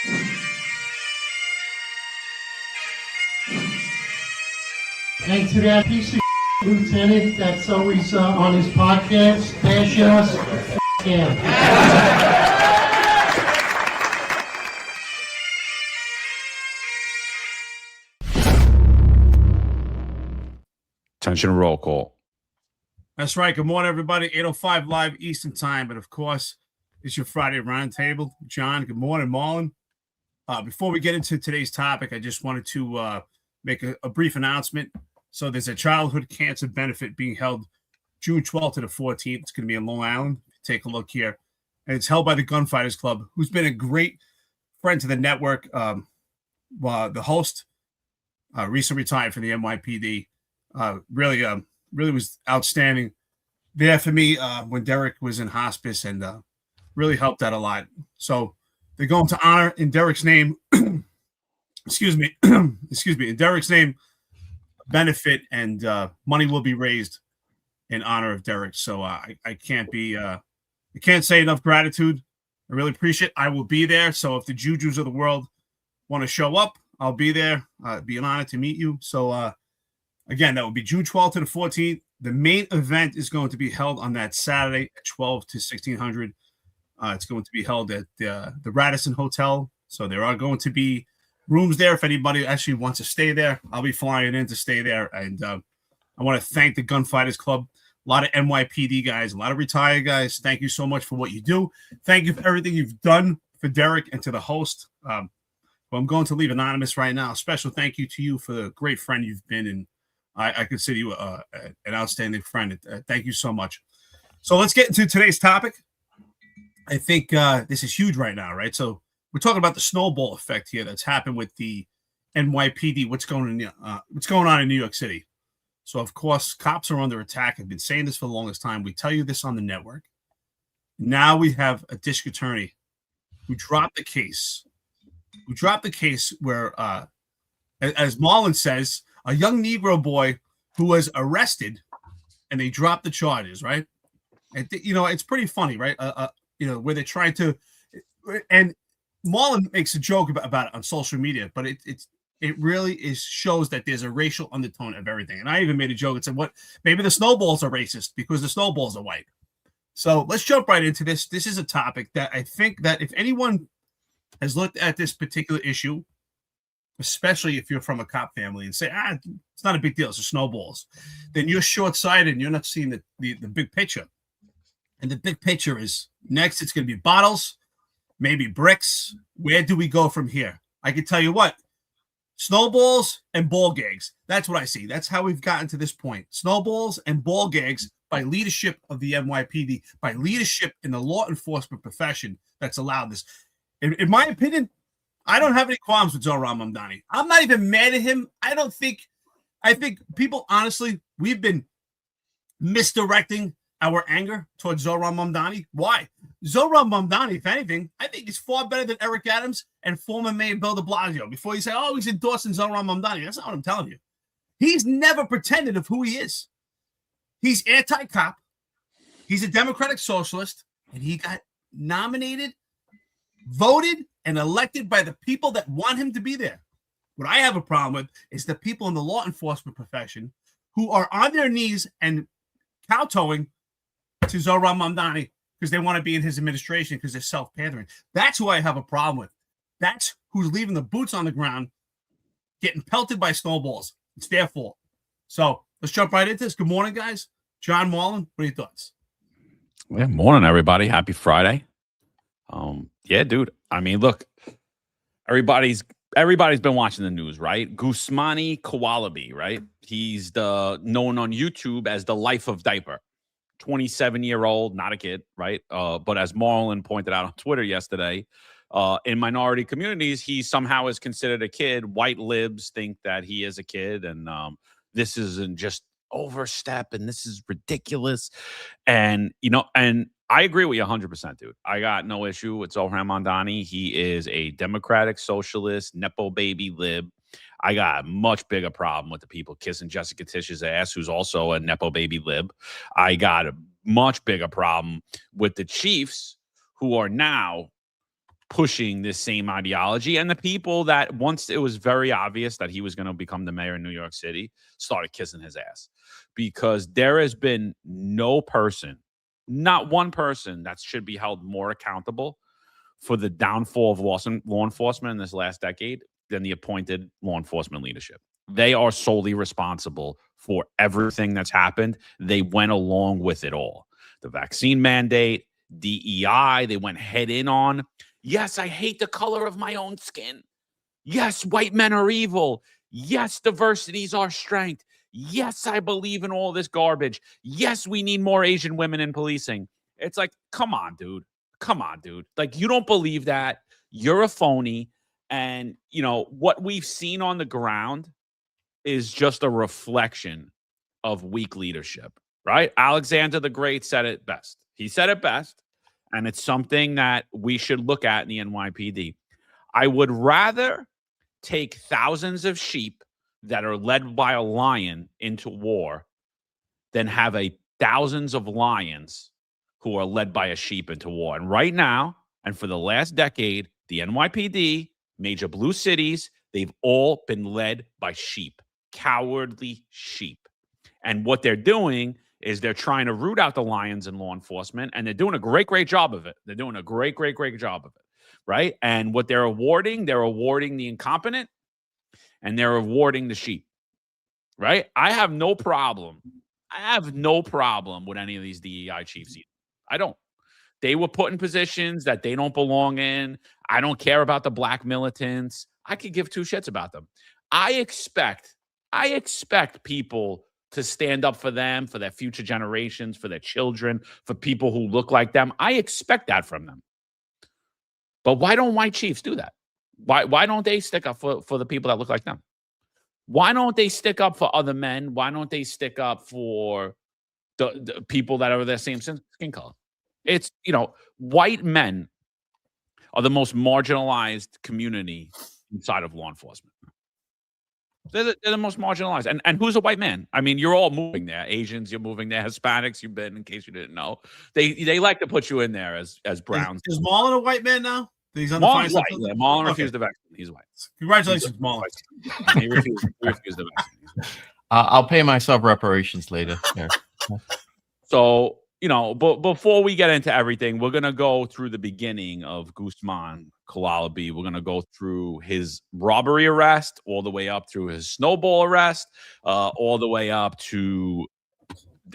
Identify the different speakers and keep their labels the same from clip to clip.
Speaker 1: And to that piece of lieutenant that's always on his podcast, bash us, him.
Speaker 2: Attention, roll call.
Speaker 3: That's right. Good morning, everybody. 8:05 live Eastern time. And of course, it's your Friday roundtable. John, good morning, Marlon. Before we get into today's topic, I just wanted to make a brief announcement. So there's a childhood cancer benefit being held June 12th to the 14th. It's going to be in Long Island. Take a look here. And it's held by the Gunfighters Club, who's been a great friend to the network. The host recently retired from the NYPD. Really was outstanding there for me when Derek was in hospice, and really helped out a lot. So they're going to honor in Derek's name, in Derek's name, benefit, and money will be raised in honor of Derek. So I can't say enough gratitude. I really appreciate it. I will be there. So if the Jujus of the world want to show up, I'll be there. It'd be an honor to meet you. So again, that will be June 12th to the 14th. The main event is going to be held on that Saturday at 12 to 1600. It's going to be held at the Radisson Hotel. So there are going to be rooms there if anybody actually wants to stay there. I'll be flying in to stay there. And I want to thank the Gunfighters Club. A lot of NYPD guys, a lot of retired guys. Thank you so much for what you do. Thank you for everything you've done for Derek and to the host. Well, I'm going to leave anonymous right now. Special thank you to you for the great friend you've been, and I consider you an outstanding friend. Thank you so much. So let's get into today's topic. I think this is huge right now, right? So we're talking about the snowball effect here that's happened with the NYPD. What's going on in New York City? So of course, cops are under attack. I've been saying this for the longest time. We tell you this on the network. Now we have a district attorney who dropped the case. Where, as Marlon says, a young Negro boy who was arrested, and they dropped the charges, right? And it's pretty funny, right? Where they're trying to, and Marlon makes a joke about it on social media, but it really shows that there's a racial undertone of everything. And I even made a joke and said, maybe the snowballs are racist because the snowballs are white. So let's jump right into this. This is a topic that I think that if anyone has looked at this particular issue, especially if you're from a cop family, and say, it's not a big deal, it's the snowballs, then you're short-sighted and you're not seeing the big picture. And the big picture is next, it's going to be bottles, maybe bricks. Where do we go from here? I can tell you what, snowballs and ball gags. That's what I see. That's how we've gotten to this point. Snowballs and ball gags by leadership of the NYPD, by leadership in the law enforcement profession that's allowed this. In my opinion, I don't have any qualms with Zohran Mamdani. I'm not even mad at him. I think people, honestly, we've been misdirecting our anger towards Zohran Mamdani. Why? Zohran Mamdani, if anything, I think he's far better than Eric Adams and former Mayor Bill de Blasio. Before you say, he's endorsing Zohran Mamdani, that's not what I'm telling you. He's never pretended of who he is. He's anti-cop. He's a democratic socialist, and he got nominated, voted, and elected by the people that want him to be there. What I have a problem with is the people in the law enforcement profession who are on their knees and kowtowing to Zohran Mamdani because they want to be in his administration because they're self-pandering. That's who I have a problem with. That's who's leaving the boots on the ground, getting pelted by snowballs. It's their fault. So let's jump right into this. Good morning, guys. John, Marlon, what are your thoughts?
Speaker 2: Yeah, morning, everybody. Happy Friday. Yeah, dude. I mean, look, everybody's been watching the news, right? Gusmani Kawalabi, right? He's known on YouTube as the Life of Diaper. 27-year-old, not a kid, right? But as Marlon pointed out on Twitter yesterday, in minority communities, he somehow is considered a kid. White libs think that he is a kid, and this isn't just overstep, and this is ridiculous. And I agree with you 100%, dude. I got no issue with Zohran Mamdani. He is a democratic socialist, nepo baby lib. I got a much bigger problem with the people kissing Jessica Tish's ass, who's also a nepo baby lib. I got a much bigger problem with the chiefs who are now pushing this same ideology. And the people that, once it was very obvious that he was going to become the mayor in New York City, started kissing his ass, because there has been no person, not one person, that should be held more accountable for the downfall of law enforcement in this last decade than the appointed law enforcement leadership. They are solely responsible for everything that's happened. They went along with it all. The vaccine mandate, DEI, they went head in on. Yes, I hate the color of my own skin. Yes, white men are evil. Yes, diversity is our strength. Yes, I believe in all this garbage. Yes, we need more Asian women in policing. It's like, come on, dude. Come on, dude. Like, you don't believe that. You're a phony. And, you know, what we've seen on the ground is just a reflection of weak leadership, right? Alexander the Great said it best. He said it best. And it's something that we should look at in the NYPD. I would rather take thousands of sheep that are led by a lion into war than have thousands of lions who are led by a sheep into war. And right now, and for the last decade, the NYPD, major blue cities, they've all been led by sheep, cowardly sheep. And what they're doing is they're trying to root out the lions in law enforcement, and they're doing a great job of it. They're doing a great job of it, right? And what they're awarding the incompetent, and they're awarding the sheep, right? I have no problem with any of these DEI chiefs either. I don't. They were put in positions that they don't belong in. I don't care about the black militants. I could give two shits about them. I expect people to stand up for them, for their future generations, for their children, for people who look like them. I expect that from them. But why don't white chiefs do that? Why don't they stick up for the people that look like them? Why don't they stick up for other men? Why don't they stick up for the people that are their same skin color? It's, you know, white men are the most marginalized community inside of law enforcement. They're the most marginalized. And who's a white man? I mean, you're all moving there. Asians, you're moving there. Hispanics, you've been, in case you didn't know. They like to put you in there as browns.
Speaker 3: Is Marlon a white man now? He's on
Speaker 2: Marlon's
Speaker 3: the
Speaker 2: white. Yeah, Marlon refused the vaccine. He's white.
Speaker 3: Congratulations, Marlon.
Speaker 2: He refused the vaccine.
Speaker 4: I'll pay myself reparations later. Yeah.
Speaker 2: So, you know, but before we get into everything, we're going to go through the beginning of Guzman Kalalabi. We're going to go through his robbery arrest, all the way up through his SnowBall arrest, all the way up to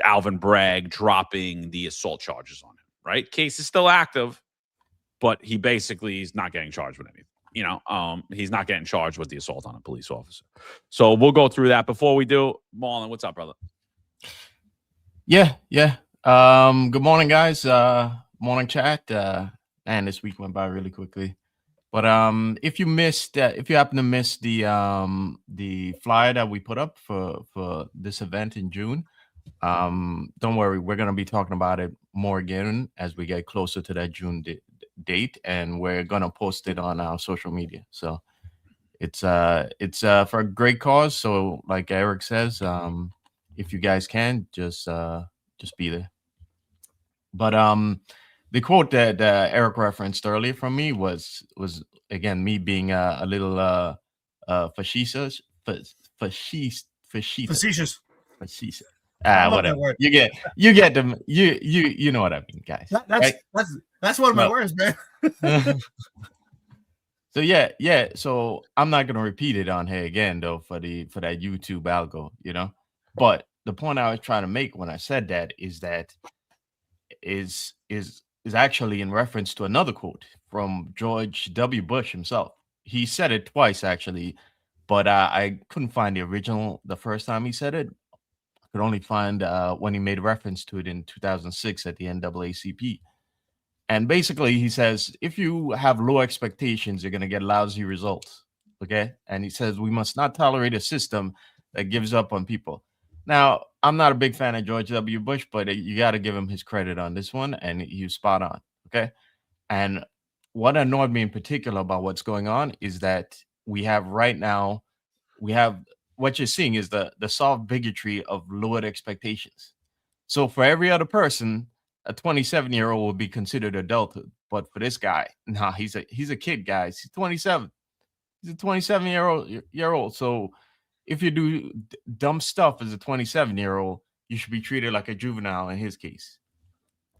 Speaker 2: Alvin Bragg dropping the assault charges on him, right? Case is still active, but he's not getting charged with anything. You know, he's not getting charged with the assault on a police officer. So we'll go through that. Before we do, Marlon, what's up, brother?
Speaker 4: Yeah. Good morning, guys. Morning chat. And this week went by really quickly. But if you happen to miss the flyer that we put up for this event in June, don't worry, we're gonna be talking about it more again as we get closer to that June date, and we're gonna post it on our social media. So it's for a great cause. So like Eric says, if you guys can just be there. But the quote that Eric referenced earlier from me was again me being a little facetious. Whatever. You get them. You know what I mean, guys.
Speaker 3: That's one of my words, man.
Speaker 4: So yeah. So I'm not gonna repeat it on here again though for that YouTube algo, you know. But the point I was trying to make when I said that is actually in reference to another quote from George W. Bush himself. He said it twice actually, but I couldn't find the original the first time he said it. I could only find when he made reference to it in 2006 at the NAACP. And basically he says, if you have low expectations, you're going to get lousy results. Okay. And he says, we must not tolerate a system that gives up on people. Now, I'm not a big fan of George W. Bush, but you got to give him his credit on this one. And he's spot on. Okay. And what annoyed me in particular about what's going on is that we have right now, what you're seeing is the soft bigotry of lowered expectations. So for every other person, a 27-year-old would be considered adulthood. But for this guy, nah, he's a kid, guys. He's 27. He's a 27-year-old. So if you do dumb stuff as a 27-year-old, you should be treated like a juvenile in his case.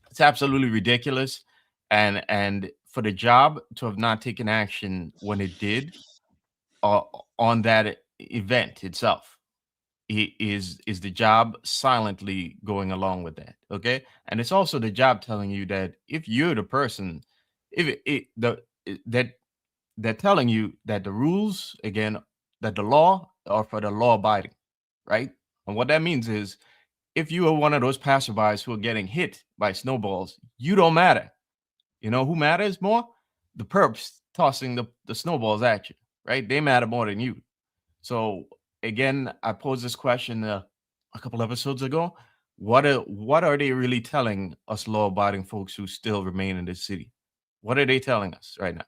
Speaker 4: It's absolutely ridiculous. And for the job to have not taken action when it did on that event itself, is the job silently going along with that. Okay. And it's also the job telling you that if you're the person, that they're telling you that the rules, again, that the law are for the law abiding, right? And what that means is if you are one of those passerbys who are getting hit by snowballs, you don't matter. You know who matters more? The perps tossing the snowballs at you, right? They matter more than you. So again, I posed this question a couple episodes ago. What are they really telling us law-abiding folks who still remain in this city? What are they telling us right now?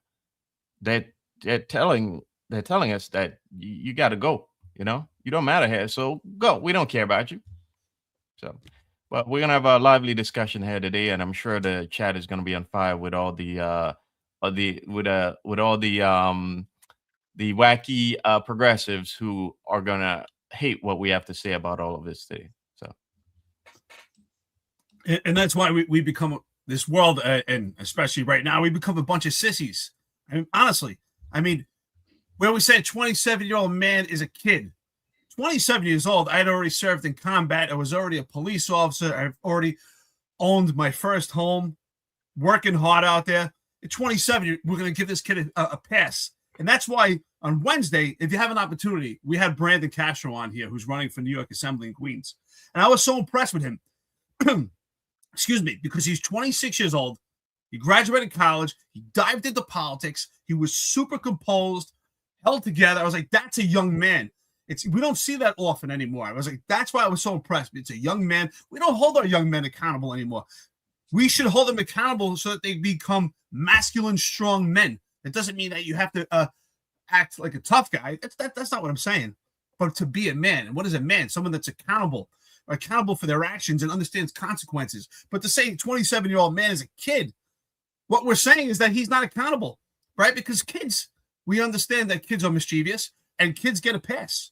Speaker 4: They're telling us that you got to go. You know, you don't matter here, so go. We don't care about you. So, but we're gonna have a lively discussion here today, and I'm sure the chat is gonna be on fire with all the wacky progressives who are gonna hate what we have to say about all of this today. So,
Speaker 3: and that's why we become this world, and especially right now, we become a bunch of sissies. I mean, honestly, where we say a 27-year-old man is a kid. 27 years old, I had already served in combat. I was already a police officer. I've already owned my first home, working hard out there. At 27, we're going to give this kid a pass. And that's why on Wednesday, if you have an opportunity, we had Brandon Castro on here, who's running for New York Assembly in Queens. And I was so impressed with him. Excuse me, because he's 26 years old. He graduated college. He dived into politics. He was super composed, held together. I was like, that's a young man. We don't see that often anymore. I was like, that's why I was so impressed. It's a young man. We don't hold our young men accountable anymore. We should hold them accountable so that they become masculine, strong men. It doesn't mean that you have to act like a tough guy. That's not what I'm saying. But to be a man, and what is a man? Someone that's accountable for their actions and understands consequences. But to say 27-year-old man is a kid, what we're saying is that he's not accountable, right? Because kids, we understand that kids are mischievous and kids get a pass.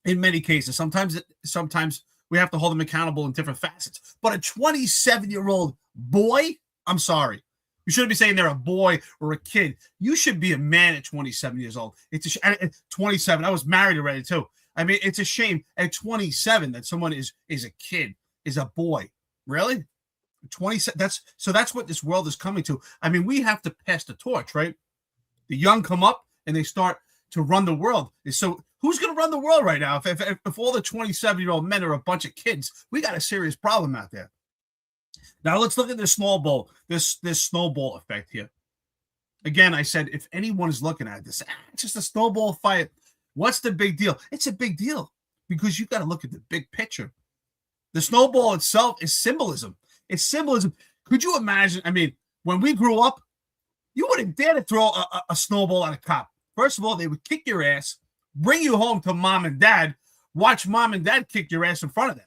Speaker 3: In many cases, sometimes we have to hold them accountable in different facets. But a 27-year-old boy, I'm sorry. You shouldn't be saying they're a boy or a kid. You should be a man at 27 years old. At 27. I was married already too. It's a shame at 27 that someone is a kid, is a boy. Really? 27. That's what this world is coming to. We have to pass the torch, right? The young come up and they start to run the world. So who's going to run the world right now? If all the 27-year-old men are a bunch of kids, we got a serious problem out there. Now let's look at this snowball, this snowball effect here. Again, I said, if anyone is looking at this, it's just a snowball fight. What's the big deal? It's a big deal because you got to look at the big picture. The snowball itself is symbolism. It's symbolism. Could you imagine? When we grew up, you wouldn't dare to throw a snowball at a cop. First of all, they would kick your ass, bring you home to mom and dad, watch mom and dad kick your ass in front of them.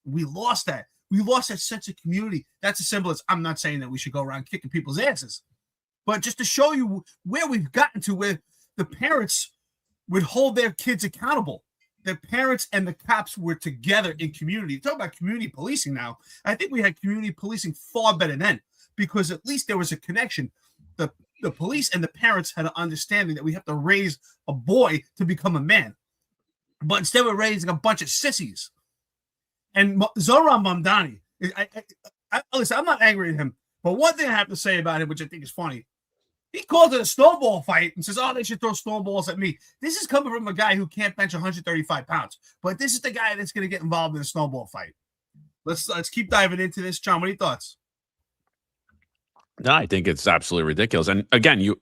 Speaker 3: We lost that. We lost that sense of community. That's a symbolism. I'm not saying that we should go around kicking people's asses, but just to show you where we've gotten to, where the parents would hold their kids accountable. The parents and the cops were together in community. Talk about community policing now. I think we had community policing far better then because at least there was a connection. The police and the parents had an understanding that we have to raise a boy to become a man. But instead we're raising a bunch of sissies. And Zoran Mamdani, listen, I'm not angry at him, but one thing I have to say about him, which I think is funny, he calls it a snowball fight and says, oh, they should throw snowballs at me. This is coming from a guy who can't bench 135 pounds. But this is the guy that's going to get involved in a snowball fight. Let's keep diving into this. John, what are your thoughts?
Speaker 2: No, I think it's absolutely ridiculous. And again,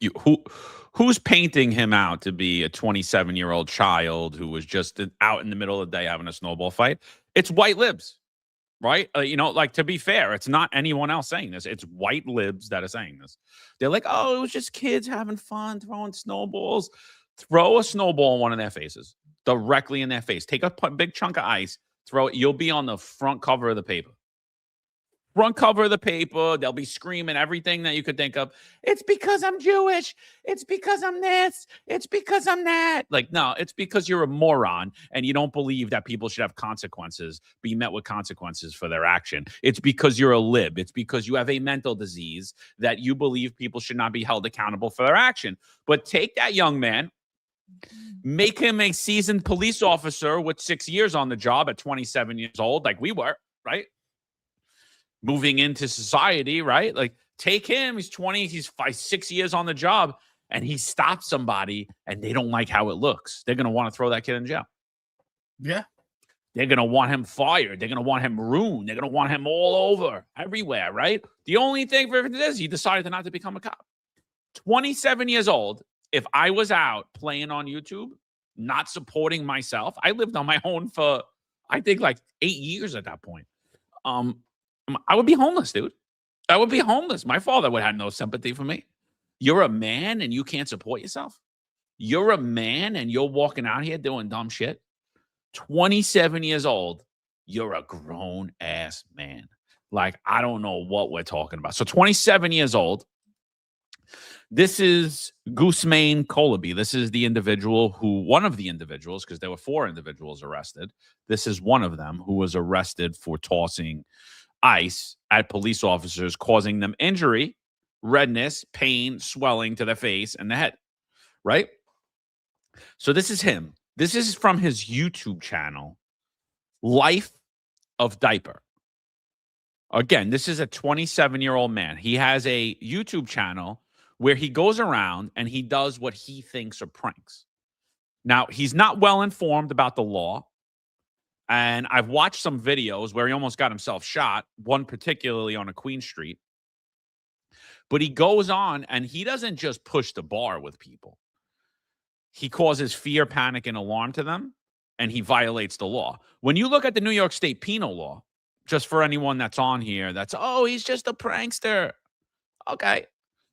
Speaker 2: who's painting him out to be a 27-year-old child who was just out in the middle of the day having a snowball fight? It's white libs, right? To be fair, it's not anyone else saying this. It's white libs that are saying this. They're like, oh, it was just kids having fun throwing snowballs. Throw a snowball in one of their faces, directly in their face. Take a big chunk of ice, throw it. You'll be on the front cover of the paper. front cover of the paper. They'll be screaming everything that you could think of. It's because I'm Jewish. It's because I'm this. It's because I'm that. Like, no, it's because you're a moron and you don't believe that people should have consequences, be met with consequences for their action. It's because you're a lib. It's because you have a mental disease that you believe people should not be held accountable for their action. But take that young man, make him a seasoned police officer with 6 years on the job at 27 years old, like we were, right? Moving into society, right? Like, take him, he's 20, he's 6 years on the job, and he stops somebody and they don't like how it looks. They're going to want to throw that kid in jail.
Speaker 3: Yeah.
Speaker 2: They're going to want him fired. They're going to want him ruined. They're going to want him all over, everywhere, right? The only thing for him is he decided not to become a cop. 27 years old. If I was out playing on YouTube, not supporting myself, I lived on my own for, I think, like 8 years at that point. I would be homeless, dude. I would be homeless. My father would have no sympathy for me. You're a man and you can't support yourself. You're a man and you're walking out here doing dumb shit. 27 years old. You're a grown ass man. Like, I don't know what we're talking about. So 27 years old. This is Guzman Colaby. This is the individual one of the individuals, because there were 4 individuals arrested. This is one of them who was arrested for tossing ice at police officers, causing them injury, redness, pain, swelling to the face and the head, right? So this is him. This is from his YouTube channel, Life of Diaper. Again, this is a 27-year-old man. He has a YouTube channel where he goes around and he does what he thinks are pranks. Now, he's not well informed about the law. And I've watched some videos where he almost got himself shot, one particularly on a Queen Street. But he goes on and he doesn't just push the bar with people. He causes fear, panic, and alarm to them, and he violates the law. When you look at the New York State Penal Law, just for anyone that's on here, he's just a prankster. Okay.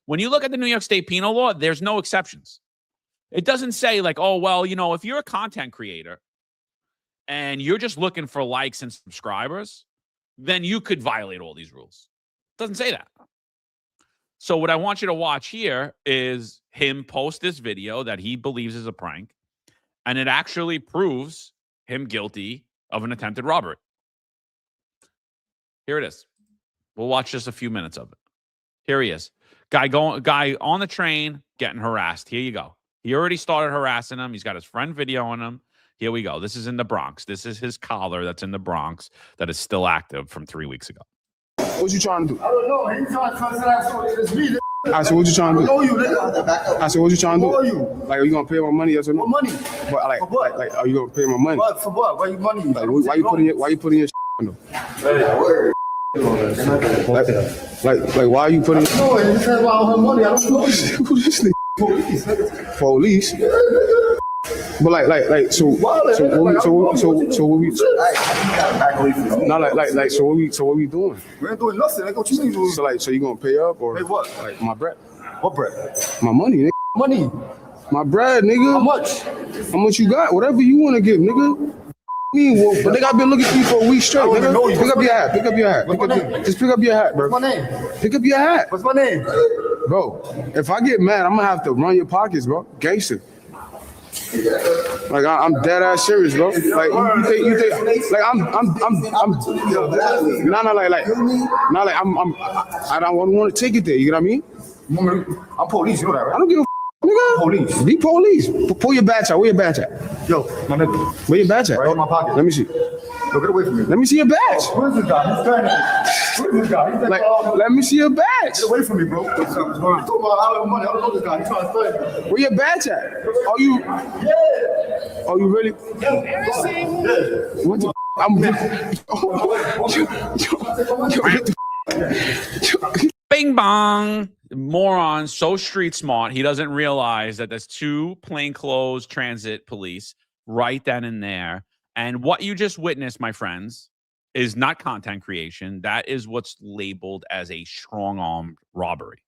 Speaker 2: When you look at the New York State Penal Law, there's no exceptions. It doesn't say like, oh, well, if you're a content creator and you're just looking for likes and subscribers, then you could violate all these rules. It doesn't say that. So what I want you to watch here is him post this video that he believes is a prank, and it actually proves him guilty of an attempted robbery. Here it is. We'll watch just a few minutes of it. Here he is. Guy on the train getting harassed. Here you go. He already started harassing him. He's got his friend videoing him. Here we go. This is in the Bronx. This is his collar that's in the Bronx that is still active from 3 weeks ago.
Speaker 5: What you trying to do?
Speaker 6: I don't know. He trying to cuss it out, so it's me.
Speaker 5: I said, what you trying to do?
Speaker 6: I know you, nigga.
Speaker 5: I said, what you trying to do?
Speaker 6: Who are you?
Speaker 5: Like, are you gonna pay my money? Yes or no?
Speaker 6: What money?
Speaker 5: But like,
Speaker 6: For what?
Speaker 5: like, are you gonna pay my money?
Speaker 6: What? For what? Why you money?
Speaker 5: Like, why you putting your in them? Like, why are you putting?
Speaker 6: No, he said, well, I don't have money. I don't know you.
Speaker 5: Who this nigga?
Speaker 6: Police, nigga.
Speaker 5: Police. But so what we
Speaker 6: Back away from you.
Speaker 5: not so what we doing?
Speaker 6: We ain't doing nothing. Like, what you mean doing?
Speaker 5: So you gonna pay up or
Speaker 6: Pay what?
Speaker 5: Like my bread?
Speaker 6: What bread?
Speaker 5: My money, nigga.
Speaker 6: Money.
Speaker 5: My bread, nigga.
Speaker 6: How much?
Speaker 5: How much you got? Whatever you want to give, nigga. But nigga, I've been looking for you for a week straight, nigga.
Speaker 6: know you.
Speaker 5: Pick up your hat. Pick up your hat.
Speaker 6: What's my name?
Speaker 5: Just pick up your hat, bro.
Speaker 6: What's my name?
Speaker 5: Pick up your hat.
Speaker 6: What's my name?
Speaker 5: Bro, if I get mad, I'm gonna have to run your pockets, bro. Gangster. Like I'm dead ass serious, bro. Like you think like I'm I don't want to take it there. You know what I mean?
Speaker 6: I'm police. You know that, right?
Speaker 5: I don't give a nigga.
Speaker 6: Police.
Speaker 5: Be police. Pull your badge out. Where your badge at?
Speaker 6: Yo, my nigga.
Speaker 5: Where your badge at?
Speaker 6: Right in my pocket.
Speaker 5: Let me see.
Speaker 6: Yo, get away from me.
Speaker 5: Let me see your badge.
Speaker 6: Where's this guy? He's standing there. Where's this guy? He's like,
Speaker 5: Let me see your badge.
Speaker 6: get away from me, bro. What's up? He's talking about I have money. I don't know this guy. He's trying to stand me.
Speaker 5: Where your badge at? Are you really? What the?
Speaker 2: Bing bong. Moron, so street smart, he doesn't realize that there's 2 plainclothes transit police right then and there. And what you just witnessed, my friends, is not content creation. That is what's labeled as a strong-armed robbery.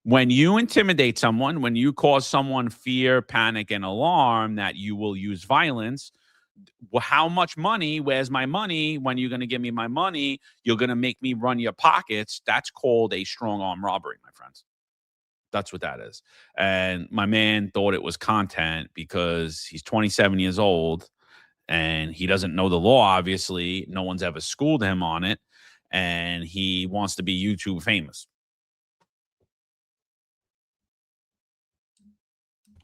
Speaker 2: When you intimidate someone, when you cause someone fear, panic, and alarm that you will use violence, well, how much money? Where's my money? When are you going to give me my money? You're going to make me run your pockets. That's called a strong arm robbery, my friends. That's what that is. And my man thought it was content because he's 27 years old and he doesn't know the law, obviously. No one's ever schooled him on it. And he wants to be YouTube famous.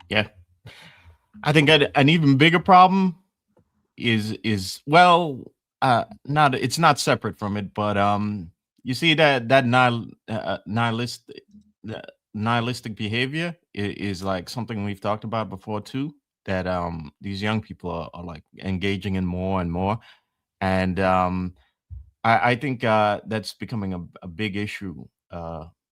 Speaker 4: Yeah. I think an even bigger problem is well, it's not separate from it, but you see that nihilistic behavior is like something we've talked about before too, that these young people are like engaging in more and more. And I think that's becoming a big issue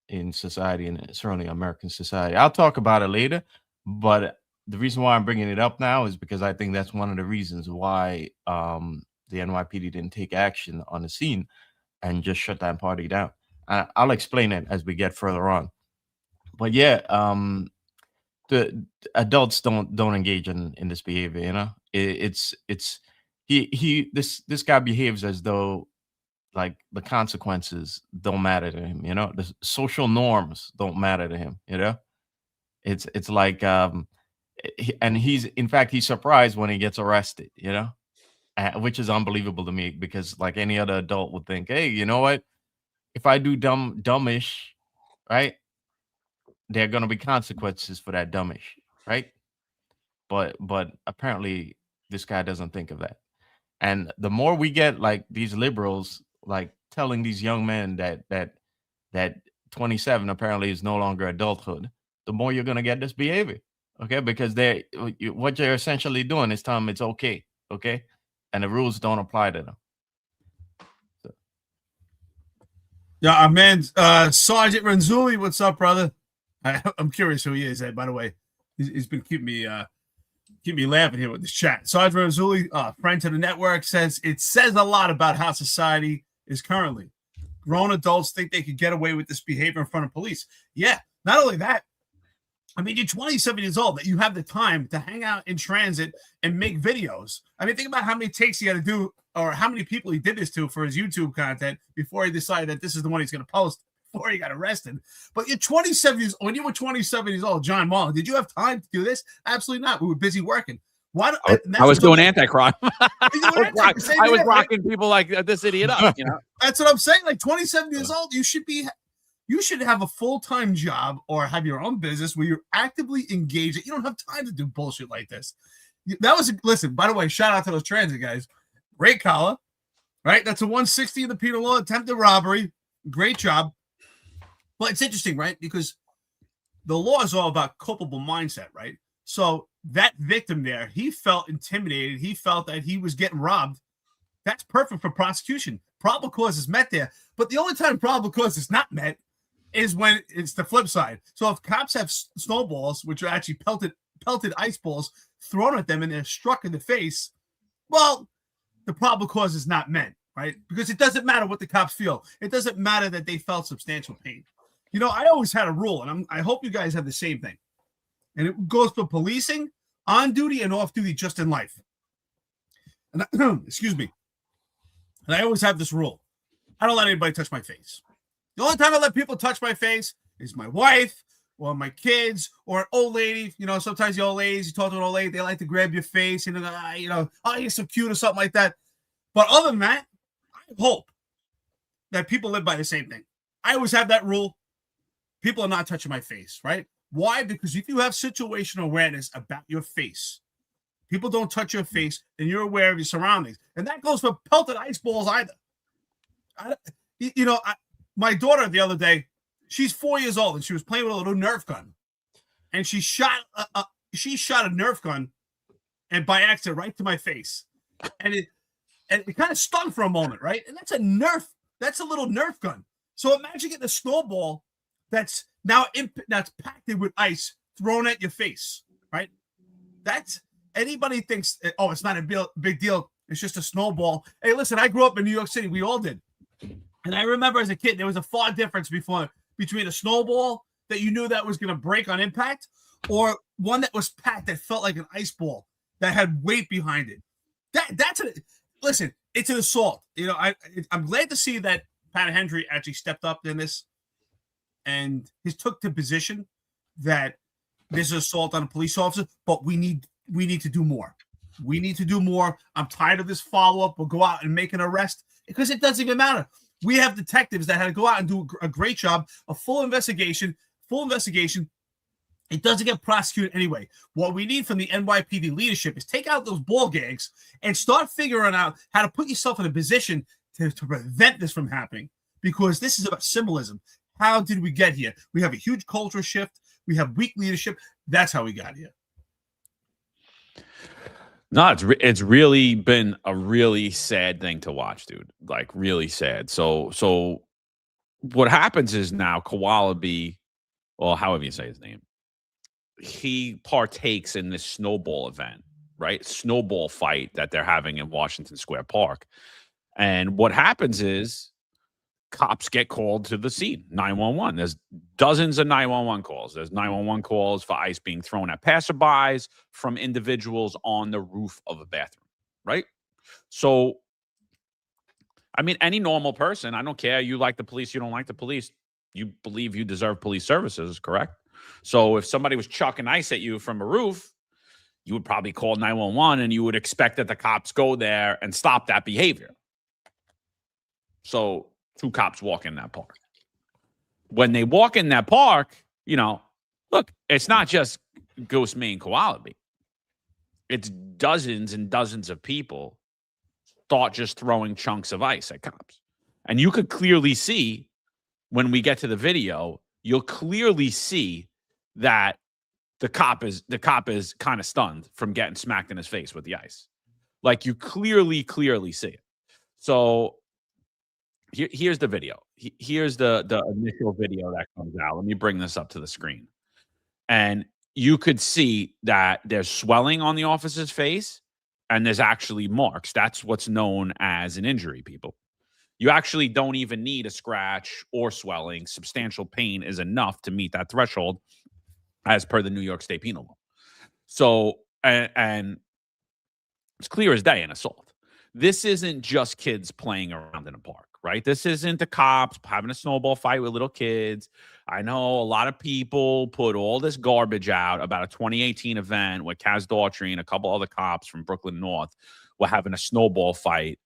Speaker 4: in society, and certainly American society. I'll talk about it later, but the reason why I'm bringing it up now is because I think that's one of the reasons why the NYPD didn't take action on the scene and just shut that party down. I'll explain it as we get further on. But yeah, the adults don't engage in this behavior. You know, this guy behaves as though like the consequences don't matter to him. You know, the social norms don't matter to him. You know, it's like and he's surprised when he gets arrested. You know, which is unbelievable to me, because like any other adult would think, hey, you know what? If I do dumbish, right, there are going to be consequences for that dumbish, right? But apparently this guy doesn't think of that. And the more we get like these liberals like telling these young men that 27 apparently is no longer adulthood, the more you're going to get this behavior. Okay, because what you're essentially doing is telling them it's okay, okay, and the rules don't apply to them. So.
Speaker 3: Yeah, our man, Sergeant Renzulli, what's up, brother? I'm curious who he is. By the way, he's been keeping me laughing here with this chat. Sergeant Renzulli, friend to the network, says it says a lot about how society is currently. Grown adults think they could get away with this behavior in front of police. Yeah, not only that. I mean, you're 27 years old, that you have the time to hang out in transit and make videos. I mean, think about how many takes he had to do, or how many people he did this to for his YouTube content before he decided that this is the one he's going to post before he got arrested. But you're 27 years old. When you were 27 years old, John Marlon, did you have time to do this? Absolutely not. We were busy working.
Speaker 2: I was doing anti-crime. I was rocking people like this idiot up. You know,
Speaker 3: that's what I'm saying. Like 27 years old, you should have a full-time job or have your own business where you're actively engaged. You don't have time to do bullshit like this. Listen, by the way, shout out to those transit guys. Great collar, right? That's a 160 in the penal law, attempted robbery. Great job. But it's interesting, right? Because the law is all about culpable mindset, right? So that victim there, he felt intimidated. He felt that he was getting robbed. That's perfect for prosecution. Probable cause is met there. But the only time probable cause is not met is when it's the flip side. So if cops have snowballs, which are actually pelted ice balls thrown at them and they're struck in the face, well, the probable cause is not met, right? Because it doesn't matter what the cops feel. It doesn't matter that they felt substantial pain. You know, I always had a rule, and I hope you guys have the same thing. And it goes for policing, on duty, and off duty, just in life. And excuse me. And I always have this rule. I don't let anybody touch my face. The only time I let people touch my face is my wife or my kids or an old lady. You know, sometimes the old ladies, you talk to an old lady, they like to grab your face and, oh, you're so cute or something like that. But other than that, I hope that people live by the same thing. I always have that rule. People are not touching my face, right? Why? Because if you have situational awareness about your face, people don't touch your face, and you're aware of your surroundings. And that goes for pelted ice balls either. My daughter the other day, she's 4 years old, and she was playing with a little Nerf gun. And she shot a Nerf gun, and by accident, right to my face. And it kind of stung for a moment, right? And that's a Nerf. That's a little Nerf gun. So imagine getting a snowball that's now that's packed with ice thrown at your face, right? That's anybody thinks, oh, it's not a big deal. It's just a snowball. Hey, listen, I grew up in New York City. We all did. And I remember as a kid, there was a far difference between a snowball that you knew that was going to break on impact or one that was packed that felt like an ice ball that had weight behind it. Listen, it's an assault. You know, I'm glad to see that Pat Hendry actually stepped up in this and he took the position that this is assault on a police officer, but we need to do more. We need to do more. I'm tired of this follow-up. We'll go out and make an arrest because it doesn't even matter. We have detectives that had to go out and do a great job, a full investigation. It doesn't get prosecuted anyway. What we need from the NYPD leadership is take out those ball gags and start figuring out how to put yourself in a position to prevent this from happening, because this is about symbolism. How did we get here? We have a huge cultural shift. We have weak leadership. That's how we got here.
Speaker 2: No, it's really been a really sad thing to watch, dude. Like really sad. So what happens is now Kowalabi, or however you say his name, he partakes in this SnowBall event, right? SnowBall fight that they're having in Washington Square Park. And what happens is cops get called to the scene, 911. There's dozens of 911 calls. There's 911 calls for ice being thrown at passerbys from individuals on the roof of a bathroom, right? So, I mean, any normal person, I don't care. You like the police, you don't like the police. You believe you deserve police services, correct? So if somebody was chucking ice at you from a roof, you would probably call 911 and you would expect that the cops go there and stop that behavior. So 2 cops walk in that park. When they walk in that park, you know, look, it's not just Goose, me, and Kowalabi. It's dozens and dozens of people start just throwing chunks of ice at cops. And you could clearly see when we get to the video, you'll clearly see that the cop is kind of stunned from getting smacked in his face with the ice. Like you clearly see it. So here's the video. Here's the initial video that comes out. Let me bring this up to the screen. And you could see that there's swelling on the officer's face and there's actually marks. That's what's known as an injury, people. You actually don't even need a scratch or swelling. Substantial pain is enough to meet that threshold as per the New York State Penal Law. So, and it's clear as day an assault. This isn't just kids playing around in a park, right? This isn't the cops having a snowball fight with little kids. I know a lot of people put all this garbage out about a 2018 event where Kaz Daughtry and a couple other cops from Brooklyn North were having a snowball fight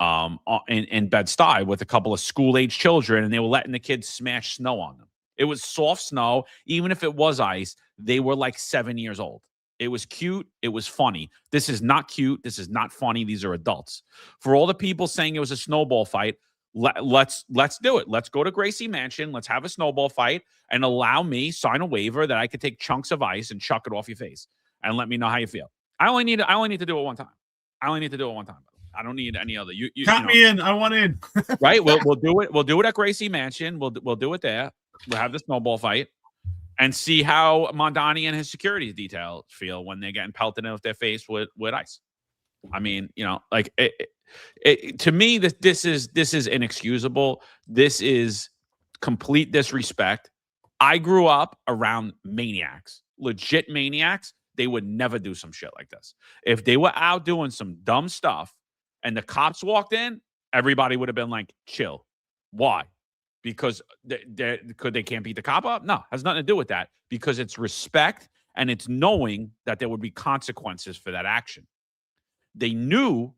Speaker 2: in Bed-Stuy with a couple of school-age children, and they were letting the kids smash snow on them. It was soft snow. Even if it was ice, they were like 7 years old. It was cute. It was funny. This is not cute. This is not funny. These are adults. For all the people saying it was a snowball fight, let's do it. Let's go to Gracie Mansion. Let's have a snowball fight and allow me sign a waiver that I could take chunks of ice and chuck it off your face and let me know how you feel. I only need to do it one time. I don't need any other. You
Speaker 3: count me in. I want in.
Speaker 2: Right? We'll do it. We'll do it at Gracie Mansion. We'll do it there. We'll have the snowball fight and see how Mondani and his security detail feel when they're getting pelted in with their face with ice. I mean, you know, like to me, this is inexcusable. This is complete disrespect. I grew up around maniacs, legit maniacs. They would never do some shit like this. If they were out doing some dumb stuff and the cops walked in, everybody would have been like, chill. Why? Because they can't beat the cop up? No, has nothing to do with that. Because it's respect and it's knowing that there would be consequences for that action. They knew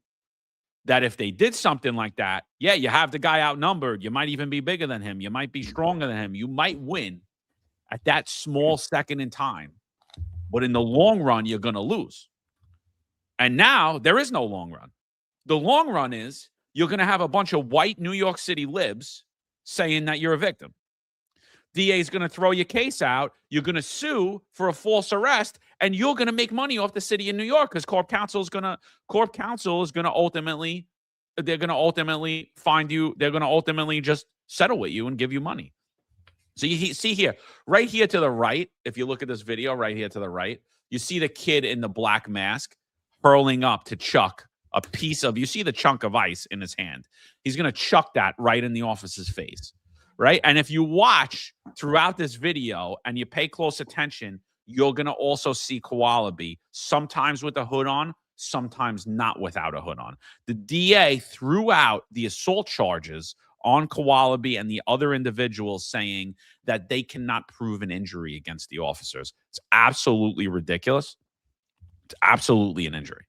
Speaker 2: that if they did something like that, yeah, you have the guy outnumbered. You might even be bigger than him. You might be stronger than him. You might win at that small second in time. But in the long run, you're going to lose. And now there is no long run. The long run is you're going to have a bunch of white New York City libs saying that you're a victim. DA is going to throw your case out. You're going to sue for a false arrest, and you're going to make money off the city of New York because Corp Counsel is going to ultimately, they're going to ultimately find you. They're going to ultimately just settle with you and give you money. So you see here, right here to the right, if you look at this video right here to the right, you see the kid in the black mask hurling up to chuck a piece of, you see the chunk of ice in his hand. He's going to chuck that right in the officer's face, right? And if you watch throughout this video and you pay close attention, you're going to also see Kowalabi, sometimes with the hood on, sometimes not without a hood on. The DA threw out the assault charges on Kowalabi and the other individuals, saying that they cannot prove an injury against the officers. It's absolutely ridiculous. It's absolutely an injury.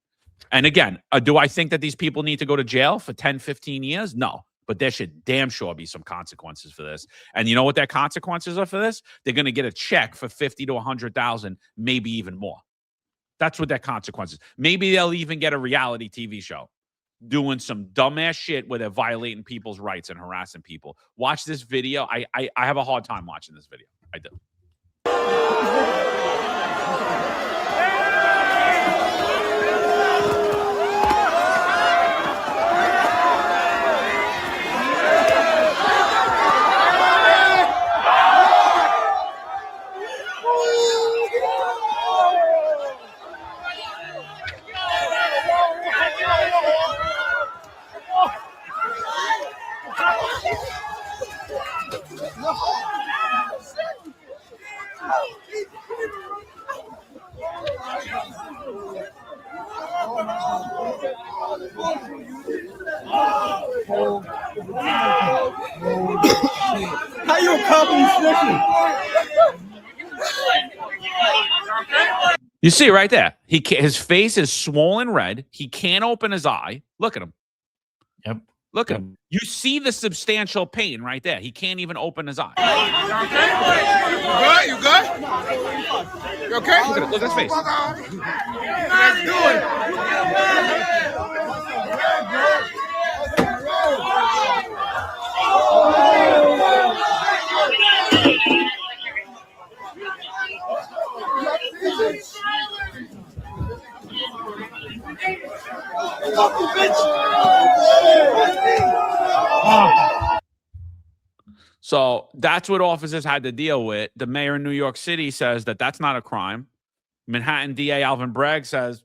Speaker 2: And again, do I think that these people need to go to jail for 10, 15 years? No. But there should damn sure be some consequences for this. And you know what their consequences are for this? They're going to get a check for 50 to 100,000, maybe even more. That's what their consequences. Maybe they'll even get a reality TV show doing some dumbass shit where they're violating people's rights and harassing people. Watch this video. I have a hard time watching this video. I do.
Speaker 6: How you accomplish
Speaker 2: You see right there, his face is swollen red. He can't open his eye. Look at him.
Speaker 4: Yep.
Speaker 2: Look at him. You see the substantial pain right there. He can't even open his eye.
Speaker 6: You good? You okay?
Speaker 2: Look at his face.
Speaker 6: Let's do it.
Speaker 2: So that's what officers had to deal with. The mayor in New York City says that that's not a crime. Manhattan DA Alvin Bragg says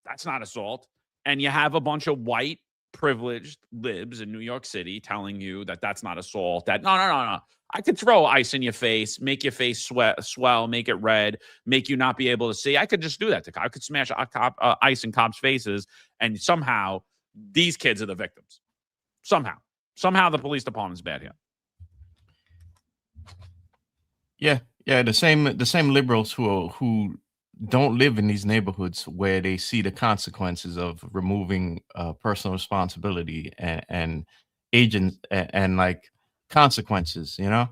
Speaker 2: that's not assault. And you have a bunch of white privileged libs in New York City telling you that that's not assault. That no. I could throw ice in your face, make your face swell, make it red, make you not be able to see. I could just do that to cops. I could smash ice in cops' faces, and somehow these kids are the victims. Somehow the police department's bad here.
Speaker 4: Yeah. The same liberals who don't live in these neighborhoods where they see the consequences of removing personal responsibility and agents and like consequences. You know,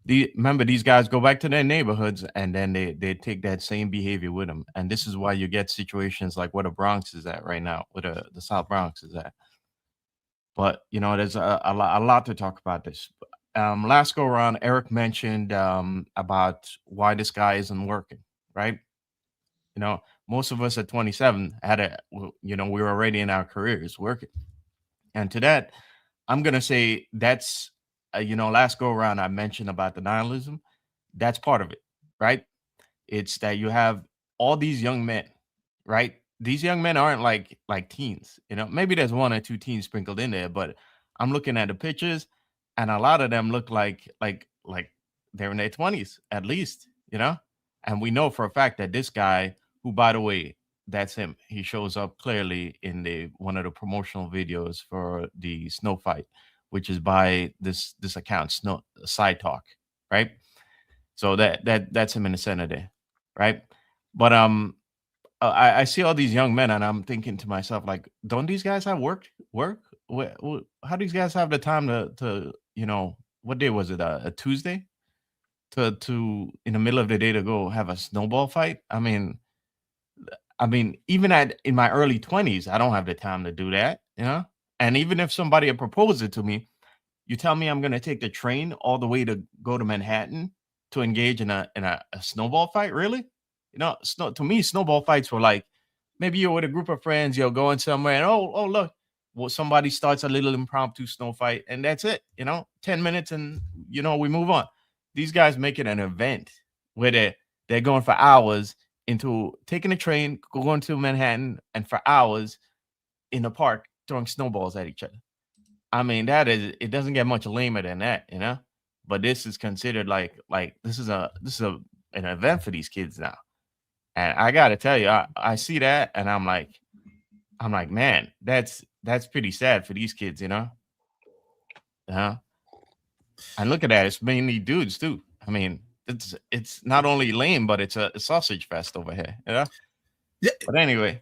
Speaker 4: remember these guys go back to their neighborhoods and then they take that same behavior with them. And this is why you get situations like where the Bronx is at right now, where the South Bronx is at. But you know, there's a lot to talk about this. Last go around, Eric mentioned about why this guy isn't working, right? You know, most of us at 27 we were already in our careers working. And to that, I'm going to say that's, last go around, I mentioned about denialism. That's part of it, right? It's that you have all these young men, right? These young men aren't like teens, you know, maybe there's one or two teens sprinkled in there, but I'm looking at the pictures and a lot of them look like they're in their 20s at least, you know? And we know for a fact that this guy, who, by the way, that's him. He shows up clearly in one of the promotional videos for the Snow fight, which is by this account, Snow Side Talk, right? So that's him in the center there, right? But I see all these young men, and I'm thinking to myself, like, don't these guys have work? How do these guys have the time to what day was it? A Tuesday? To in the middle of the day to go have a SnowBall fight? I mean, even in my early 20s, I don't have the time to do that, you know? And even if somebody had proposed it to me, you tell me I'm going to take the train all the way to go to Manhattan to engage in a SnowBall fight? Really? You know, to me, SnowBall fights were like, maybe you're with a group of friends, you're going somewhere, and oh, look, well, somebody starts a little impromptu snow fight, and that's it, 10 minutes, and, we move on. These guys make it an event where they're going for hours into taking a train, going to Manhattan, and for hours in the park throwing snowballs at each other. I mean, it doesn't get much lamer than that, But this is considered like this is an event for these kids now. And I gotta tell you, I see that and I'm like, I'm like, man, that's pretty sad for these kids, you know? Yeah. And look at that, it's mainly dudes too. I mean, it's not only lame, but it's a sausage fest over here, you know?
Speaker 3: Yeah.
Speaker 4: But anyway,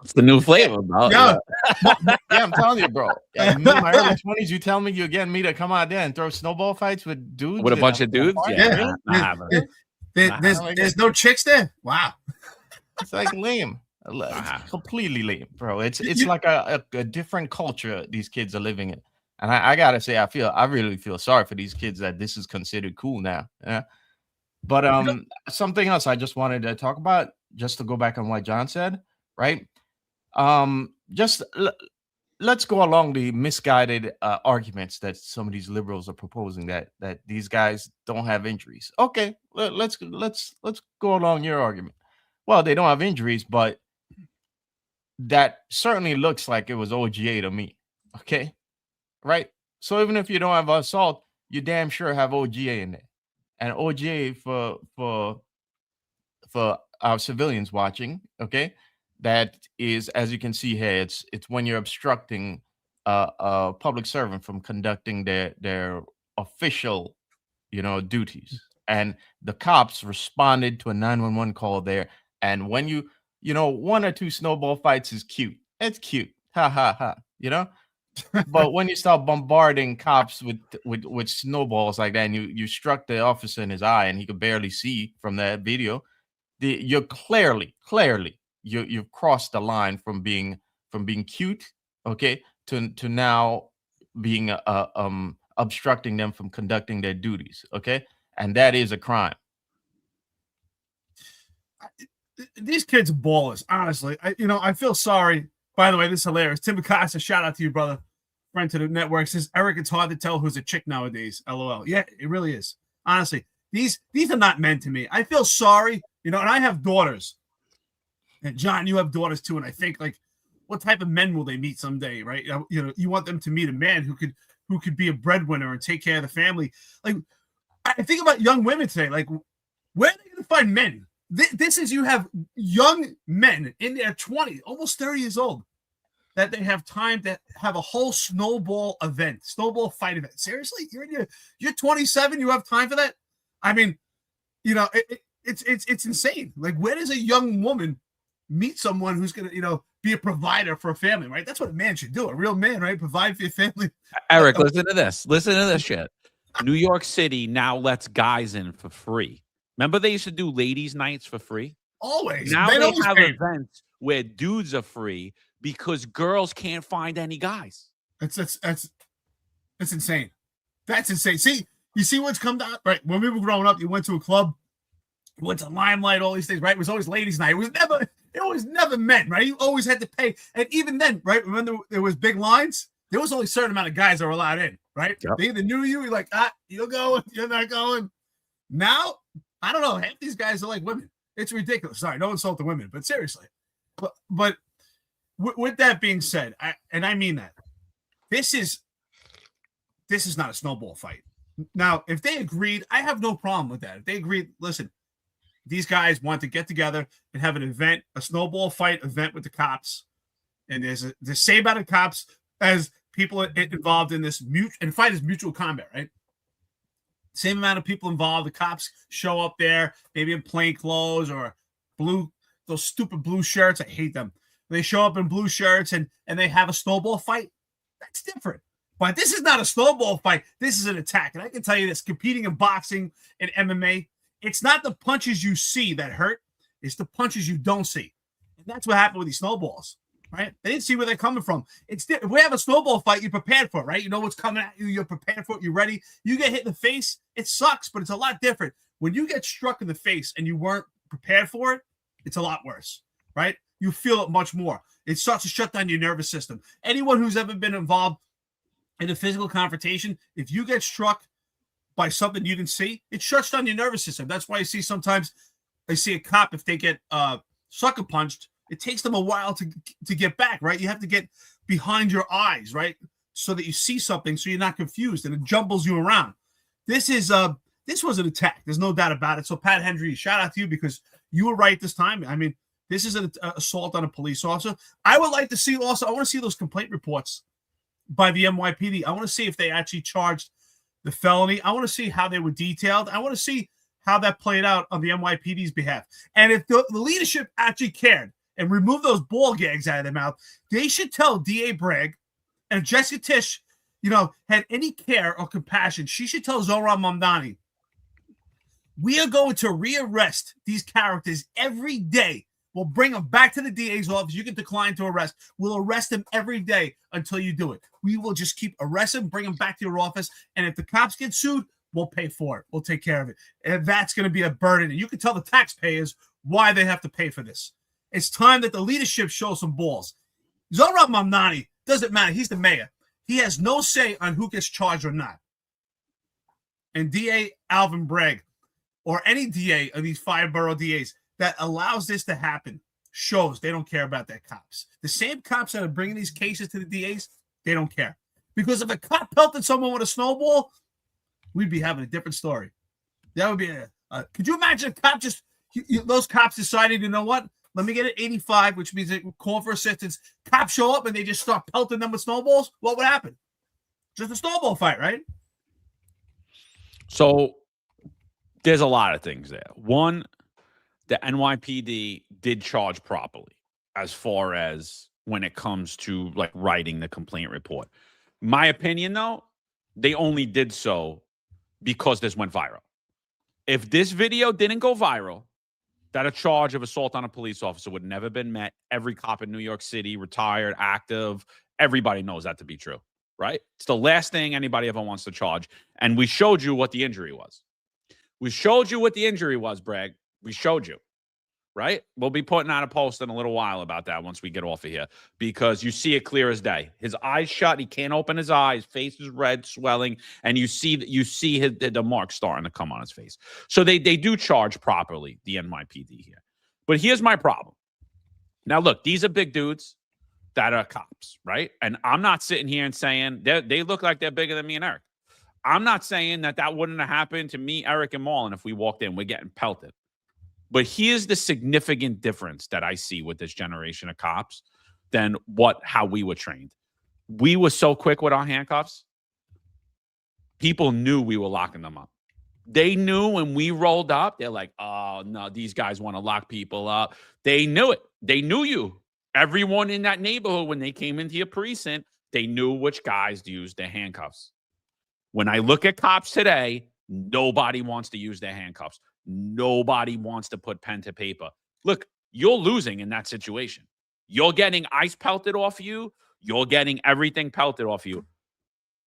Speaker 2: It's the new flavor, bro.
Speaker 3: Yeah.
Speaker 4: yeah, I'm telling you, bro. Yeah, me in my early 20s, you tell me you're getting me to come out there and throw snowball fights with dudes?
Speaker 2: With a
Speaker 4: and
Speaker 2: bunch
Speaker 4: I'm
Speaker 2: of dudes?
Speaker 4: party?
Speaker 2: Yeah.
Speaker 3: Yeah.
Speaker 2: Not happening.
Speaker 3: There's no chicks there. Wow.
Speaker 4: It's like lame. It's completely lame, bro. It's like a different culture these kids are living in. And I gotta say, I really feel sorry for these kids that this is considered cool now. Yeah. But something else I just wanted to talk about, just to go back on what John said, right? Let's go along the misguided arguments that some of these liberals are proposing that these guys don't have injuries. Okay, let's go along your argument. Well, they don't have injuries, but that certainly looks like it was OGA to me. Okay, right? So even if you don't have assault, you damn sure have OGA in there. And OGA for our civilians watching, okay, that is, as you can see here, it's when you're obstructing a public servant from conducting their official, duties. And the cops responded to a 911 call there. And when one or two snowball fights is cute. It's cute. Ha ha ha. But when you start bombarding cops with snowballs like that, and you struck the officer in his eye and he could barely see from that video, you're clearly you've crossed the line from being cute, okay, to now being obstructing them from conducting their duties, okay, and that is a crime.
Speaker 3: These kids are ballers, honestly. I feel sorry. By the way, this is hilarious. Tim Acosta, shout out to you, brother. Friend to the network, says, Eric, it's hard to tell who's a chick nowadays. LOL. Yeah, it really is. Honestly, these are not men to me. I feel sorry, and I have daughters. And John, you have daughters too. And I think, like, what type of men will they meet someday, right? You want them to meet a man who could be a breadwinner and take care of the family. Like, I think about young women today. Like, where are they going to find men? This is, you have young men in their 20s, almost 30 years old, that they have time to have a whole snowball fight event. Seriously, you're 27, you have time for that? I mean, it's insane. Like, where does a young woman meet someone who's gonna, be a provider for a family, right? That's what a man should do. A real man, right? Provide for your family.
Speaker 2: Eric, listen to this. Listen to this shit. New York City now lets guys in for free. Remember they used to do ladies' nights for free?
Speaker 3: Always.
Speaker 2: Now they have events where dudes are free because girls can't find any guys.
Speaker 3: That's insane. That's insane. See, you see what's come down, right? When we were growing up, you went to a club, you went to Limelight, all these things, right? It was always ladies' night. It was never men, right? You always had to pay. And even then, right, remember there was big lines? There was only a certain amount of guys that were allowed in, right? Yep. They either knew you're like, you're going, you're not going. Now, I don't know. Half these guys are like women. It's ridiculous. Sorry, no insult to women, but seriously. But with that being said, I mean that, this is not a snowball fight. Now, if they agreed, I have no problem with that. If they agreed, listen, these guys want to get together and have an event, a snowball fight event with the cops, and there's the same amount of cops as people involved in this fight is mutual combat, right? Same amount of people involved. The cops show up there, maybe in plain clothes or those stupid blue shirts. I hate them. They show up in blue shirts and they have a snowball fight. That's different. But this is not a snowball fight. This is an attack. And I can tell you this, competing in boxing and MMA, it's not the punches you see that hurt. It's the punches you don't see. And that's what happened with these snowballs, right? They didn't see where they're coming from. If we have a snowball fight, you're prepared for it, right? You know what's coming at you. You're prepared for it. You're ready. You get hit in the face. It sucks, but it's a lot different. When you get struck in the face and you weren't prepared for it, it's a lot worse, right? You feel it much more. It starts to shut down your nervous system. Anyone who's ever been involved in a physical confrontation, if you get struck by something you didn't see, it shuts down your nervous system. That's why you see sometimes I see a cop, if they get sucker punched, it takes them a while to get back, right? You have to get behind your eyes, right? So that you see something so you're not confused and it jumbles you around. This was an attack. There's no doubt about it. So Pat Hendry, shout out to you because you were right this time. I mean, This is an assault on a police officer. I would like to see also, I want to see those complaint reports by the NYPD. I want to see if they actually charged the felony. I want to see how they were detailed. I want to see how that played out on the NYPD's behalf. And if the leadership actually cared and removed those ball gags out of their mouth, they should tell D.A. Bragg, and if Jessica Tisch, had any care or compassion, she should tell Zohran Mamdani, we are going to rearrest these characters every day. We'll bring them back to the DA's office. You can decline to arrest. We'll arrest them every day until you do it. We will just keep arresting them, bring them back to your office. And if the cops get sued, we'll pay for it. We'll take care of it. And that's going to be a burden. And you can tell the taxpayers why they have to pay for this. It's time that the leadership show some balls. Zohran Mamdani, doesn't matter. He's the mayor. He has no say on who gets charged or not. And DA Alvin Bragg, or any DA of these 5 borough DAs that allows this to happen, shows they don't care about their cops. The same cops that are bringing these cases to the DAs, they don't care. Because if a cop pelted someone with a snowball, we'd be having a different story. That would be could you imagine a cop those cops decided, you know what? Let me get an 85, which means they call for assistance. Cops show up and they just start pelting them with snowballs. What would happen? Just a snowball fight, right?
Speaker 2: So there's a lot of things there. One, the NYPD did charge properly as far as when it comes to like writing the complaint report. My opinion, though, they only did so because this went viral. If this video didn't go viral, that a charge of assault on a police officer would never been met. Every cop in New York City, retired, active, everybody knows that to be true, right? It's the last thing anybody ever wants to charge. And we showed you what the injury was. We showed you what the injury was, Bragg. We showed you, right? We'll be putting out a post in a little while about that once we get off of here, because you see it clear as day. His eyes shut. He can't open his eyes. Face is red, swelling, and you see the mark starting to come on his face. So they do charge properly, the NYPD here. But here's my problem. Now, look, these are big dudes that are cops, right? And I'm not sitting here and saying they look like they're bigger than me and Eric. I'm not saying that wouldn't have happened to me, Eric, and Marlon if we walked in. We're getting pelted. But here's the significant difference that I see with this generation of cops than how we were trained. We were so quick with our handcuffs. People knew we were locking them up. They knew when we rolled up, they're like, oh, no, these guys want to lock people up. They knew it. They knew you. Everyone in that neighborhood, when they came into your precinct, they knew which guys to use their handcuffs. When I look at cops today, nobody wants to use their handcuffs. Nobody wants to put pen to paper. Look, you're losing in that situation. You're getting ice pelted off you. You're getting everything pelted off you.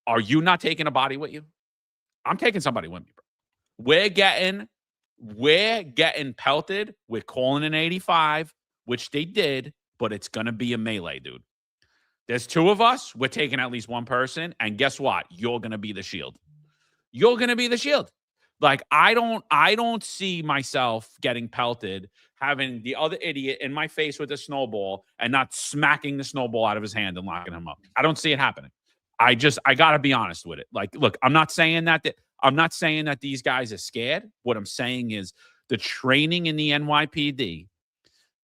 Speaker 2: Are you not taking a body with you? I'm taking somebody with me, bro. We're getting pelted. We're calling an 85, which they did, but it's going to be a melee, dude. There's 2 of us. We're taking at least one person. And guess what? You're going to be the shield. You're going to be the shield. Like, I don't see myself getting pelted, having the other idiot in my face with a snowball and not smacking the snowball out of his hand and locking him up. I don't see it happening. I got to be honest with it. Like, look, I'm not saying that these guys are scared. What I'm saying is the training in the NYPD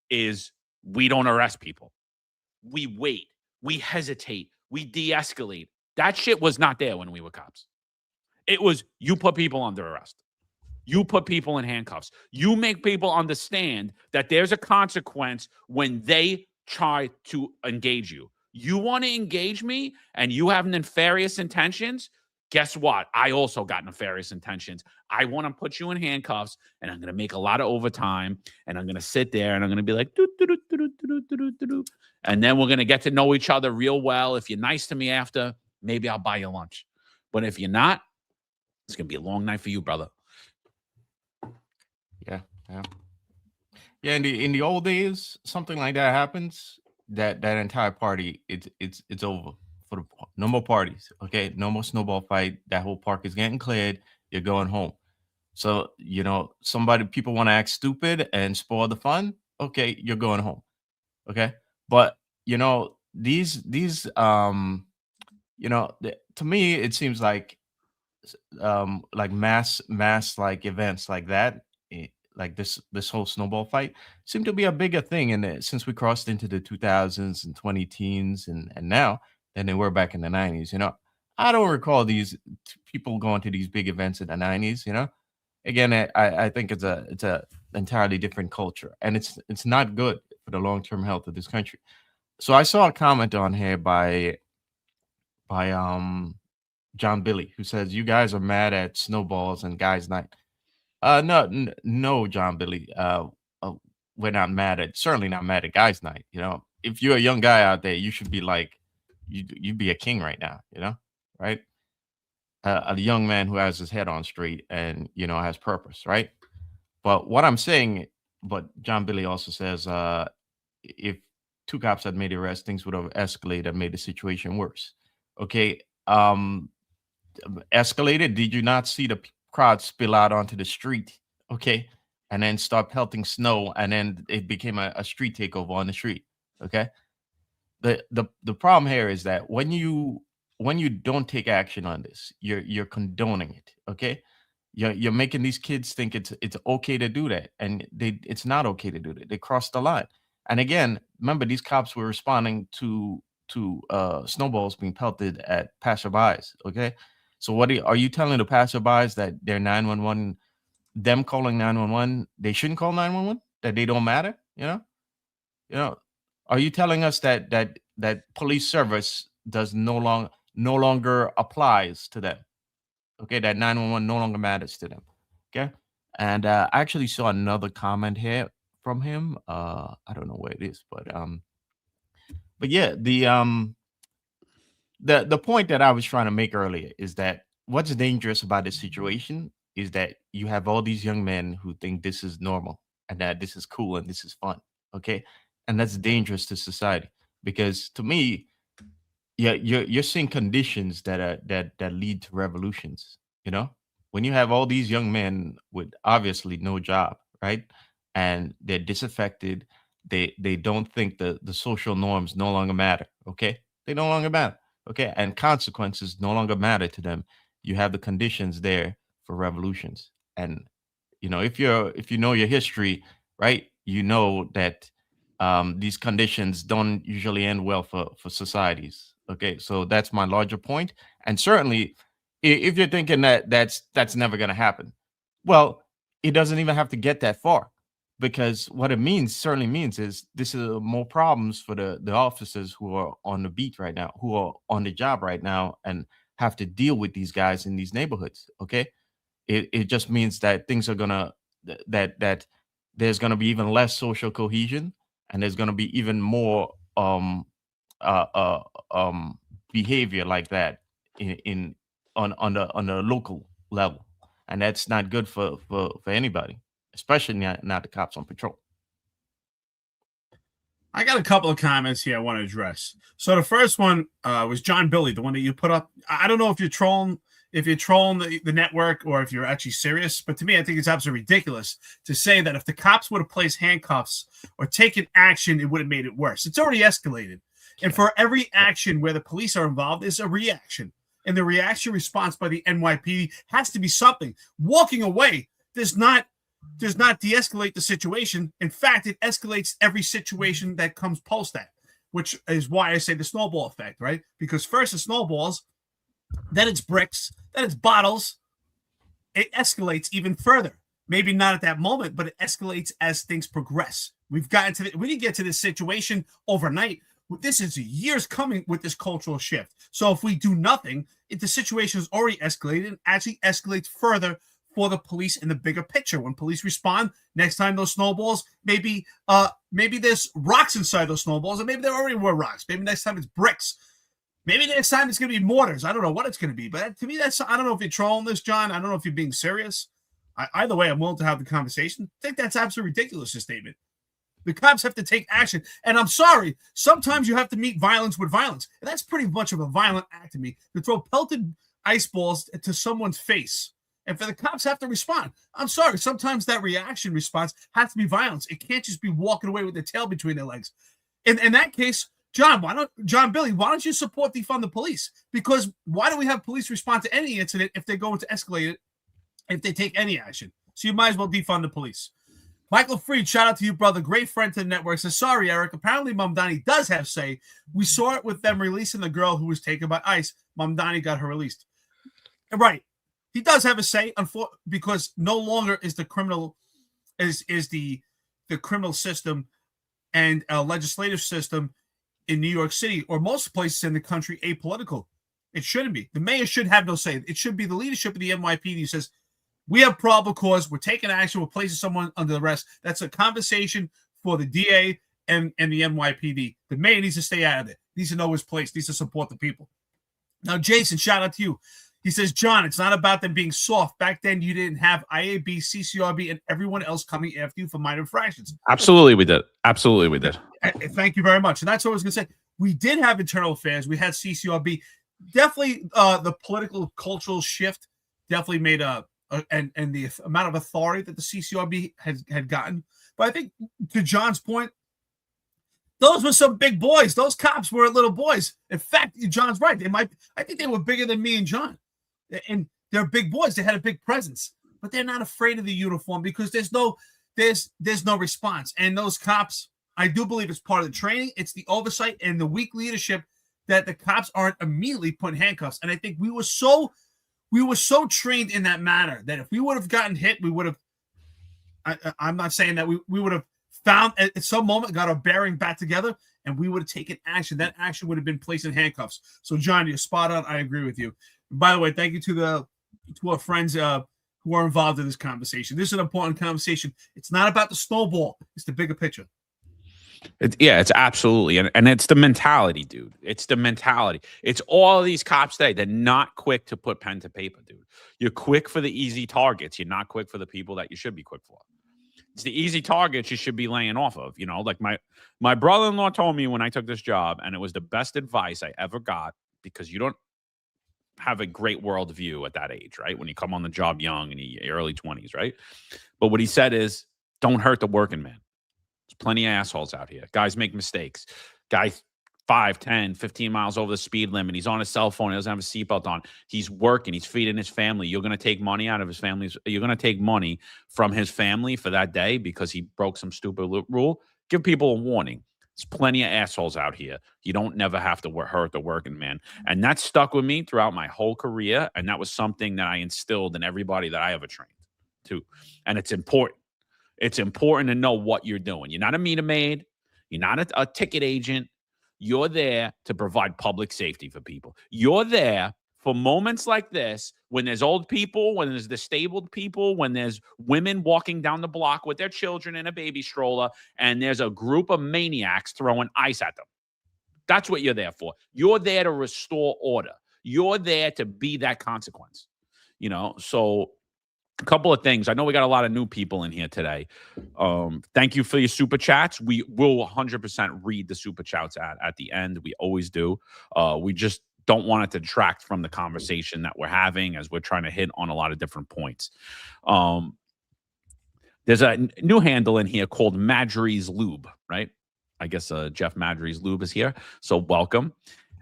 Speaker 2: is we don't arrest people. We wait. We hesitate. We de-escalate. That shit was not there when we were cops. It was you put people under arrest. You put people in handcuffs. You make people understand that there's a consequence when they try to engage you. You want to engage me and you have nefarious intentions? Guess what? I also got nefarious intentions. I want to put you in handcuffs and I'm going to make a lot of overtime and I'm going to sit there and I'm going to be like, doo, doo, doo, doo, doo, doo, doo, doo, doo. And then we're going to get to know each other real well. If you're nice to me after, maybe I'll buy you lunch. But if you're not, it's going to be a long night for you, brother.
Speaker 4: Yeah. In the old days, something like that happens, that entire party, it's over. No more parties. Okay, no more snowball fight. That whole park is getting cleared. You're going home. So people want to act stupid and spoil the fun. Okay, you're going home. Okay, but these to me it seems like mass like events like that, like this whole snowball fight seemed to be a bigger thing since we crossed into the 2000s and 2010s and now than they were back in the 90s. I don't recall these people going to these big events in the 90s. Again, I think it's a entirely different culture, and it's not good for the long-term health of this country. So I saw a comment on here by John Billy, who says, "You guys are mad at snowballs and guys night." No, John Billy. We're not mad at, certainly not mad at guys night. If you're a young guy out there, you should be like, you'd be a king right now. Right? A young man who has his head on straight and has purpose, right? But what I'm saying, but John Billy also says, if two cops had made the arrest, things would have escalated and made the situation worse. Okay, escalated. Did you not see the crowd spill out onto the street? Okay, and then start pelting snow, and then it became a street takeover on the street. Okay, the problem here is that when you don't take action on this, you're condoning it. Okay, you're making these kids think it's okay to do that, and it's not okay to do that. They crossed the line. And again, remember, these cops were responding to snowballs being pelted at passerbys. Okay, so what are you telling the passerbys that their 911, them calling 911, they shouldn't call 911? That they don't matter? Are you telling us that police service does no longer applies to them? Okay, that 911 no longer matters to them. Okay, and I actually saw another comment here from him. I don't know where it is, but yeah, the point that I was trying to make earlier is that what's dangerous about this situation is that you have all these young men who think this is normal and that this is cool and this is fun. Okay, and that's dangerous to society, because to me, yeah, you're seeing conditions that lead to revolutions. When you have all these young men with obviously no job, right, and they're disaffected, they don't think the social norms no longer matter. Okay, they no longer matter. Okay, and consequences no longer matter to them. You have the conditions there for revolutions, and if you know your history, right, that these conditions don't usually end well for societies. Okay, so that's my larger point. And certainly, if you're thinking that that's never going to happen, well, it doesn't even have to get that far, because what it certainly means is this is more problems for the officers who are on the beat right now, who are on the job right now, and have to deal with these guys in these neighborhoods. Okay, it just means that things are gonna that there's gonna be even less social cohesion, and there's gonna be even more behavior like that on the local level, and that's not good for anybody, especially not the cops on patrol.
Speaker 3: I got a couple of comments here I want to address. So the first one was John Billy, the one that you put up. I don't know if you're trolling the network or if you're actually serious, but to me, I think it's absolutely ridiculous to say that if the cops would have placed handcuffs or taken action, it would have made it worse. It's already escalated. And for every action where the police are involved is a reaction. And the reaction response by the NYPD has to be something. Walking away does not de-escalate the situation. In fact, it escalates every situation that comes post that, which is why I say the snowball effect, right? Because first it snowballs, then it's bricks, then it's bottles. It escalates even further. Maybe not at that moment, but it escalates as things progress. We didn't get to this situation overnight. This is years coming with this cultural shift. So if we do nothing, if the situation is already escalated, it actually escalates further for the police in the bigger picture. When police respond, next time those snowballs, maybe there's rocks inside those snowballs, or maybe there already were rocks. Maybe next time it's bricks. Maybe next time it's going to be mortars. I don't know what it's going to be. But to me, I don't know if you're trolling this, John. I don't know if you're being serious. Either way, I'm willing to have the conversation. I think that's absolutely ridiculous, this statement. The cops have to take action. And I'm sorry, sometimes you have to meet violence with violence. And that's pretty much of a violent act to me, to throw pelted ice balls to someone's face. And for the cops have to respond. I'm sorry, sometimes that reaction response has to be violence. It can't just be walking away with their tail between their legs. In that case, John Billy, why don't you support defund the police? Because why do we have police respond to any incident if they're going to escalate it, if they take any action? So you might as well defund the police. Michael Freed, shout out to you, brother. Great friend to the network. Says, sorry, Eric. Apparently, Mamdani does have say. We saw it with them releasing the girl who was taken by ICE. Mamdani got her released. Right. He does have a say, because no longer is the criminal is the criminal system and legislative system in New York City or most places in the country apolitical. It shouldn't be. The mayor should have no say. It should be the leadership of the NYPD who says, we have probable cause. We're taking action. We're placing someone under arrest. That's a conversation for the DA and the NYPD. The mayor needs to stay out of it. Needs to know his place. Needs to support the people. Now, Jason, shout out to you. He says, John, it's not about them being soft. Back then, you didn't have IAB, CCRB, and everyone else coming after you for minor infractions.
Speaker 2: Absolutely, we did. Absolutely, we did.
Speaker 3: Thank you very much. And that's what I was going to say. We did have internal affairs. We had CCRB. Definitely the political cultural shift definitely made and the amount of authority that the CCRB had gotten. But I think to John's point, those were some big boys. Those cops were little boys. In fact, John's right. I think they were bigger than me and John. And they're big boys. They had a big presence. But they're not afraid of the uniform because there's no response. And those cops, I do believe it's part of the training. It's the oversight and the weak leadership that the cops aren't immediately put in handcuffs. And I think we were so trained in that manner that if we would have gotten hit, we would have. I'm not saying that we would have found at some moment, got our bearing back together, and we would have taken action. That action would have been placed in handcuffs. So, John, you're spot on. I agree with you. By the way, thank you to our friends who are involved in this conversation. This is an important conversation. It's not about the snowball. It's the bigger picture.
Speaker 2: It's absolutely. And it's the mentality, dude. It's the mentality. It's all of these cops today. They're not quick to put pen to paper, dude. You're quick for the easy targets. You're not quick for the people that you should be quick for. It's the easy targets you should be laying off of. Like my brother-in-law told me when I took this job, and it was the best advice I ever got because you don't have a great worldview at that age, right? When you come on the job young in your early 20s, right? But what he said is, don't hurt the working man. There's plenty of assholes out here. Guys make mistakes. Guys 5, 10, 15 miles over the speed limit. He's on his cell phone. He doesn't have a seatbelt on. He's working. He's feeding his family. You're going to take money out of his family. You're going to take money from his family for that day because he broke some stupid rule. Give people a warning. There's plenty of assholes out here. You don't never have to hurt the working man. And that stuck with me throughout my whole career. And that was something that I instilled in everybody that I ever trained too. And it's important. It's important to know what you're doing. You're not a meter maid. You're not a ticket agent. You're there to provide public safety for people. You're there for moments like this when there's old people, when there's disabled people, when there's women walking down the block with their children in a baby stroller, and there's a group of maniacs throwing ice at them. That's what you're there for. You're there to restore order. You're there to be that consequence. So a couple of things. I know we got a lot of new people in here today. Thank you for your super chats. We will 100% read the super chats at the end. We always do. We just don't want it to detract from the conversation that we're having as we're trying to hit on a lot of different points. There's a new handle in here called Madry's Lube, right? I guess Jeff Madry's Lube is here. So welcome.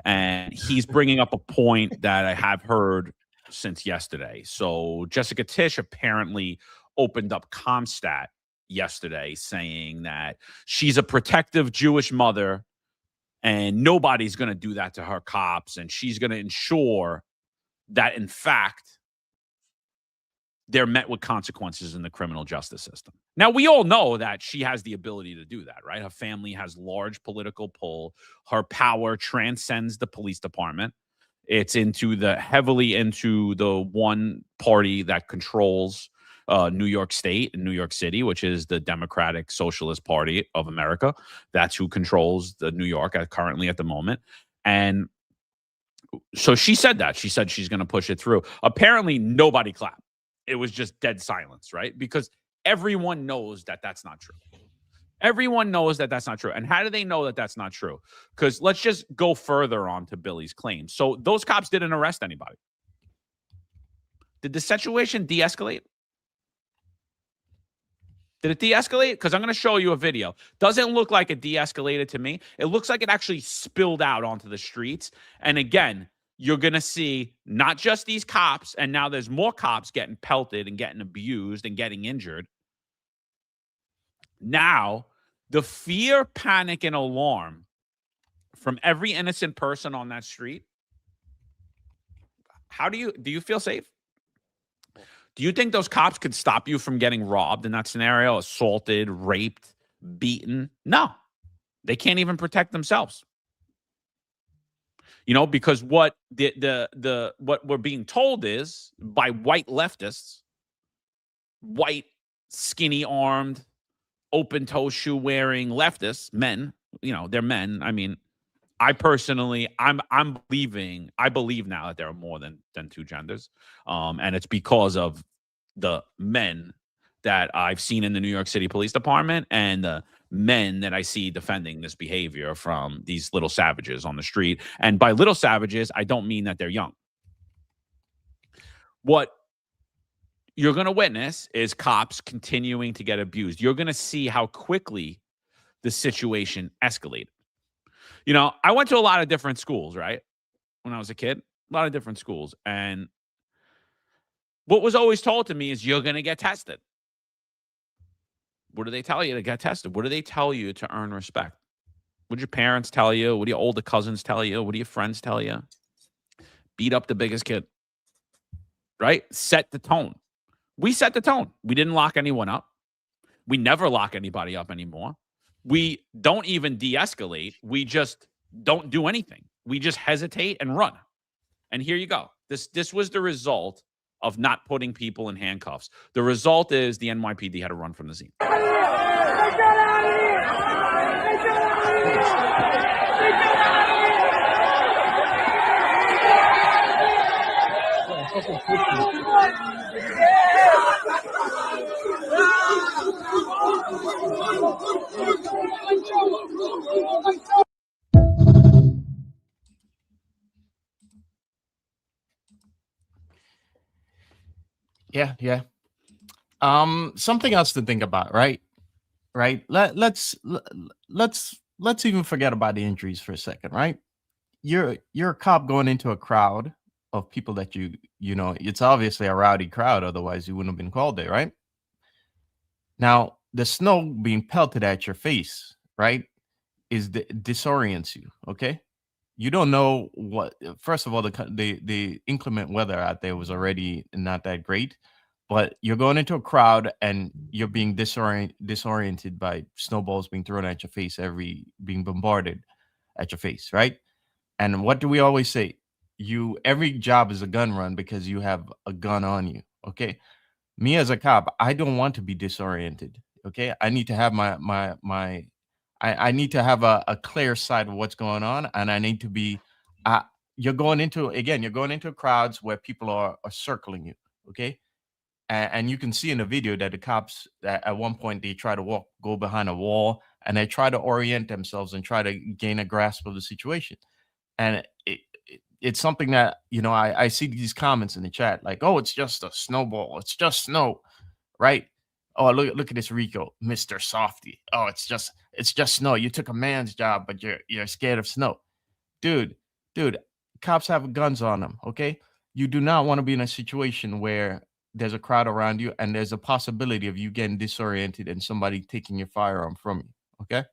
Speaker 2: And he's bringing up a point that I have heard since yesterday. So Jessica Tisch apparently opened up Comstat yesterday saying that she's a protective Jewish mother and nobody's going to do that to her cops. And she's going to ensure that, in fact, they're met with consequences in the criminal justice system. Now, we all know that she has the ability to do that, right? Her family has large political pull. Her power transcends the police department. It's heavily into the one party that controls New York State and New York City, which is the Democratic Socialist Party of America. That's who controls the New York currently at the moment. And so she said that. She said she's going to push it through. Apparently, nobody clapped. It was just dead silence, right? Because everyone knows that that's not true. Everyone knows that that's not true. And how do they know that that's not true? Because let's just go further on to Billy's claim. So those cops didn't arrest anybody. Did the situation de-escalate? Did it de-escalate? Because I'm going to show you a video. Doesn't look like it de-escalated to me. It looks like it actually spilled out onto the streets. And again, you're going to see not just these cops, and now there's more cops getting pelted and getting abused and getting injured. Now, the fear, panic, and alarm from every innocent person on that street. How do you feel safe? Do you think those cops could stop you from getting robbed in that scenario, assaulted, raped, beaten? No, they can't even protect themselves. Because what what we're being told is by white leftists, white, skinny armed, open toe shoe wearing leftists, men, they're men. I mean, I personally, I believe now that there are more than two genders. And it's because of the men that I've seen in the New York City Police Department and the men that I see defending this behavior from these little savages on the street. And by little savages, I don't mean that they're young. What you're going to witness is cops continuing to get abused. You're going to see how quickly the situation escalated. I went to a lot of different schools, right? When I was a kid, a lot of different schools. And what was always told to me is you're going to get tested. What do they tell you to get tested? What do they tell you to earn respect? What do your parents tell you? What do your older cousins tell you? What do your friends tell you? Beat up the biggest kid, right? Set the tone. We set the tone. We didn't lock anyone up. We never lock anybody up anymore. We don't even de-escalate. We just don't do anything. We just hesitate and run. And here you go. This was the result of not putting people in handcuffs. The result is the NYPD had to run from the scene.
Speaker 4: Yeah. Something else to think about, right? Let's even forget about the injuries for a second, right? You're a cop going into a crowd of people that it's obviously a rowdy crowd, otherwise you wouldn't have been called there, right? Now, the snow being pelted at your face, right, disorients you, okay? You don't know what. First of all, the inclement weather out there was already not that great, but you're going into a crowd and you're being disoriented by snowballs being thrown at your face, being bombarded at your face, right? And what do we always say? Every job is a gun run because you have a gun on you, okay? Me as a cop, I don't want to be disoriented, okay? I need to have I need to have a clear sight of what's going on, and I need to be. You're going into crowds where people are circling you, okay? And you can see in the video that the cops at one point they try to go behind a wall, and they try to orient themselves and try to gain a grasp of the situation. And it's something that I see these comments in the chat like, oh, it's just a snowball, it's just snow, right? Oh, look at this Rico, Mr. Softy. Oh, it's just snow. You took a man's job, but you're scared of snow. Dude, cops have guns on them, okay? You do not want to be in a situation where there's a crowd around you and there's a possibility of you getting disoriented and somebody taking your firearm from you, okay?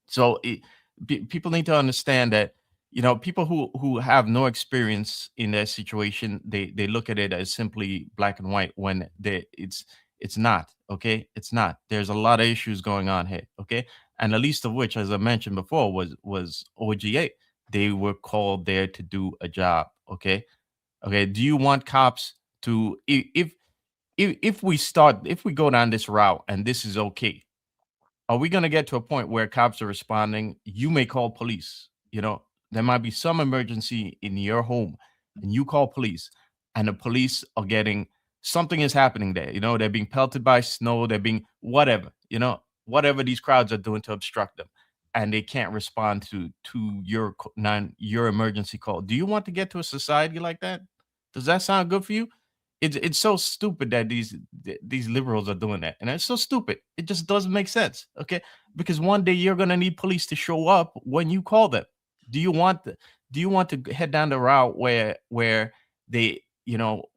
Speaker 4: So people need to understand that, people who have no experience in that situation, they look at it as simply black and white when it's not, okay? It's not. There's a lot of issues going on here, okay? And the least of which, as I mentioned before, was OGA. They were called there to do a job, okay? Okay, do you want cops to, if we go down this route and this is okay, are we going to get to a point where cops are responding? You may call police, there might be some emergency in your home and you call police and the police are getting, something is happening there. They're being pelted by snow. They're being whatever these crowds are doing to obstruct them. And they can't respond to your emergency call. Do you want to get to a society like that? Does that sound good for you? It's so stupid that these liberals are doing that. And it's so stupid. It just doesn't make sense. Okay. Because one day you're going to need police to show up when you call them. Do you want to head down the route where they,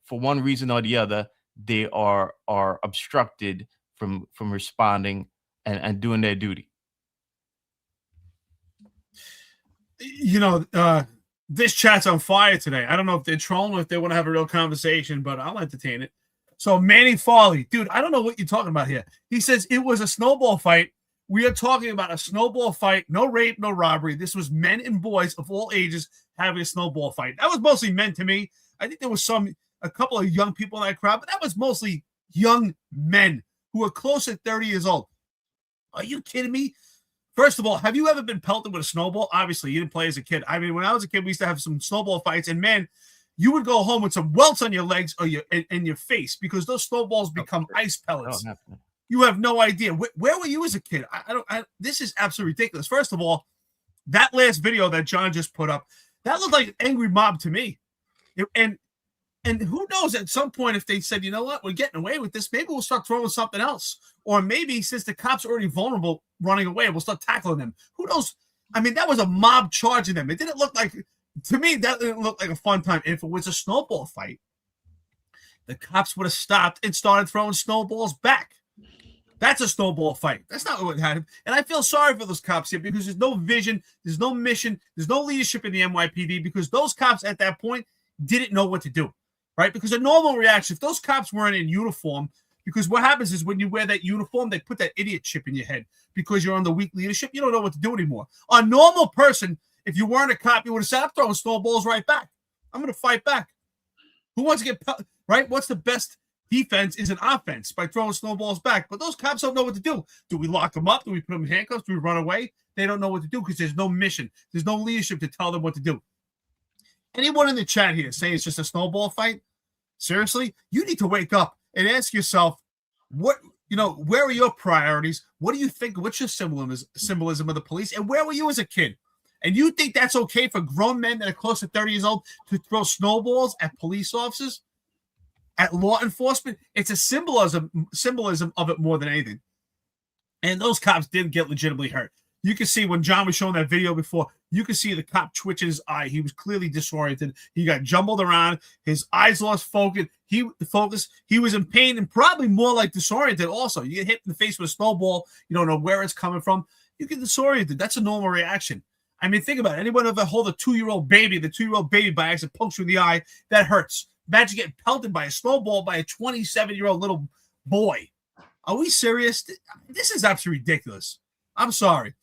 Speaker 4: for one reason or the other, they are obstructed from responding and doing their duty.
Speaker 3: You know, this chat's on fire today. I don't know if they're trolling or if they want to have a real conversation, but I'll entertain it. So Manny Farley, dude, I don't know what you're talking about here. He says it was a snowball fight. We are talking about a snowball fight. No rape, no robbery. This was men and boys of all ages having a snowball fight. That was mostly men to me. I think there was a couple of young people in that crowd, but that was mostly young men who were close to 30 years old. Are you kidding me? First of all, have you ever been pelted with a snowball? Obviously, you didn't play as a kid. I mean, when I was a kid, we used to have some snowball fights, and man, you would go home with some welts on your legs or in your face because those snowballs become ice pellets. You have no idea. Where were you as a kid? This is absolutely ridiculous. First of all, that last video that John just put up, that looked like an angry mob to me. And who knows, at some point, if they said, you know what, we're getting away with this, maybe we'll start throwing something else. Or maybe since the cops are already vulnerable running away, we'll start tackling them. Who knows? I mean, that was a mob charging them. It didn't look like, to me, that didn't look like a fun time. If it was a snowball fight, the cops would have stopped and started throwing snowballs back. That's a snowball fight. That's not what happened. And I feel sorry for those cops here because there's no vision, there's no mission, there's no leadership in the NYPD because those cops at that point didn't know what to do. Right? Because a normal reaction, if those cops weren't in uniform, because what happens is when you wear that uniform, they put that idiot chip in your head because you're on the weak leadership. You don't know what to do anymore. A normal person, if you weren't a cop, you would have said, I'm throwing snowballs right back. I'm going to fight back. Who wants to get, right? What's the best defense is an offense by throwing snowballs back. But those cops don't know what to do. Do we lock them up? Do we put them in handcuffs? Do we run away? They don't know what to do because there's no mission. There's no leadership to tell them what to do. Anyone in the chat here saying it's just a snowball fight? Seriously, you need to wake up and ask yourself, where are your priorities? What do you think? What's your symbolism of the police? And where were you as a kid? And you think that's okay for grown men that are close to 30 years old to throw snowballs at police officers, at law enforcement? It's a symbolism of it more than anything. And those cops didn't get legitimately hurt. You can see when John was showing that video before, you can see the cop twitching his eye. He was clearly disoriented. He got jumbled around. His eyes lost focus. He was in pain and probably more like disoriented also. You get hit in the face with a snowball. You don't know where it's coming from. You get disoriented. That's a normal reaction. I mean, think about it. Anyone ever hold a 2-year-old baby, the 2-year-old baby by accident pokes you in the eye, that hurts. Imagine getting pelted by a snowball by a 27-year-old little boy. Are we serious? This is absolutely ridiculous. I'm sorry.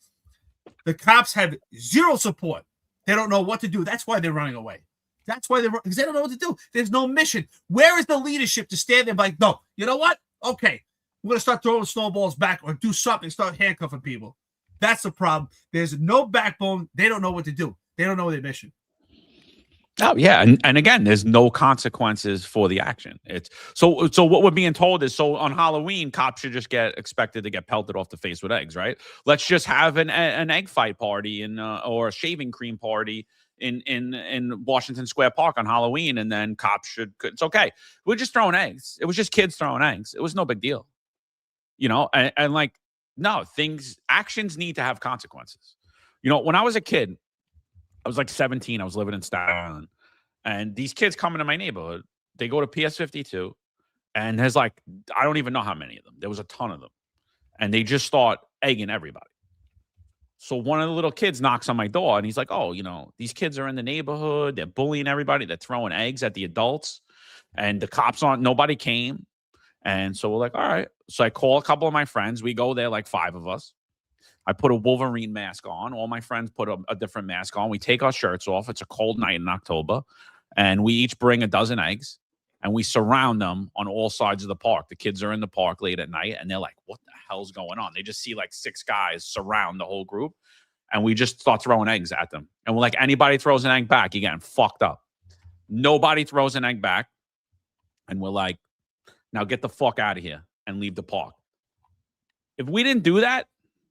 Speaker 3: The cops have zero support. They don't know what to do. That's why they're running away. Because they don't know what to do. There's no mission. Where is the leadership to stand there like, no, you know what? Okay, we're going to start throwing snowballs back or do something, start handcuffing people. That's the problem. There's no backbone. They don't know what to do. They don't know their mission.
Speaker 2: Oh yeah, and again, there's no consequences for the action. It's so what we're being told is so on Halloween, cops should just get expected to get pelted off the face with eggs, right? Let's just have an egg fight party or a shaving cream party in Washington Square Park on Halloween, and then cops it's okay. We're just throwing eggs. It was just kids throwing eggs. It was no big deal, and like no actions need to have consequences. When I was a kid, I was like 17. I was living in Staten Island. And these kids come into my neighborhood. They go to PS 52. And there's like, I don't even know how many of them. There was a ton of them. And they just start egging everybody. So one of the little kids knocks on my door. And he's like, oh, these kids are in the neighborhood. They're bullying everybody. They're throwing eggs at the adults. And the cops nobody came. And so we're like, all right. So I call a couple of my friends. We go there, like 5 of us. I put a Wolverine mask on. All my friends put a different mask on. We take our shirts off. It's a cold night in October. And we each bring a dozen eggs. And we surround them on all sides of the park. The kids are in the park late at night. And they're like, what the hell's going on? They just see like 6 guys surround the whole group. And we just start throwing eggs at them. And we're like, anybody throws an egg back, you're getting fucked up. Nobody throws an egg back. And we're like, now get the fuck out of here and leave the park. If we didn't do that,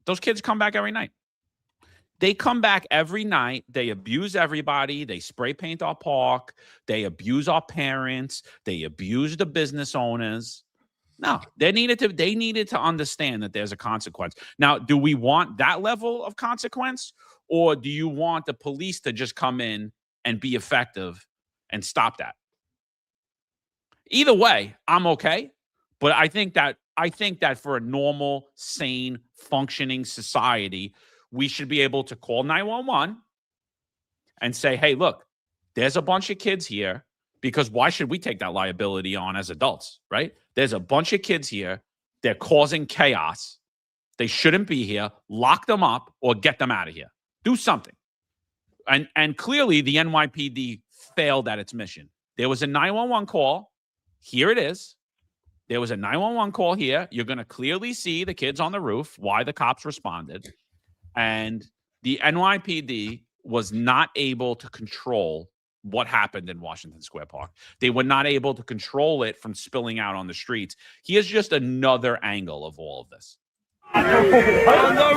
Speaker 2: those kids come back every night. They come back every night. They abuse everybody. They spray paint our park. They abuse our parents. They abuse the business owners. No, they needed to understand that there's a consequence. Now, do we want that level of consequence? Or do you want the police to just come in and be effective and stop that? Either way, I'm okay. But I think that I think that for a normal, sane, functioning society, we should be able to call 911 and say, hey, look, there's a bunch of kids here, because why should we take that liability on as adults, right? There's a bunch of kids here. They're causing chaos. They shouldn't be here. Lock them up or get them out of here. Do something. And clearly the NYPD failed at its mission. There was a 911 call. Here it is. There was a 911 call here. You're going to clearly see the kids on the roof, why the cops responded. And the NYPD was not able to control what happened in Washington Square Park. They were not able to control it from spilling out on the streets. Here's just another angle of all of this. On the road! On the road!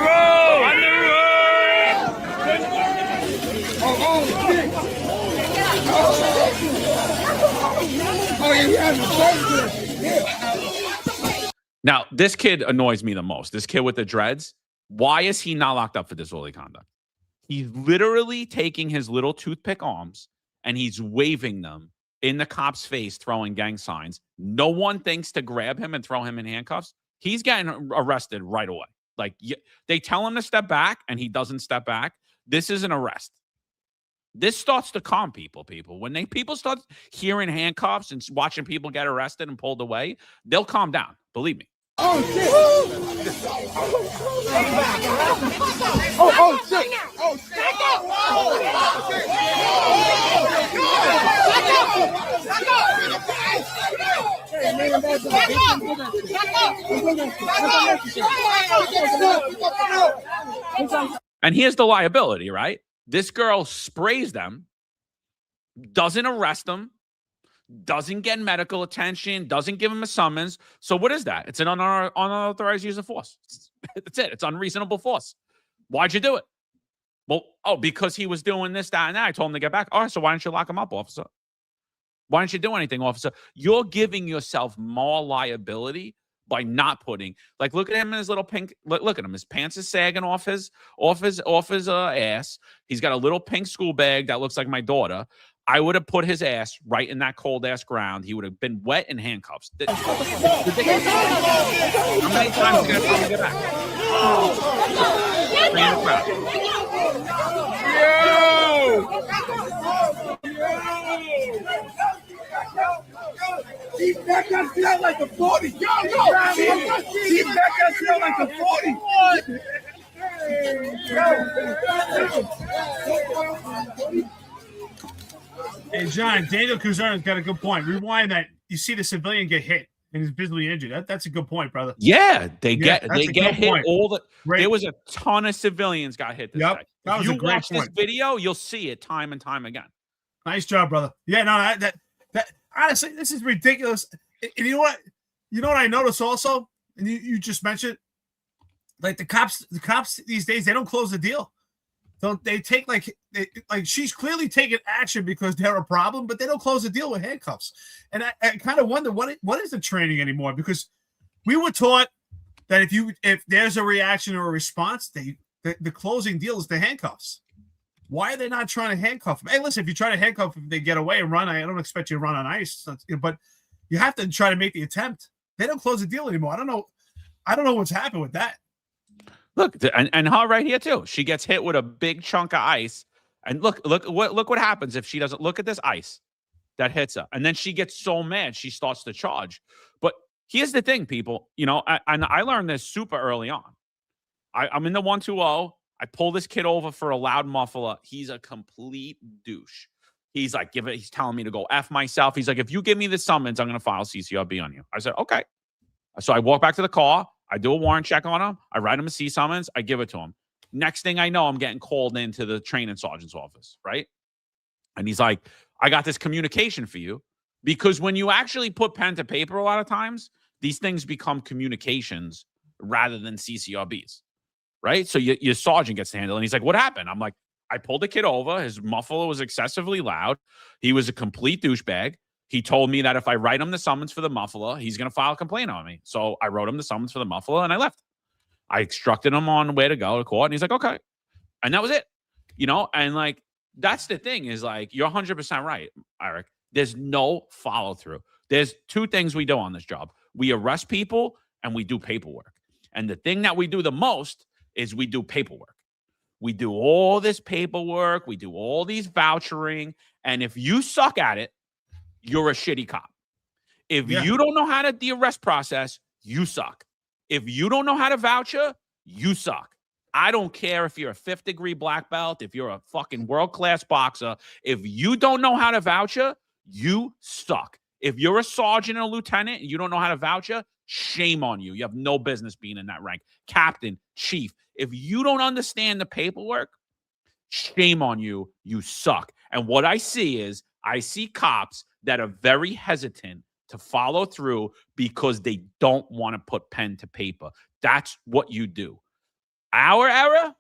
Speaker 2: Now, this kid annoys me the most. This kid with the dreads. Why is he not locked up for disorderly conduct? He's literally taking his little toothpick arms and he's waving them in the cop's face, throwing gang signs. No one thinks to grab him and throw him in handcuffs. He's getting arrested right away. Like, they tell him to step back and he doesn't step back. This is an arrest. This starts to calm people. When people start hearing handcuffs and watching people get arrested and pulled away, they'll calm down. Believe me.
Speaker 6: Oh shit! Oh shit! Oh shit!
Speaker 2: And here's the liability, right? This girl sprays them, doesn't arrest them, doesn't get medical attention, doesn't give him a summons. So what is that? It's an unauthorized use of force. That's it. It's unreasonable force. Why'd you do it? Well, because he was doing this, that, and that. I told him to get back. All right, so why didn't you lock him up, officer? Why didn't you do anything, officer? You're giving yourself more liability by not putting, like, look at him in his little pink, look at him. His pants is sagging off his ass. He's got a little pink school bag that looks like my daughter. I would have put his ass right in that cold ass ground. He would have been wet in handcuffs. How many times are you going to get back?
Speaker 6: He back that shit like a 40. Yo. He back that shit like a 40.
Speaker 3: Hey, John, Daniel Kuzerna's got a good point. Rewind that. You see the civilian get hit and he's visibly injured. That's a good point, brother.
Speaker 2: Yeah, they get hit
Speaker 3: point.
Speaker 2: all the.
Speaker 3: Right.
Speaker 2: There was a ton of civilians got hit this day.
Speaker 3: That was
Speaker 2: if
Speaker 3: a
Speaker 2: you
Speaker 3: great
Speaker 2: watch
Speaker 3: point.
Speaker 2: this video, you'll see it time and time again.
Speaker 3: Nice job, brother. Yeah, no, that honestly, this is ridiculous. And you know what? You know what I noticed also, and you just mentioned, like the cops these days, they don't close the deal. They take like she's clearly taking action because they're a problem, but they don't close the deal with handcuffs. And I kind of wonder what is the training anymore, because we were taught that if there's a reaction or a response, the closing deal is the handcuffs. Why are they not trying to handcuff them? Hey, listen, if you try to handcuff them, they get away and run. I don't expect you to run on ice, but you have to try to make the attempt. They don't close the deal anymore. I don't know what's happened with that.
Speaker 2: Look, and her right here too. She gets hit with a big chunk of ice, and look what happens if she doesn't look at this ice that hits her, and then she gets so mad she starts to charge. But here's the thing, people. And I learned this super early on. I'm in the 120. I pull this kid over for a loud muffler. He's a complete douche. He's like, he's telling me to go F myself. He's like, if you give me the summons, I'm going to file CCRB on you. I said, okay. So I walk back to the car. I do a warrant check on him. I write him a C summons. I give it to him. Next thing I know, I'm getting called into the training sergeant's office, right? And he's like, I got this communication for you. Because when you actually put pen to paper a lot of times, these things become communications rather than CCRBs. Right? So your sergeant gets to handle it. And he's like, what happened? I'm like, I pulled the kid over. His muffler was excessively loud. He was a complete douchebag. He told me that if I write him the summons for the muffler, he's going to file a complaint on me. So I wrote him the summons for the muffler and I left. I instructed him on where to go to court. And he's like, okay. And that was it. And like, that's the thing is like, you're 100% right, Eric. There's no follow through. There's two things we do on this job. We arrest people and we do paperwork. And the thing that we do the most is we do paperwork. We do all this paperwork. We do all these vouchering. And if you suck at it, you're a shitty cop. If you don't know how to the arrest process, you suck. If you don't know how to voucher, you suck. I don't care if you're a 5th degree black belt, if you're a fucking world-class boxer. If you don't know how to voucher, you suck. If you're a sergeant or a lieutenant and you don't know how to voucher, shame on you. You have no business being in that rank. Captain, chief. If you don't understand the paperwork, shame on you. You suck. And what I see is I see cops that are very hesitant to follow through because they don't want to put pen to paper. That's what you do. Our era,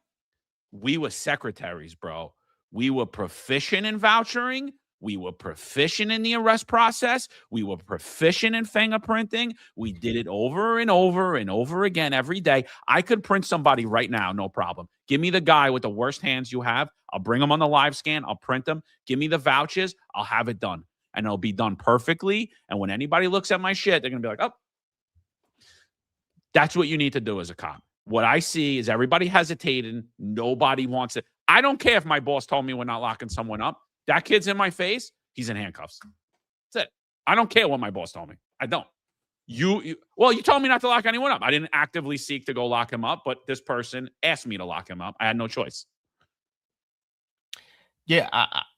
Speaker 2: we were secretaries, bro. We were proficient in vouchering. We were proficient in the arrest process. We were proficient in fingerprinting. We did it over and over and over again every day. I could print somebody right now, no problem. Give me the guy with the worst hands you have. I'll bring him on the live scan. I'll print them. Give me the vouchers. I'll have it done. And it'll be done perfectly. And when anybody looks at my shit, they're going to be like, oh, that's what you need to do as a cop. What I see is everybody hesitating. Nobody wants it. I don't care if my boss told me we're not locking someone up. That kid's in my face. He's in handcuffs. That's it. I don't care what my boss told me. I don't. You told me not to lock anyone up. I didn't actively seek to go lock him up, but this person asked me to lock him up. I had no choice.
Speaker 4: Yeah,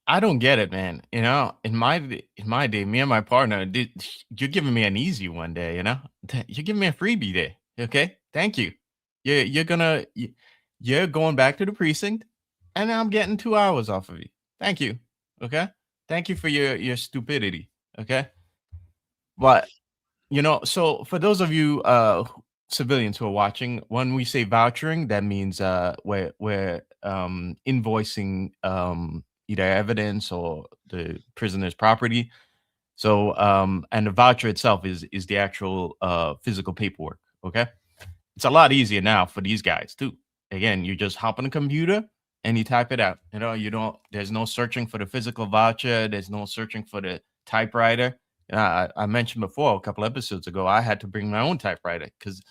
Speaker 4: I don't get it, man. You know, in my day, me and my partner, you're giving me an easy one day. You know, you're giving me a freebie day. Okay, thank you. You're going back to the precinct, and I'm getting 2 hours off of you. Thank you. Okay, thank you for your stupidity. Okay, but you know, so for those of you civilians who are watching, when we say vouchering, that means we're invoicing either evidence or the prisoner's property. So and the voucher itself is the actual physical paperwork. Okay, it's a lot easier now for these guys too. Again, you just hop on the computer and you type it out. You know, there's no searching for the physical voucher. There's no searching for the typewriter. I mentioned before a couple episodes ago, I had to bring my own typewriter because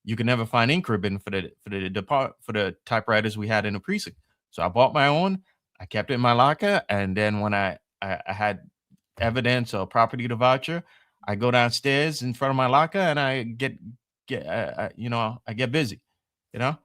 Speaker 4: you can never find ink ribbon for the typewriters we had in the precinct. So I bought my own. I kept it in my locker, and then when I had evidence or property to voucher, I go downstairs in front of my locker and I get busy, you know.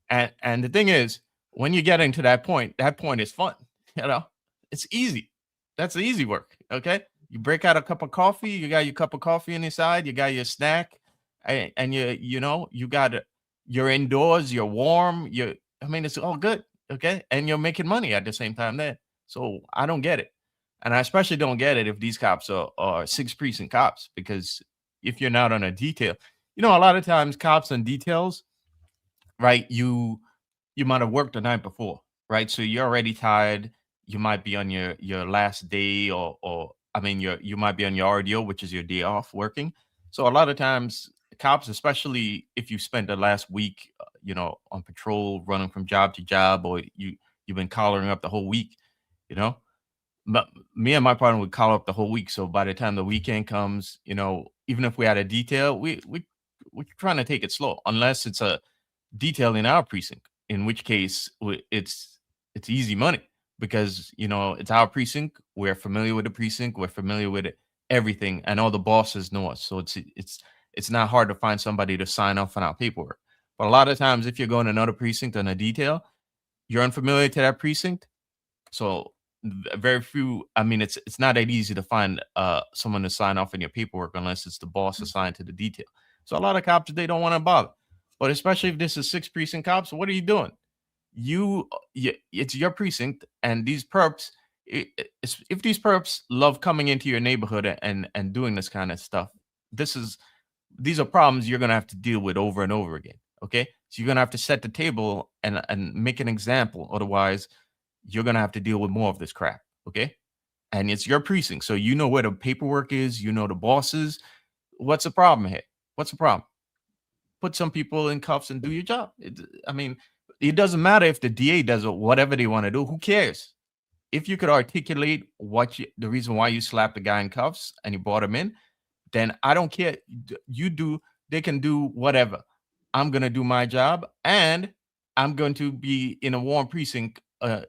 Speaker 4: And the thing is, when you get into that point is fun. You know, it's easy. That's the easy work. Okay. You break out a cup of coffee. You got your cup of coffee on your side. You got your snack, and you're indoors. You're warm. It's all good. Okay, and you're making money at the same time there. So I don't get it, and I especially don't get it if these cops are 6 precinct cops, because if you're not on a detail, you know, a lot of times cops on details, right? You might have worked the night before, right? So you're already tired. You might be on your last day, or you might be on your RDO, which is your day off working. So a lot of times cops, especially if you spent the last week, on patrol, running from job to job, or you've been collaring up the whole week, you know, but me and my partner would collar up the whole week. So by the time the weekend comes, you know, even if we had a detail, we're trying to take it slow, unless it's a detail in our precinct, in which case it's easy money. Because, you know, it's our precinct. We're familiar with the precinct. We're familiar with everything, and all the bosses know us. So it's not hard to find somebody to sign off on our paperwork. But a lot of times, if you're going to another precinct on a detail, you're unfamiliar to that precinct. So very few. It's not that easy to find someone to sign off on your paperwork unless it's the boss assigned to the detail. So a lot of cops, they don't want to bother. But especially if this is 6 precinct cops, what are you doing? It's your precinct, and these perps, if these perps love coming into your neighborhood and doing this kind of stuff, these are problems you're gonna have to deal with over and over again. Okay, so you're gonna have to set the table and make an example. Otherwise, you're gonna have to deal with more of this crap. Okay, and it's your precinct, so you know where the paperwork is. You know the bosses. What's the problem here? What's the problem? Put some people in cuffs and do your job. It doesn't matter if the DA does whatever they want to do. Who cares? If you could articulate the reason why you slapped the guy in cuffs and you brought him in, then I don't care. You do they can do whatever. I'm going to do my job, and I'm going to be in a warm precinct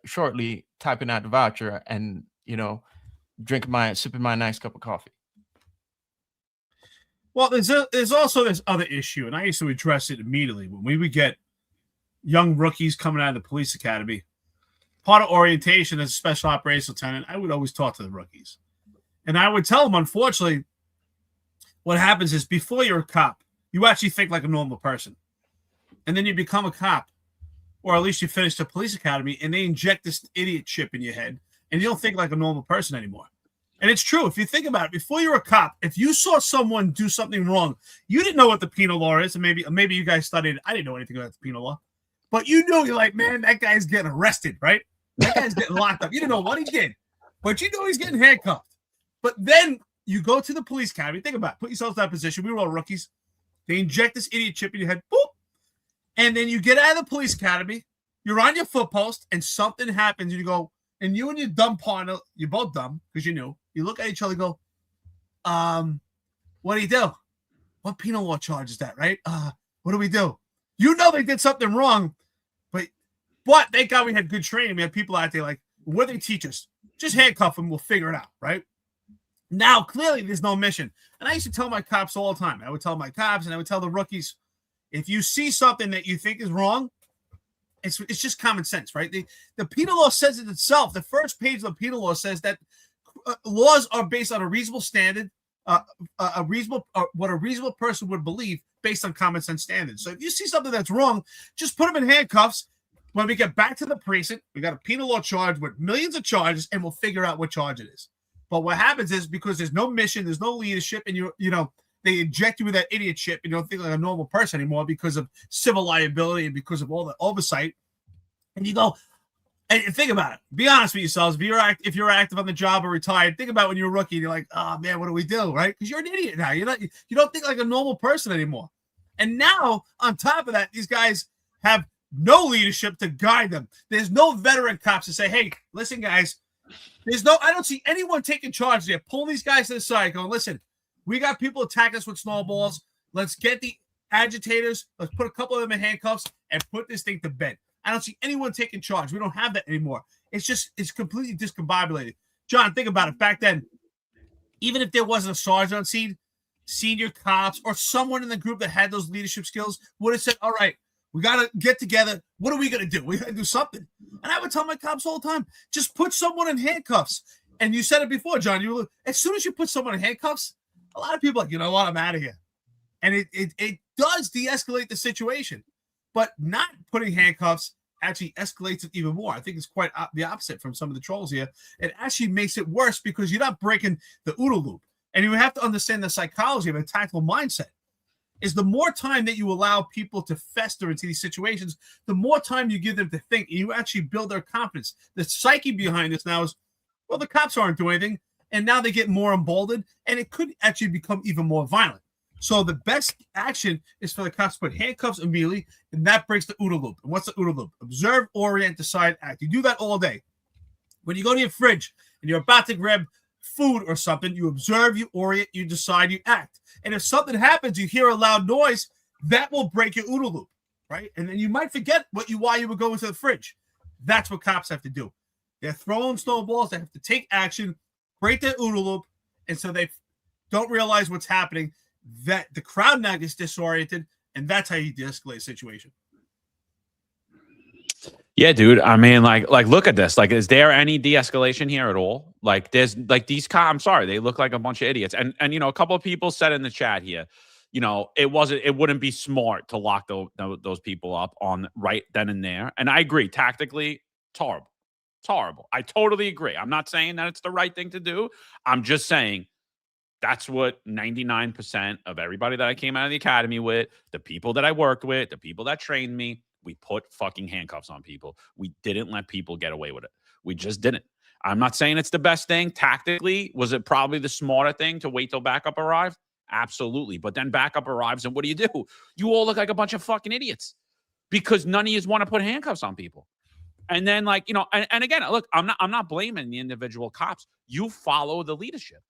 Speaker 4: shortly, typing out the voucher and, sipping my nice cup of coffee.
Speaker 3: Well, there's also this other issue, and I used to address it immediately when we would get young rookies coming out of the police academy. Part of orientation as a special operations lieutenant, I would always talk to the rookies. And I would tell them, unfortunately, what happens is before you're a cop, you actually think like a normal person. And then you become a cop, or at least you finish the police academy, and they inject this idiot chip in your head, and you don't think like a normal person anymore. And it's true. If you think about it, before you're a cop, if you saw someone do something wrong, you didn't know what the penal law is. And maybe you guys studied. I didn't know anything about the penal law. But you knew, you're like, man, that guy's getting arrested, right? That guy's getting locked up. You didn't know what he did, but you know he's getting handcuffed. But then you go to the police academy. Think about it. Put yourselves in that position. We were all rookies. They inject this idiot chip in your head. Boop. And then you get out of the police academy. You're on your foot post, and something happens. And you go, and you and your dumb partner, you're both dumb because you knew. You look at each other and go, what do you do? What penal law charge is that, right? What do we do? You know they did something wrong, but thank God we had good training. We had people out there like, what do they teach us? Just handcuff them. We'll figure it out, right? Now, clearly, there's no mission. And I used to tell my cops all the time. I would tell my cops and I would tell the rookies, if you see something that you think is wrong, it's just common sense, right? The penal law says it itself. The first page of the penal law says that laws are based on a reasonable standard, what a reasonable person would believe based on common sense standards. So if you see something that's wrong, just put them in handcuffs. When we get back to the precinct, we got a penal law charge with millions of charges, and we'll figure out what charge it is. But what happens is, because there's no mission, there's no leadership, and they inject you with that idiot chip, and you don't think like a normal person anymore because of civil liability and because of all the oversight. And you go, and think about it. Be honest with yourselves. If you're active on the job or retired, think about when you're a rookie. And you're like, oh man, what do we do, right? Because you're an idiot now. You don't think like a normal person anymore. And now, on top of that, these guys have no leadership to guide them. There's no veteran cops to say, hey, listen, guys. I don't see anyone taking charge there. Pull these guys to the side, going, listen, we got people attacking us with snowballs. Let's get the agitators. Let's put a couple of them in handcuffs and put this thing to bed. I don't see anyone taking charge. We don't have that anymore. It's completely discombobulated. John, think about it. Back then, even if there wasn't a sergeant on scene, senior cops or someone in the group that had those leadership skills would have said, all right, we got to get together. What are we going to do? We got to do something. And I would tell my cops all the time, just put someone in handcuffs. And you said it before, John. As soon as you put someone in handcuffs, a lot of people are like, you know what, I'm out of here. And it does de-escalate the situation. But not putting handcuffs actually escalates it even more. I think it's quite the opposite from some of the trolls here. It actually makes it worse because you're not breaking the OODA loop. And you have to understand the psychology of a tactical mindset. Is the more time that you allow people to fester into these situations, the more time you give them to think, and you actually build their confidence. The psyche behind this now is, well, the cops aren't doing anything, and now they get more emboldened, and it could actually become even more violent. So the best action is for the cops to put handcuffs immediately, and that breaks the OODA loop. And what's the OODA loop? Observe, orient, decide, act. You do that all day. When you go to your fridge and you're about to grab food or something, you observe, you orient, you decide, you act. And if something happens, you hear a loud noise, that will break your OODA loop, right? And then you might forget why you were going to the fridge. That's what cops have to do. They're throwing snowballs. They have to take action, break their OODA loop, and so they don't realize what's happening. That the crowd now gets disoriented, and that's how you de-escalate a situation.
Speaker 2: Yeah, dude. I mean, like, look at this. Like, is there any de-escalation here at all? Like, there's like these cops. I'm sorry, they look like a bunch of idiots. And a couple of people said in the chat here, it wouldn't be smart to lock those people up on right then and there. And I agree. Tactically, it's horrible. It's horrible. I totally agree. I'm not saying that it's the right thing to do. I'm just saying that's what 99% of everybody that I came out of the academy with, the people that I worked with, the people that trained me, we put fucking handcuffs on people. We didn't let people get away with it. We just didn't. I'm not saying it's the best thing. Tactically, was it probably the smarter thing to wait till backup arrived? Absolutely. But then backup arrives, and what do? You all look like a bunch of fucking idiots because none of you want to put handcuffs on people. And then, and again, look, I'm not blaming the individual cops. You follow the leadership.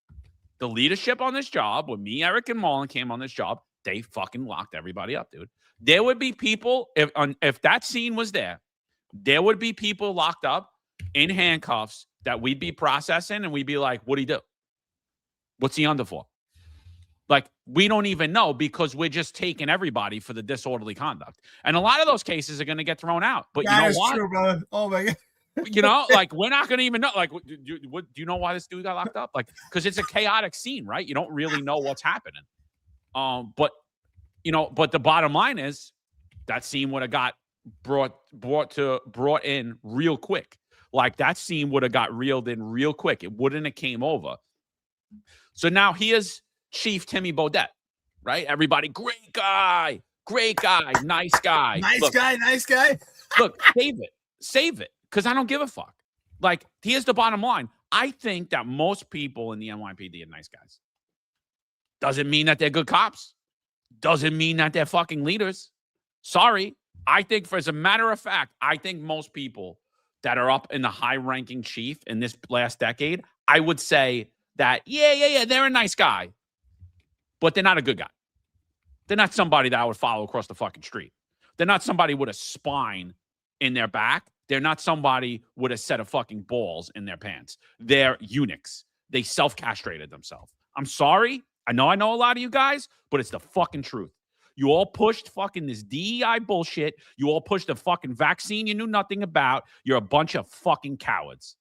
Speaker 2: The leadership on this job, when me, Eric, and Marlon came on this job, they fucking locked everybody up, dude. There would be people, if that scene was there would be people locked up in handcuffs that we'd be processing, and we'd be like, what'd he do? What's he under for? Like, we don't even know, because we're just taking everybody for the disorderly conduct. And a lot of those cases are going to get thrown out. But
Speaker 3: That
Speaker 2: you
Speaker 3: is
Speaker 2: know what?
Speaker 3: true, brother. Oh my God.
Speaker 2: You know, like, we're not going to even know. Like, do you know why this dude got locked up? Like, because it's a chaotic scene, right? You don't really know what's happening. But the bottom line is that scene would have got brought in real quick. Like, that scene would have got reeled in real quick. It wouldn't have came over. So now here's Chief Timmy Bodette, right? Everybody, great guy, nice guy.
Speaker 3: Nice guy.
Speaker 2: Look, save it, because I don't give a fuck. Like, here's the bottom line. I think that most people in the NYPD are nice guys. Doesn't mean that they're good cops. Doesn't mean that they're fucking leaders. Sorry. I think, as a matter of fact, I think most people that are up in the high-ranking chief in this last decade, I would say that, yeah, they're a nice guy, but they're not a good guy. They're not somebody that I would follow across the fucking street. They're not somebody with a spine in their back. They're not somebody with a set of fucking balls in their pants. They're eunuchs. They self-castrated themselves. I'm sorry. I know a lot of you guys, but it's the fucking truth. You all pushed fucking this DEI bullshit. You all pushed the fucking vaccine you knew nothing about. You're a bunch of fucking cowards.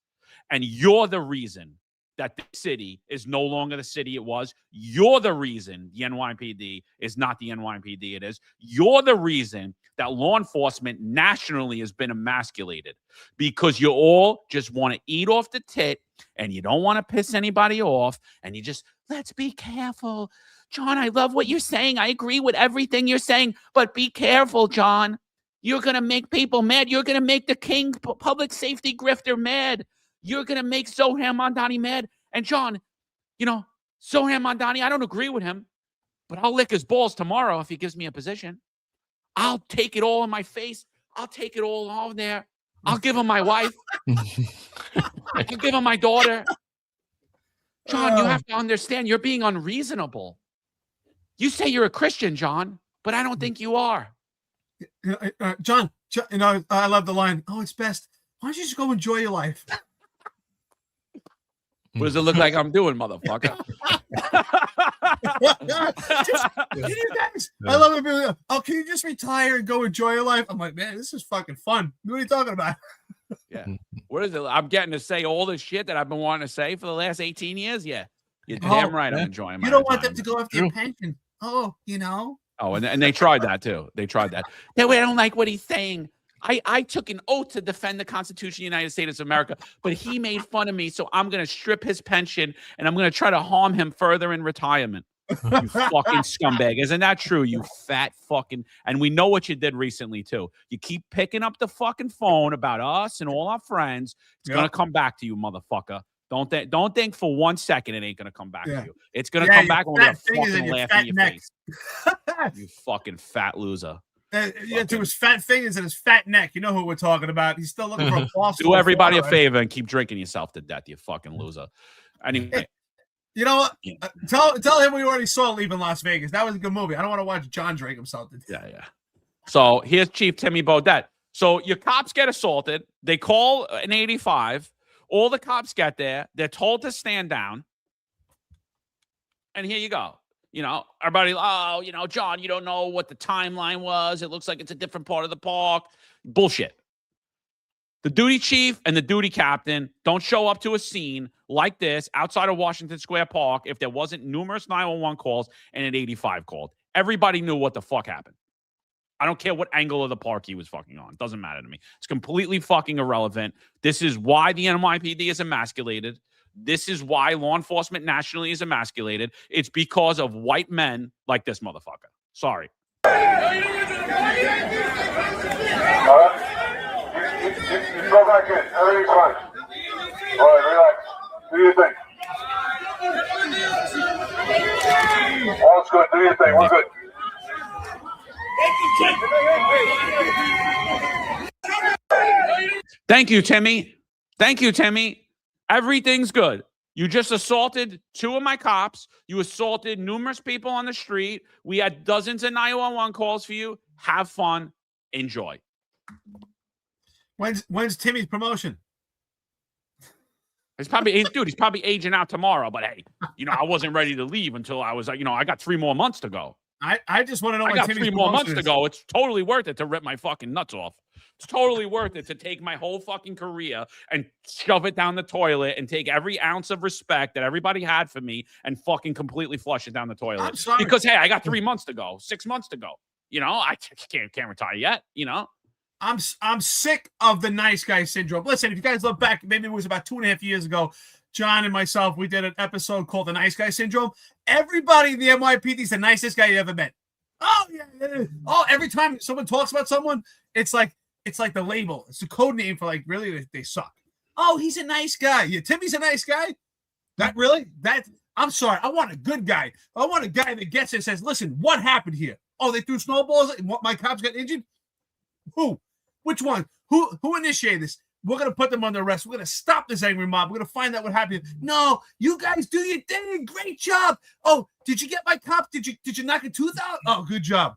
Speaker 2: And you're the reason that this city is no longer the city it was. You're the reason the NYPD is not the NYPD it is. You're the reason that law enforcement nationally has been emasculated, because you all just want to eat off the tit, and you don't want to piss anybody off, and you just, let's be careful. John, I love what you're saying. I agree with everything you're saying, but be careful, John. You're going to make people mad. You're going to make the king public safety grifter mad. You're going to make Zohar Mamdani mad. And John, Zohar Mamdani, I don't agree with him, but I'll lick his balls tomorrow if he gives me a position. I'll take it all in my face. I'll take it all on there. I'll give him my wife. I'll give him my daughter. John, you have to understand, you're being unreasonable. You say you're a Christian, John, but I don't think you are.
Speaker 3: John, I love the line. Oh, it's best. Why don't you just go enjoy your life?
Speaker 2: What does it look like I'm doing, motherfucker?
Speaker 3: Can you guys? I love it. Like, oh, can you just retire and go enjoy your life? I'm like, man, this is fucking fun. What are you talking about?
Speaker 2: Yeah. What is it? I'm getting to say all this shit that I've been wanting to say for the last 18 years. Yeah. You're damn right. I'm enjoying my
Speaker 3: You don't want them
Speaker 2: retirement.
Speaker 3: to go after your pension. Oh,
Speaker 2: Oh, and they tried that too. They tried that. No, I don't like what he's saying. I took an oath to defend the Constitution of the United States of America, but he made fun of me, so I'm going to strip his pension, and I'm going to try to harm him further in retirement. You fucking scumbag. Isn't that true, you fat fucking... And we know what you did recently, too. You keep picking up the fucking phone about us and all our friends. It's going to come back to you, motherfucker. Don't think for 1 second it ain't going to come back to you. It's going to come back when we're fucking laugh in your face. You fucking fat loser.
Speaker 3: To his fat fingers and his fat neck. You know who we're talking about. He's still looking for a boss.
Speaker 2: Do everybody a favor and keep drinking yourself to death, you fucking loser. Anyway.
Speaker 3: You know what? Tell him we already saw Leaving Las Vegas. That was a good movie. I don't want to watch John drink himself to death.
Speaker 2: Yeah. So here's Chief Timmy Bodette. So your cops get assaulted. They call an 85. All the cops get there. They're told to stand down. And here you go. Everybody, John, you don't know what the timeline was. It looks like it's a different part of the park. Bullshit. The duty chief and the duty captain don't show up to a scene like this outside of Washington Square Park if there wasn't numerous 911 calls and an 85 called. Everybody knew what the fuck happened. I don't care what angle of the park he was fucking on. It doesn't matter to me. It's completely fucking irrelevant. This is why the NYPD is emasculated. This is why law enforcement nationally is emasculated. It's because of white men like this motherfucker. Sorry.
Speaker 7: All right. You go back in. Everything's fine. All right, relax. Do your thing. All's good. Do your thing. We're good.
Speaker 2: Thank you, Timmy. Everything's good. You just assaulted 2 of my cops. You assaulted numerous people on the street. We had dozens of 911 calls for you. Have fun. Enjoy.
Speaker 3: When's Timmy's promotion?
Speaker 2: He's probably aging out tomorrow. But hey, I wasn't ready to leave until I was like, I got 3 more months to go.
Speaker 3: I just want to know.
Speaker 2: I
Speaker 3: when
Speaker 2: got
Speaker 3: Timmy's
Speaker 2: 3 more months
Speaker 3: promotion
Speaker 2: to
Speaker 3: is.
Speaker 2: go. It's totally worth it to rip my fucking nuts off. It's totally worth it to take my whole fucking career and shove it down the toilet and take every ounce of respect that everybody had for me and fucking completely flush it down the toilet.
Speaker 3: I'm sorry.
Speaker 2: Because, hey, I got 3 months to go, 6 months to go. I can't retire yet,
Speaker 3: I'm sick of the nice guy syndrome. Listen, if you guys look back, maybe it was about 2.5 years ago, John and myself, we did an episode called The Nice Guy Syndrome. Everybody in the NYPD is the nicest guy you ever met. Oh, yeah. Oh, every time someone talks about someone, it's like the label. It's the code name for really they suck. Oh, he's a nice guy. Yeah, Timmy's a nice guy. I'm sorry. I want a good guy. I want a guy that gets it and says, listen, what happened here? Oh, they threw snowballs and what, my cops got injured? Who? Which one? Who initiated this? We're going to put them under arrest. We're going to stop this angry mob. We're going to find out what happened. No, you guys do your thing. Great job. Oh, did you get my cop? Did you knock a tooth out? Oh, good job.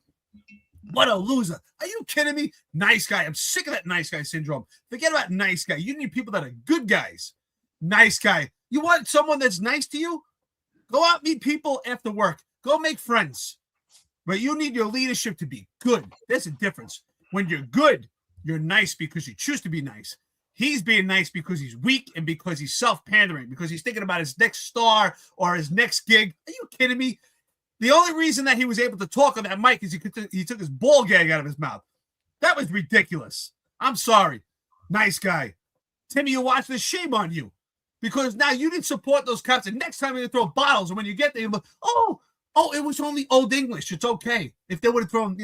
Speaker 3: What a loser. Are you kidding me? Nice guy. I'm sick of that nice guy syndrome. Forget about nice guy. You need people that are good guys. Nice guy. You want someone that's nice to you? Go out, meet people after work. Go make friends. But you need your leadership to be good. There's a difference. When you're good, you're nice because you choose to be nice. He's being nice because he's weak and because he's self-pandering, because he's thinking about his next star or his next gig. Are you kidding me? The only reason that he was able to talk on that mic is he took his ball gag out of his mouth. That was ridiculous. I'm sorry. Nice guy. Timmy, you watch this, shame on you. Because now you didn't support those cops, and next time you're going to throw bottles, and when you get there, you're like, oh, it was only Old English. It's okay. If they would have thrown,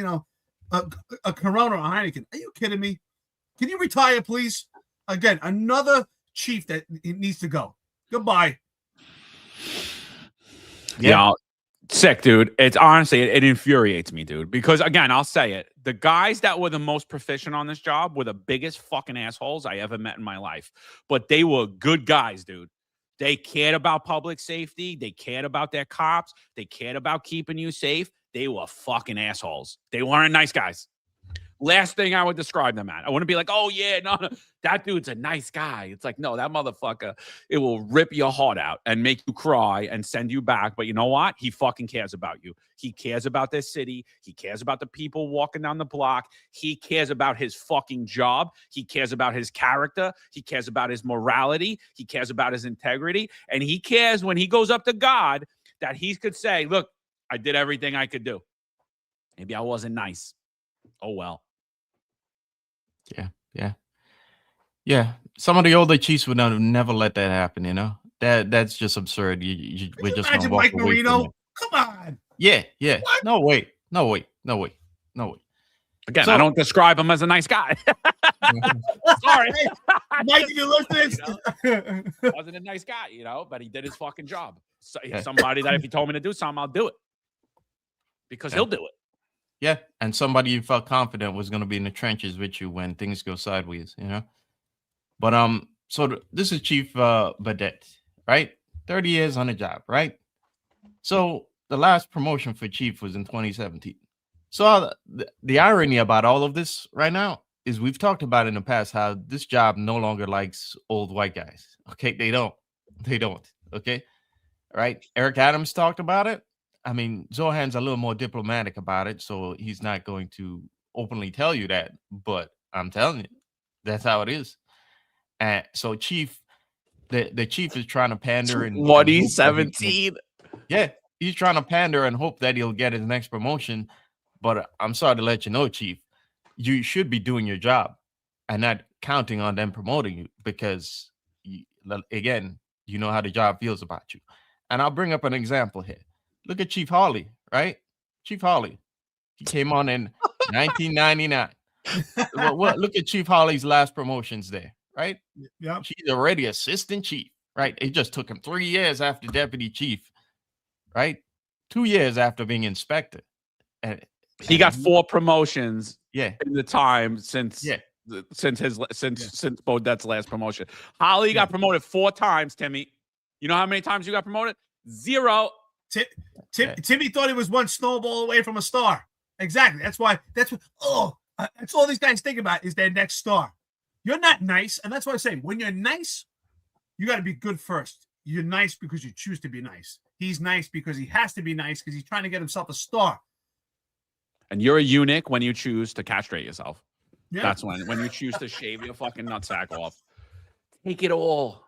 Speaker 3: a Corona or a Heineken. Are you kidding me? Can you retire, please? Again, another chief that needs to go. Goodbye.
Speaker 2: Yeah. Sick, dude. It's honestly, it infuriates me, dude. Because again, I'll say it. The guys that were the most proficient on this job were the biggest fucking assholes I ever met in my life. But they were good guys, dude. They cared about public safety. They cared about their cops. They cared about keeping you safe. They were fucking assholes. They weren't nice guys. Last thing I would describe them at. I wouldn't be like, oh, yeah, no, that dude's a nice guy. It's like, no, that motherfucker, it will rip your heart out and make you cry and send you back. But you know what? He fucking cares about you. He cares about this city. He cares about the people walking down the block. He cares about his fucking job. He cares about his character. He cares about his morality. He cares about his integrity. And he cares when he goes up to God that he could say, look, I did everything I could do. Maybe I wasn't nice. Oh, well.
Speaker 4: Yeah. Some of the older chiefs would never let that happen, That's just absurd. We're just
Speaker 3: imagine
Speaker 4: gonna walk
Speaker 3: Mike
Speaker 4: away from
Speaker 3: Marino?
Speaker 4: it.
Speaker 3: Come on.
Speaker 4: Yeah.
Speaker 3: What?
Speaker 4: No way.
Speaker 2: Again, I don't describe him as a nice guy. Sorry.
Speaker 3: Hey, Mike, you look this.
Speaker 2: Wasn't a nice guy, but he did his fucking job. So he's somebody that if he told me to do something, I'll do it. Because he'll do it.
Speaker 4: Yeah, and somebody you felt confident was going to be in the trenches with you when things go sideways, But so this is Chief Badet, right? 30 years on the job, right? So the last promotion for chief was in 2017. So the irony about all of this right now is we've talked about in the past how this job no longer likes old white guys. Okay, they don't. Okay, right? Eric Adams talked about it. I mean, Zohan's a little more diplomatic about it, so he's not going to openly tell you that. But I'm telling you, that's how it is. And so, Chief, the chief is trying to pander and
Speaker 2: 2017.
Speaker 4: Yeah, he's trying to pander and hope that he'll get his next promotion. But I'm sorry to let you know, Chief, you should be doing your job and not counting on them promoting you because, again, you know how the job feels about you. And I'll bring up an example here. Look at Chief Hawley, right? Chief Hawley. He came on in 1999. Look at Chief Hawley's last promotions there, right?
Speaker 3: Yeah.
Speaker 4: He's already assistant chief, right? It just took him 3 years after deputy chief, right? 2 years after being inspector. And
Speaker 2: he got 4 promotions
Speaker 4: in
Speaker 2: the time since Bodette's last promotion. Holly got promoted 4 times, Timmy. You know how many times you got promoted? 0.
Speaker 3: Timmy thought he was one snowball away from a star. Exactly. That's all these guys think about is their next star. You're not nice, and that's why I say when you're nice, you got to be good first. You're nice because you choose to be nice. He's nice because he has to be nice because he's trying to get himself a star.
Speaker 2: And you're a eunuch when you choose to castrate yourself.
Speaker 3: Yeah.
Speaker 2: That's when you choose to shave your fucking nutsack off. Take it all.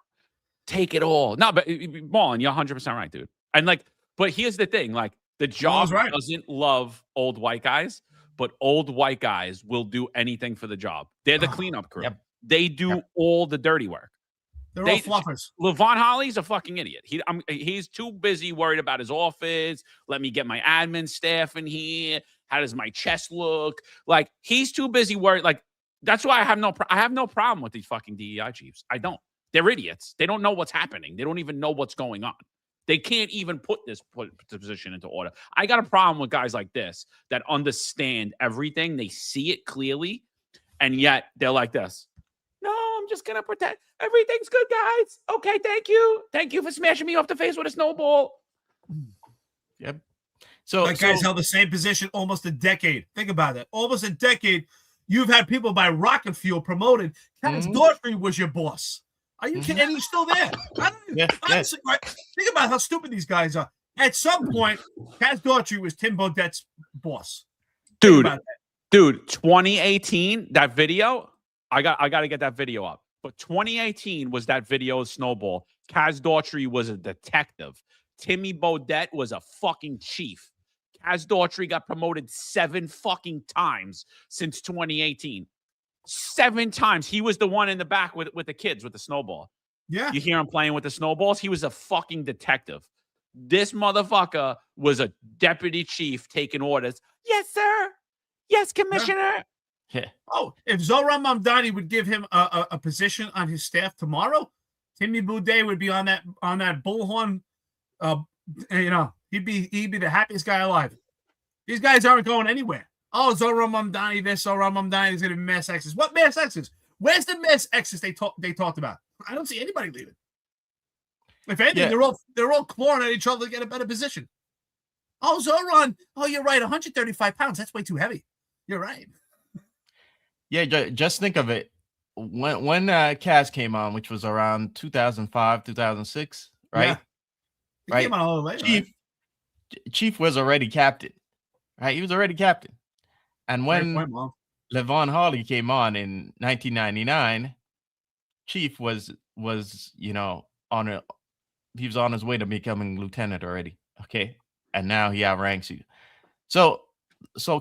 Speaker 2: Take it all. No, but Marlon, you're 100% right, dude. And like, but here's the thing: like, the job
Speaker 3: right.
Speaker 2: doesn't love old white guys, but old white guys will do anything for the job. They're the cleanup crew.
Speaker 4: Yep.
Speaker 2: They do all the dirty work.
Speaker 3: They're all fluffers.
Speaker 2: Levon Holly's a fucking idiot. He's too busy worried about his office. Let me get my admin staff in here. How does my chest look? Like, he's too busy worried. Like, that's why I have no problem with these fucking DEI chiefs. I don't. They're idiots. They don't know what's happening. They don't even know what's going on. They can't even put the position into order. I got a problem with guys like this that understand everything. They see it clearly, and yet they're like this. No, I'm just going to pretend. Everything's good, guys. Okay, thank you. Thank you for smashing me off the face with a snowball.
Speaker 4: Yep. So
Speaker 3: that guy's held the same position almost a decade. Think about it. Almost a decade. You've had people by rocket fuel promoted. Kaz Daughtry was your boss. Are you kidding? And he's still there. Honestly, right? Think about how stupid these guys are. At some point, Kaz Daughtry was Tim Bodette's boss.
Speaker 2: Dude, 2018, that video, I got to get that video up. But 2018 was that video of SnowBall. Kaz Daughtry was a detective. Timmy Bodette was a fucking chief. Kaz Daughtry got promoted 7 fucking times since 2018. 7 times. He was the one in the back with the kids with the snowball.
Speaker 3: Yeah.
Speaker 2: You hear him playing with the snowballs? He was a fucking detective. This motherfucker was a deputy chief taking orders. Yes, sir. Yes, Commissioner.
Speaker 4: Yeah.
Speaker 3: Oh, if Zohran Mamdani would give him a position on his staff tomorrow, Timmy Boudet would be on that bullhorn. He'd be the happiest guy alive. These guys aren't going anywhere. Oh, Zohran Mamdani this, Zohran Mamdani is going to be mass exodus. What mass exodus? Where's the mass exodus they talked about? I don't see anybody leaving. If anything, they're all clawing at each other to get a better position. Oh, Zohran. Oh, you're right. 135 pounds. That's way too heavy. You're right.
Speaker 4: Yeah, just think of it. When Kaz came on, which was around 2005, 2006, right?
Speaker 3: Yeah. He came on a little later,
Speaker 4: Chief was already captain, right? He was already captain. And when Levon Hawley came on in 1999, Chief was he was on his way to becoming lieutenant already. Okay. And now he outranks you. So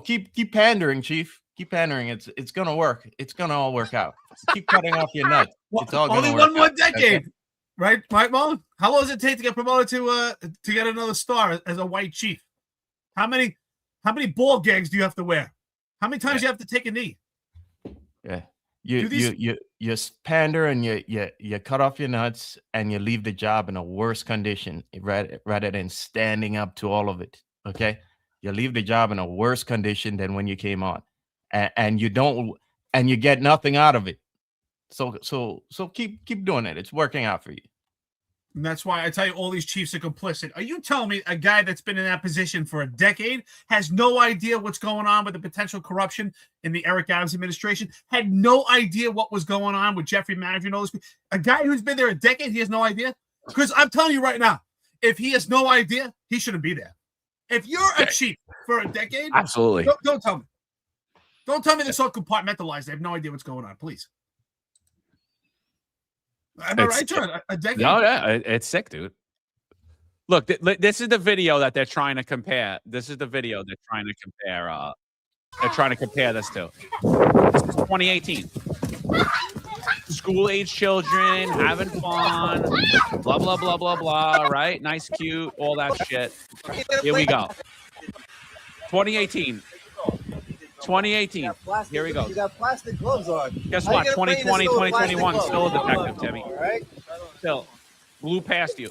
Speaker 4: keep pandering, Chief. Keep pandering. It's gonna work. It's gonna all work out. Keep cutting off your nuts. It's all
Speaker 3: only
Speaker 4: gonna work
Speaker 3: one more
Speaker 4: out.
Speaker 3: decade,
Speaker 4: Okay.
Speaker 3: right, Mike Mullen? How long does it take to get promoted to get another star as a white chief? How many ball gags do you have to wear? How many times do you have to take a knee?
Speaker 4: Yeah. You pander and you cut off your nuts and you leave the job in a worse condition rather than standing up to all of it. Okay. You leave the job in a worse condition than when you came on. And you get nothing out of it. So keep doing it. It's working out for you.
Speaker 3: And that's why I tell you all these chiefs are complicit. Are you telling me a guy that's been in that position for a decade has no idea what's going on with the potential corruption in the Eric Adams administration? Had no idea what was going on with Jeffrey Manager and all this? A guy who's been there a decade, he has no idea? Because I'm telling you right now, if he has no idea, he shouldn't be there. If you're a chief for a decade,
Speaker 2: absolutely.
Speaker 3: Don't tell me. Don't tell me they're so compartmentalized. They have no idea what's going on, please. Am I right, John? A decade?
Speaker 2: No, yeah, it's sick, dude. Look, this is the video that they're trying to compare. This is the video they're trying to compare. They're trying to compare this to. This is 2018. School-age children having fun. Blah blah blah blah blah. Right? Nice, cute, all that shit. Here we go. 2018. 2018. Here we go.
Speaker 8: You got plastic gloves on.
Speaker 2: Guess what? 2020, 2021, still a detective, Timmy.
Speaker 8: All right.
Speaker 2: Still. Blew past you.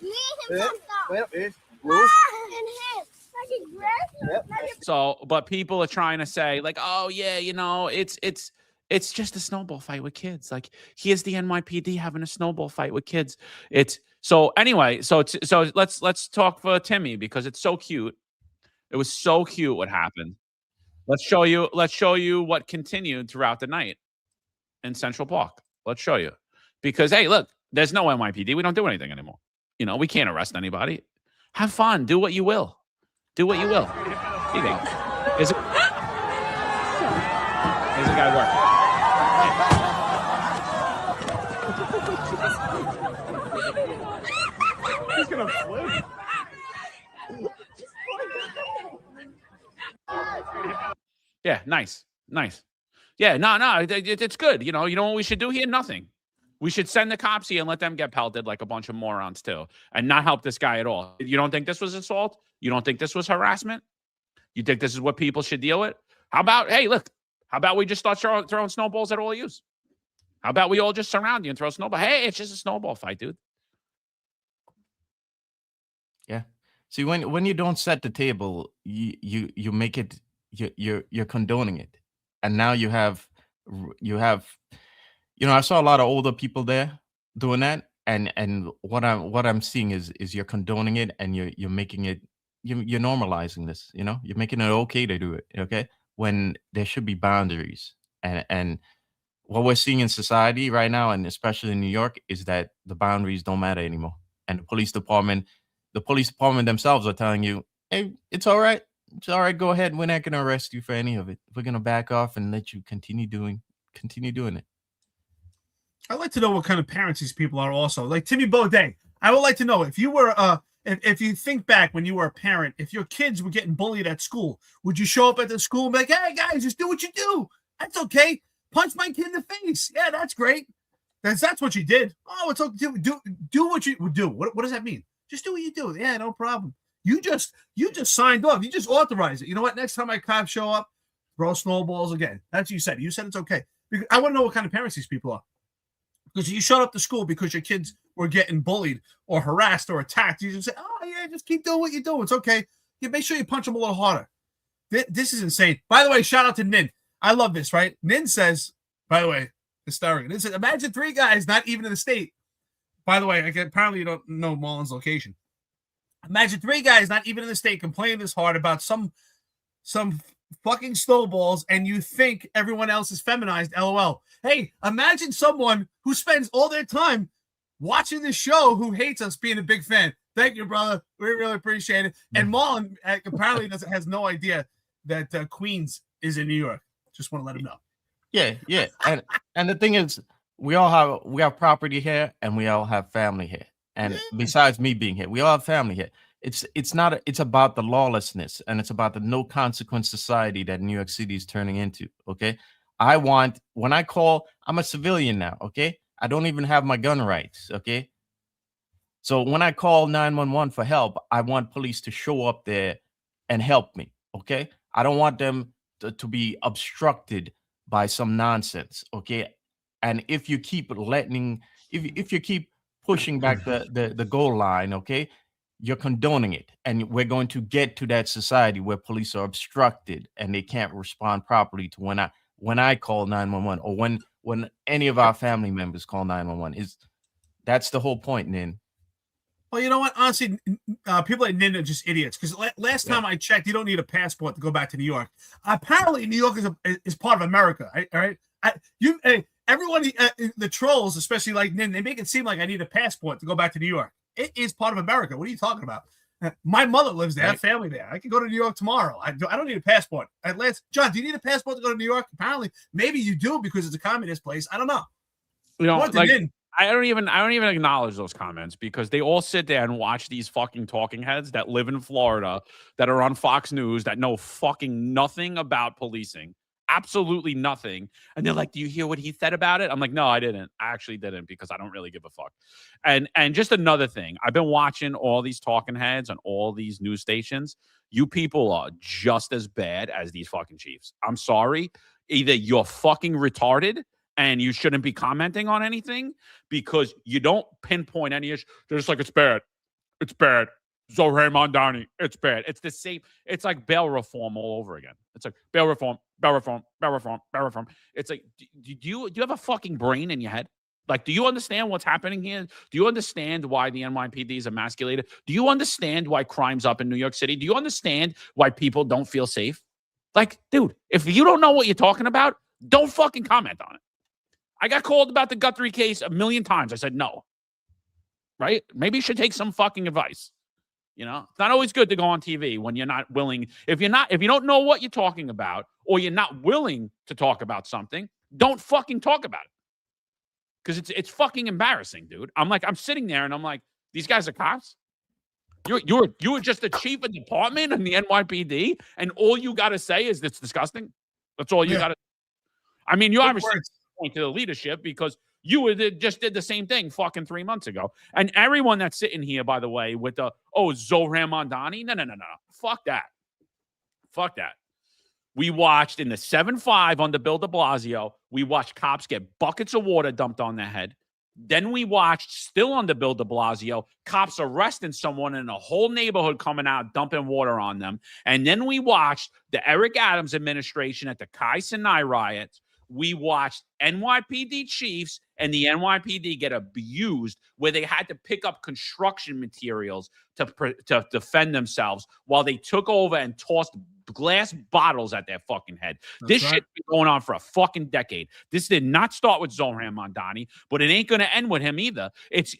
Speaker 2: So, but people are trying to say, like, oh yeah, it's It's just a snowball fight with kids. Like, here's the NYPD having a snowball fight with kids. It's so anyway. So let's talk for Timmy because it's so cute. It was so cute what happened. Let's show you what continued throughout the night in Central Park. Let's show you because hey, look, there's no NYPD. We don't do anything anymore. You know, we can't arrest anybody. Have fun. Do what you will. Do what you will. You think? Here's a guy working.
Speaker 6: He's gonna flip.
Speaker 2: Yeah, nice. Yeah, no, it's good. You know what we should do here? Nothing. We should send the cops here and let them get pelted like a bunch of morons too, and not help this guy at all. You don't think this was assault? You don't think this was harassment? You think this is what people should deal with? How about, hey, look, how about we just start throwing snowballs at all of you? How about we all just surround you and throw snowball? Hey, it's just a snowball fight, dude.
Speaker 4: Yeah. See, when you don't set the table, you make it, you're condoning it, and now you have, I saw a lot of older people there doing that, and what I'm seeing is you're condoning it, and you're making it, you're normalizing this. You're making it okay to do it. Okay, when there should be boundaries, and what we're seeing in society right now, and especially in New York, is that the boundaries don't matter anymore, and the police department themselves are telling you, hey, it's all right. It's all right. Go ahead. We're not going to arrest you for any of it. We're going to back off and let you continue doing it.
Speaker 3: I'd like to know what kind of parents these people are also. Like Timmy Baudet, I would like to know if you were, if you think back when you were a parent, if your kids were getting bullied at school, would you show up at the school and be like, hey, guys, just do what you do. That's okay. Punch my kid in the face. Yeah, that's great. That's what you did. Oh, it's okay. Do what you would do. What does that mean? Just do what you do. Yeah, no problem. You just signed off. You just authorized it. You know what? Next time my cops show up, throw snowballs again. That's what you said. You said it's okay. Because I want to know what kind of parents these people are. Because you showed up to school because your kids were getting bullied or harassed or attacked. You just say, oh, yeah, just keep doing what you do. It's okay. You make sure you punch them a little harder. This is insane. By the way, shout out to Nin. I love this, right? Nin says, by the way, hysterical. Nin says, imagine 3 guys not even in the state. By the way, apparently you don't know Marlon's location. Imagine 3 guys not even in the state complaining this hard about some fucking snowballs, and you think everyone else is feminized. LOL. Hey, imagine someone who spends all their time watching the show who hates us being a big fan. Thank you, brother. We really appreciate it. And Marlon apparently has no idea that Queens is in New York. Just want to let him know.
Speaker 4: Yeah. And the thing is, we have property here, and we all have family here. And besides me being here, we all have family here. It's about the lawlessness, and it's about the no consequence society that New York City is turning into. Okay. When I call, I'm a civilian now. Okay. I don't even have my gun rights. Okay. So when I call 911 for help, I want police to show up there and help me. Okay. I don't want them to be obstructed by some nonsense. Okay. And if you keep if you keep pushing back the goal line, okay, you're condoning it. And we're going to get to that society where police are obstructed and they can't respond properly to when I call 911, or when any of our family members call 911. That's the whole point, Nin.
Speaker 3: Well, you know what? Honestly, people like Nin are just idiots. Because last time I checked, you don't need a passport to go back to New York. Apparently, New York is part of America. All right. Everyone, the trolls, especially like Nin, they make it seem like I need a passport to go back to New York. It is part of America. What are you talking about? My mother lives there. I have family there. I can go to New York tomorrow. I don't need a passport. At least, John, do you need a passport to go to New York? Apparently, maybe you do because it's a communist place. I don't know.
Speaker 2: I don't even acknowledge those comments because they all sit there and watch these fucking talking heads that live in Florida, that are on Fox News, that know fucking nothing about policing. Absolutely nothing. And they're like, do you hear what he said about it? I'm like, no, I didn't. I actually didn't, because I don't really give a fuck. And just another thing, I've been watching all these talking heads on all these news stations. You people are just as bad as these fucking chiefs. I'm sorry. Either you're fucking retarded and you shouldn't be commenting on anything because you don't pinpoint any issue. They're just like, it's bad. It's bad. Zohran Mondani, it's bad. It's the same. It's like bail reform all over again. It's like bail reform, bail reform, bail reform, bail reform. It's like, do you have a fucking brain in your head? Like, do you understand what's happening here? Do you understand why the NYPD is emasculated? Do you understand why crime's up in New York City? Do you understand why people don't feel safe? Like, dude, if you don't know what you're talking about, don't fucking comment on it. I got called about the Guthrie case a million times. I said no. Right? Maybe you should take some fucking advice. You know, it's not always good to go on TV when you're not willing. If you don't know what you're talking about, or you're not willing to talk about something, don't fucking talk about it. Because it's fucking embarrassing, dude. I'm sitting there and I'm like, these guys are cops. You were just the chief of department in the NYPD, and all you got to say is it's disgusting. That's all you got to. I mean, you obviously point to the leadership because you just did the same thing fucking 3 months ago. And everyone that's sitting here, by the way, with the Zohran Mondani, no, fuck that. We watched in the 7-5 under Bill de Blasio, we watched cops get buckets of water dumped on their head. Then we watched, still under Bill de Blasio, cops arresting someone in a whole neighborhood coming out, dumping water on them. And then we watched the Eric Adams administration at the Kai Sinai riots. We watched NYPD chiefs and the NYPD get abused where they had to pick up construction materials to defend themselves while they took over and tossed glass bottles at their fucking head. This shit's been going on for a fucking decade. This did not start with Zohran Mondani, but it ain't going to end with him either. It's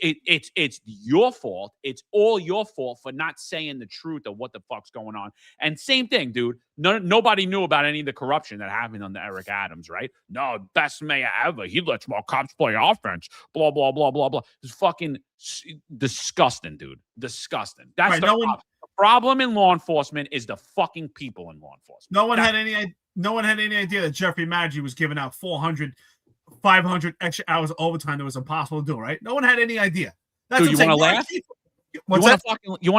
Speaker 2: your fault. It's all your fault for not saying the truth of what the fuck's going on. And same thing, dude. Nobody knew about any of the corruption that happened under Eric Adams, right? No, best mayor ever. He lets more cops play offense. Blah, blah, blah, blah, blah. It's fucking disgusting, dude. Disgusting. That's right, the problem in law enforcement is the fucking people in law enforcement.
Speaker 3: No one had any idea that Jeffrey Maggi was giving out 400, 500 extra hours of overtime that was impossible to do, right? No one had any idea. That's
Speaker 2: Dude, you want to laugh? You want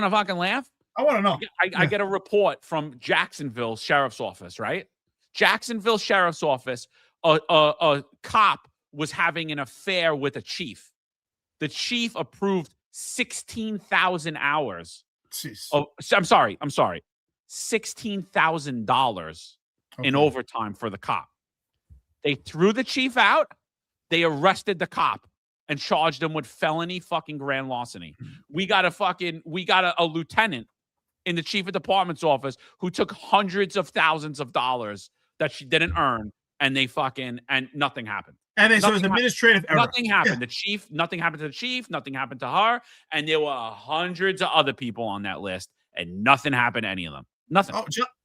Speaker 2: to fucking laugh?
Speaker 3: I want to know.
Speaker 2: I get a report from Jacksonville Sheriff's Office, right? Jacksonville Sheriff's Office, a cop was having an affair with a chief. The chief approved 16,000 hours.
Speaker 3: Jeez.
Speaker 2: Oh, I'm sorry. $16,000 in overtime for the cop. They threw the chief out. They arrested the cop and charged him with felony fucking grand larceny. We got a lieutenant in the chief of department's office who took hundreds of thousands of dollars that she didn't earn, and nothing happened.
Speaker 3: And then so it was administrative error.
Speaker 2: Nothing happened. Yeah. Nothing happened to the chief. Nothing happened to her. And there were hundreds of other people on that list, and nothing happened to any of them. Nothing.
Speaker 3: Oh,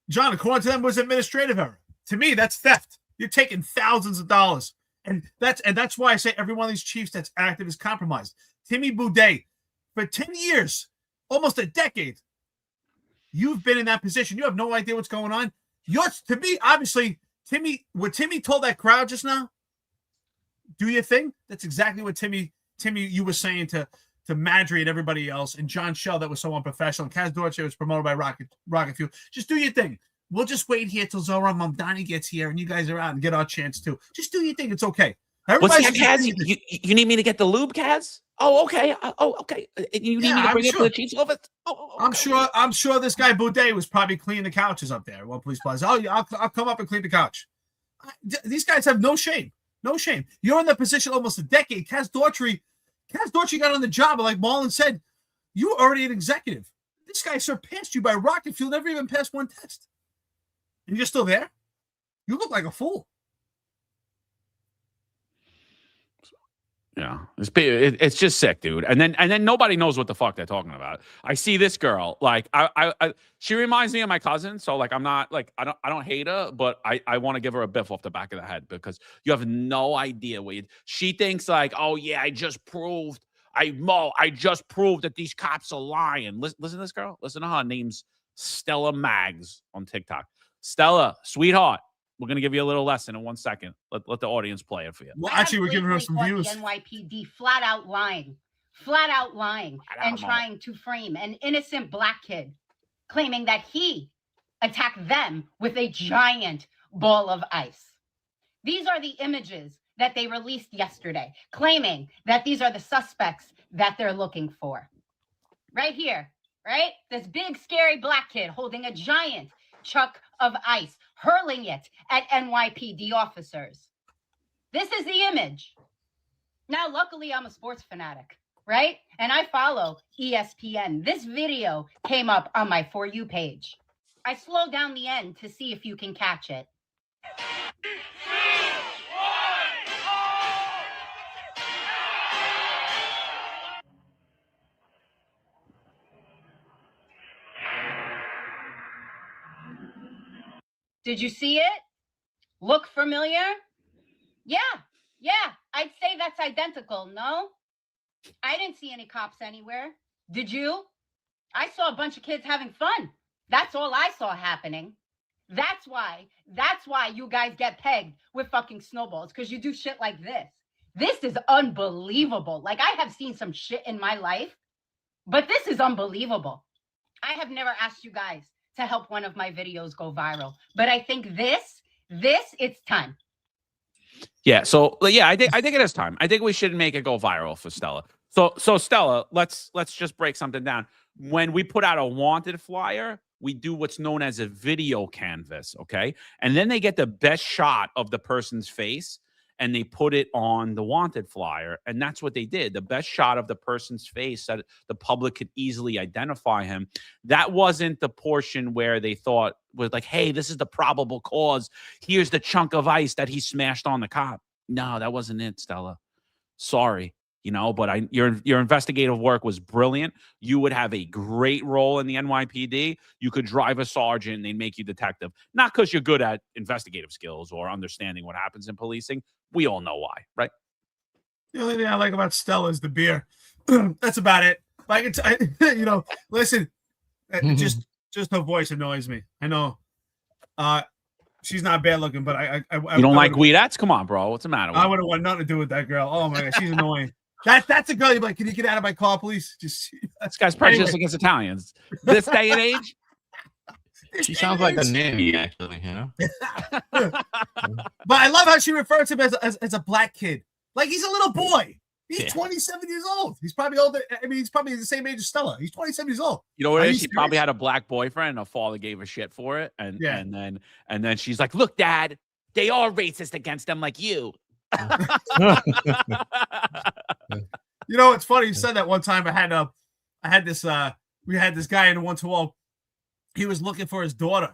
Speaker 3: John, according to them, it was administrative error. To me, that's theft. You're taking thousands of dollars, and that's why I say every one of these chiefs that's active is compromised. Timmy Boudet, for 10 years, almost a decade, you've been in that position. You have no idea what's going on. To me, obviously, what Timmy told that crowd just now. Do your thing. That's exactly what Timmy, you were saying to Madry and everybody else, and John Shell that was so unprofessional. And Kaz Dorche was promoted by Rocket Fuel. Just do your thing. We'll just wait here till Zohran Mondani gets here, and you guys are out and get our chance too. Just do your thing. It's okay.
Speaker 2: What's that, Kaz? You need me to get the lube, Kaz? Oh, okay. Okay. You need me to bring it to the chief's office? Okay.
Speaker 3: I'm sure this guy Boudet was probably cleaning the couches up there at one police plaza. Oh, yeah, I'll come up and clean the couch. These guys have no shame. No shame. You're in that position almost a decade. Kaz Dorche got on the job, and like Marlon said, you were already an executive. This guy surpassed you by rocket fuel, never even passed one test. And you're still there? You look like a fool.
Speaker 2: Yeah, it's just sick, dude. And then nobody knows what the fuck they're talking about. I see this girl, like she reminds me of my cousin. So like I'm not like I don't hate her, but I want to give her a biff off the back of the head because you have no idea what she thinks like, oh yeah, I just proved that these cops are lying. Listen to this girl. Listen to her. Name's Stella Maggs on TikTok. Stella, sweetheart. We're going to give you a little lesson in 1 second. Let the audience play it for you.
Speaker 3: Well, actually, we're giving her some views.
Speaker 8: The NYPD flat out lying and trying to frame an innocent black kid, claiming that he attacked them with a giant ball of ice. These are the images that they released yesterday, claiming that these are the suspects that they're looking for. Right here, right? This big, scary black kid holding a giant chunk of ice, hurling it at NYPD officers. This is the image. Now, luckily, I'm a sports fanatic, right? And I follow ESPN. This video came up on my For You page. I slowed down the end to see if you can catch it. Did you see it? Look familiar? Yeah, I'd say that's identical, no? I didn't see any cops anywhere. Did you? I saw a bunch of kids having fun. That's all I saw happening. That's why you guys get pegged with fucking snowballs, because you do shit like this. This is unbelievable. Like, I have seen some shit in my life, but this is unbelievable. I have never asked you guys to help one of my videos go viral, but I think this, it's time.
Speaker 2: Yeah. So yeah, I think it is time. I think we should make it go viral for Stella. So Stella, let's just break something down. When we put out a wanted flyer, we do what's known as a video canvas, okay? And then they get the best shot of the person's face and they put it on the wanted flyer. And that's what they did. The best shot of the person's face so that the public could easily identify him. That wasn't the portion where they thought was like, hey, this is the probable cause. Here's the chunk of ice that he smashed on the cop. No, that wasn't it, Stella. Sorry. But your investigative work was brilliant. You would have a great role in the NYPD. You could drive a sergeant and they'd make you detective. Not because you're good at investigative skills or understanding what happens in policing. We all know why, right?
Speaker 3: The only thing I like about Stella is the beer. That's about it. Like listen, just her voice annoys me. I know. She's not bad looking, but I
Speaker 2: you don't like Guidettes? Come on, bro. What's the matter?
Speaker 3: I would have want nothing to do with that girl. Oh my god, she's annoying. That's a girl. You're like, can you get out of my car, please? Just
Speaker 2: this guy's prejudiced against Italians. This day and age.
Speaker 4: She sounds like a nanny, actually.
Speaker 3: But I love how she refers to him as a black kid. Like he's a little boy. He's 27 years old. He's probably older. I mean, he's probably the same age as Stella. He's 27 years old.
Speaker 2: You know what it is? She probably had a black boyfriend. And her father gave a shit for it, and then she's like, "Look, Dad, they are racist against them, like you."
Speaker 3: It's funny you said that. One time we had this guy in the 120. He was looking for his daughter,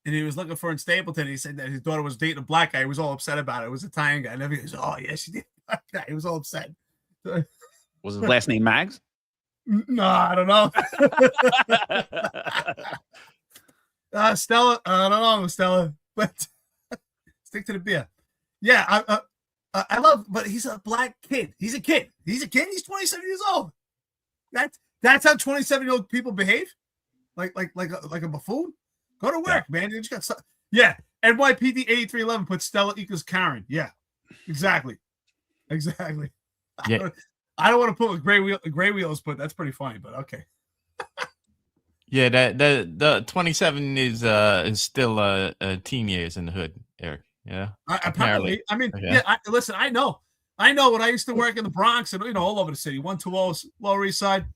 Speaker 3: and he was looking for in Stapleton. He said that his daughter was dating a black guy. He was all upset about it. It was an Italian guy. And he goes, "Oh yeah, she did." He was all upset.
Speaker 2: Was his last name Mags?
Speaker 3: No, I don't know. Stella, I don't know, Stella, but stick to the beer. Yeah, I love, but he's a black kid. He's a kid. He's 27 years old. That's how 27-year-old people behave. Like a buffoon. Go to work, man. You just got yeah. NYPD 8311 puts Stella equals Karen. Yeah, exactly.
Speaker 4: Yeah.
Speaker 3: I don't want to put what Gray Wheels put. That's pretty funny, but okay.
Speaker 4: Yeah, the 27 is still teen years in the hood, Eric. Yeah,
Speaker 3: apparently. I mean, yeah. Listen, I know when I used to work in the Bronx and all over the city, 120 Lower East Side.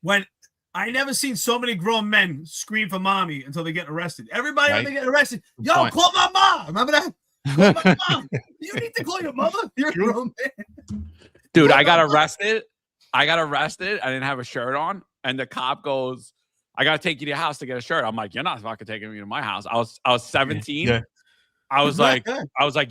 Speaker 3: When I never seen so many grown men scream for mommy until they get arrested. Everybody when they get arrested, yo, call my mom. Remember that? Call my mom. You need to call your mother. You're a grown man.
Speaker 2: Dude, I got arrested. I didn't have a shirt on, and the cop goes, "I gotta take you to your house to get a shirt." I'm like, "You're not fucking taking me to my house." I was 17.
Speaker 4: Yeah.
Speaker 2: I was like,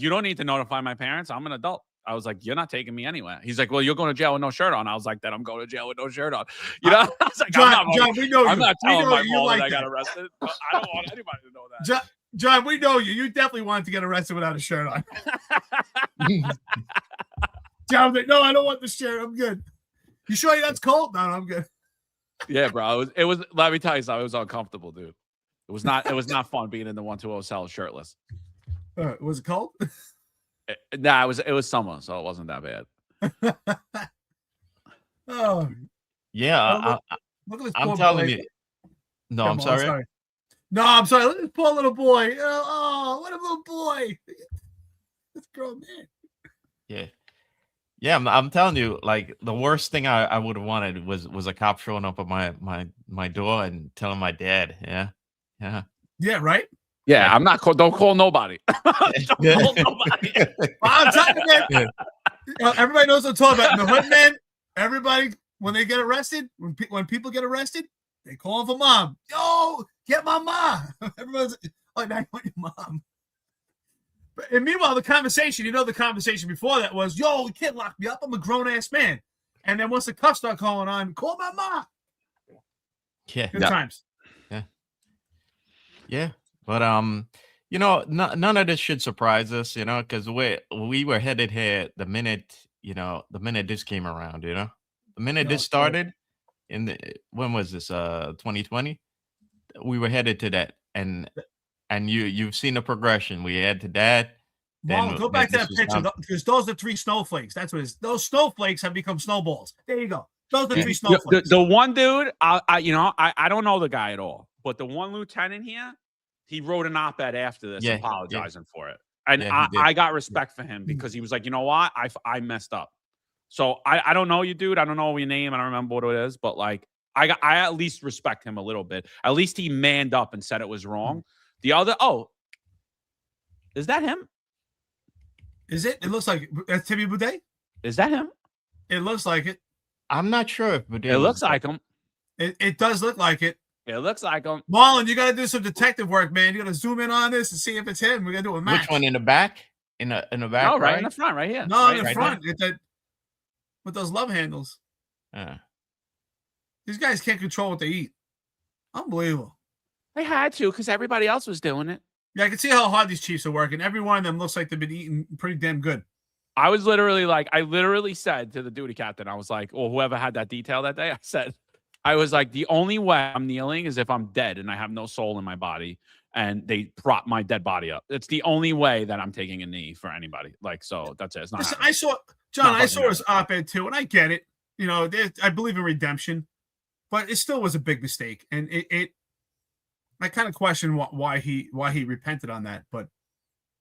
Speaker 2: "You don't need to notify my parents. I'm an adult." I was like, "You're not taking me anywhere." He's like, "Well, you're going to jail with no shirt on." I was like, "Then I'm going to jail with no shirt on." I was like,
Speaker 3: John, we know you.
Speaker 2: I'm not telling my mom
Speaker 3: like
Speaker 2: that I got arrested. I don't want anybody to know that.
Speaker 3: John, we know you. You definitely wanted to get arrested without a shirt on. John was like, "No, I don't want the shirt. I'm good." You sure that's cold? No, I'm good.
Speaker 2: Yeah, bro. It was. Let me tell you something. It was uncomfortable, dude. It was not fun being in the 120 cell shirtless.
Speaker 3: Was it cold?
Speaker 2: Nah, it was summer, so it wasn't that bad.
Speaker 3: Oh,
Speaker 4: yeah.
Speaker 3: Look at this
Speaker 4: I'm
Speaker 3: poor
Speaker 4: telling
Speaker 3: boy.
Speaker 4: you. No, I'm sorry.
Speaker 3: No, I'm sorry. Look at this poor little boy. Oh, what a little boy. This grown man.
Speaker 4: Yeah. Yeah, I'm telling you, like the worst thing I would have wanted was a cop showing up at my door and telling my dad. Yeah, yeah,
Speaker 3: Yeah, right.
Speaker 2: Yeah, I'm not. Don't call nobody. Don't call nobody.
Speaker 3: I'm telling you, man. Everybody knows what I'm talking about. In the hood, man, everybody, when they get arrested, when people get arrested, they call for mom. Yo, get my mom. Everyone's like, I want your mom. And meanwhile, the conversation before that was, yo, you can't lock me up. I'm a grown-ass man. And then once the cuffs start calling on, call my mom.
Speaker 4: Yeah.
Speaker 3: Good times.
Speaker 4: Yeah. But none of this should surprise us, because we were headed here the minute this came around, the minute this started when was this 2020? We were headed to that, and you've seen the progression. We had to that.
Speaker 3: Marlon, go back to that picture because those are 3 snowflakes. That's what it is. Those snowflakes have become snowballs. There you go. Those are 3 snowflakes.
Speaker 2: The one dude, I don't know the guy at all, but the one lieutenant here, he wrote an op-ed after this apologizing for it. And I got respect for him because he was like, you know what? I messed up. So I don't know you, dude. I don't know your name. I don't remember what it is, but like I at least respect him a little bit. At least he manned up and said it was wrong. The other, is that him?
Speaker 3: Is it? It looks like that's Timmy Boudet.
Speaker 2: Is that him?
Speaker 3: It looks like it.
Speaker 4: I'm not sure if Boudet.
Speaker 2: It looks like him.
Speaker 3: It does look like it.
Speaker 2: It looks like him.
Speaker 3: Marlon, you got to do some detective work, man. You got to zoom in on this and see if it's him. We got to do a match.
Speaker 4: Which one, in the back? In the back?
Speaker 2: No, right in the front, right here.
Speaker 3: No, in the front. With those love handles. These guys can't control what they eat. Unbelievable.
Speaker 2: They had to because everybody else was doing it.
Speaker 3: Yeah, I can see how hard these Chiefs are working. Every one of them looks like they've been eating pretty damn good.
Speaker 2: I was literally said to the duty captain, I was like, or whoever had that detail that day, I was like, the only way I'm kneeling is if I'm dead and I have no soul in my body and they prop my dead body up. It's the only way that I'm taking a knee for anybody. Like, so that's it. It's not.
Speaker 3: Listen, I saw his op-ed too, and I get it. I believe in redemption, but it still was a big mistake. And I kind of question why he repented on that, but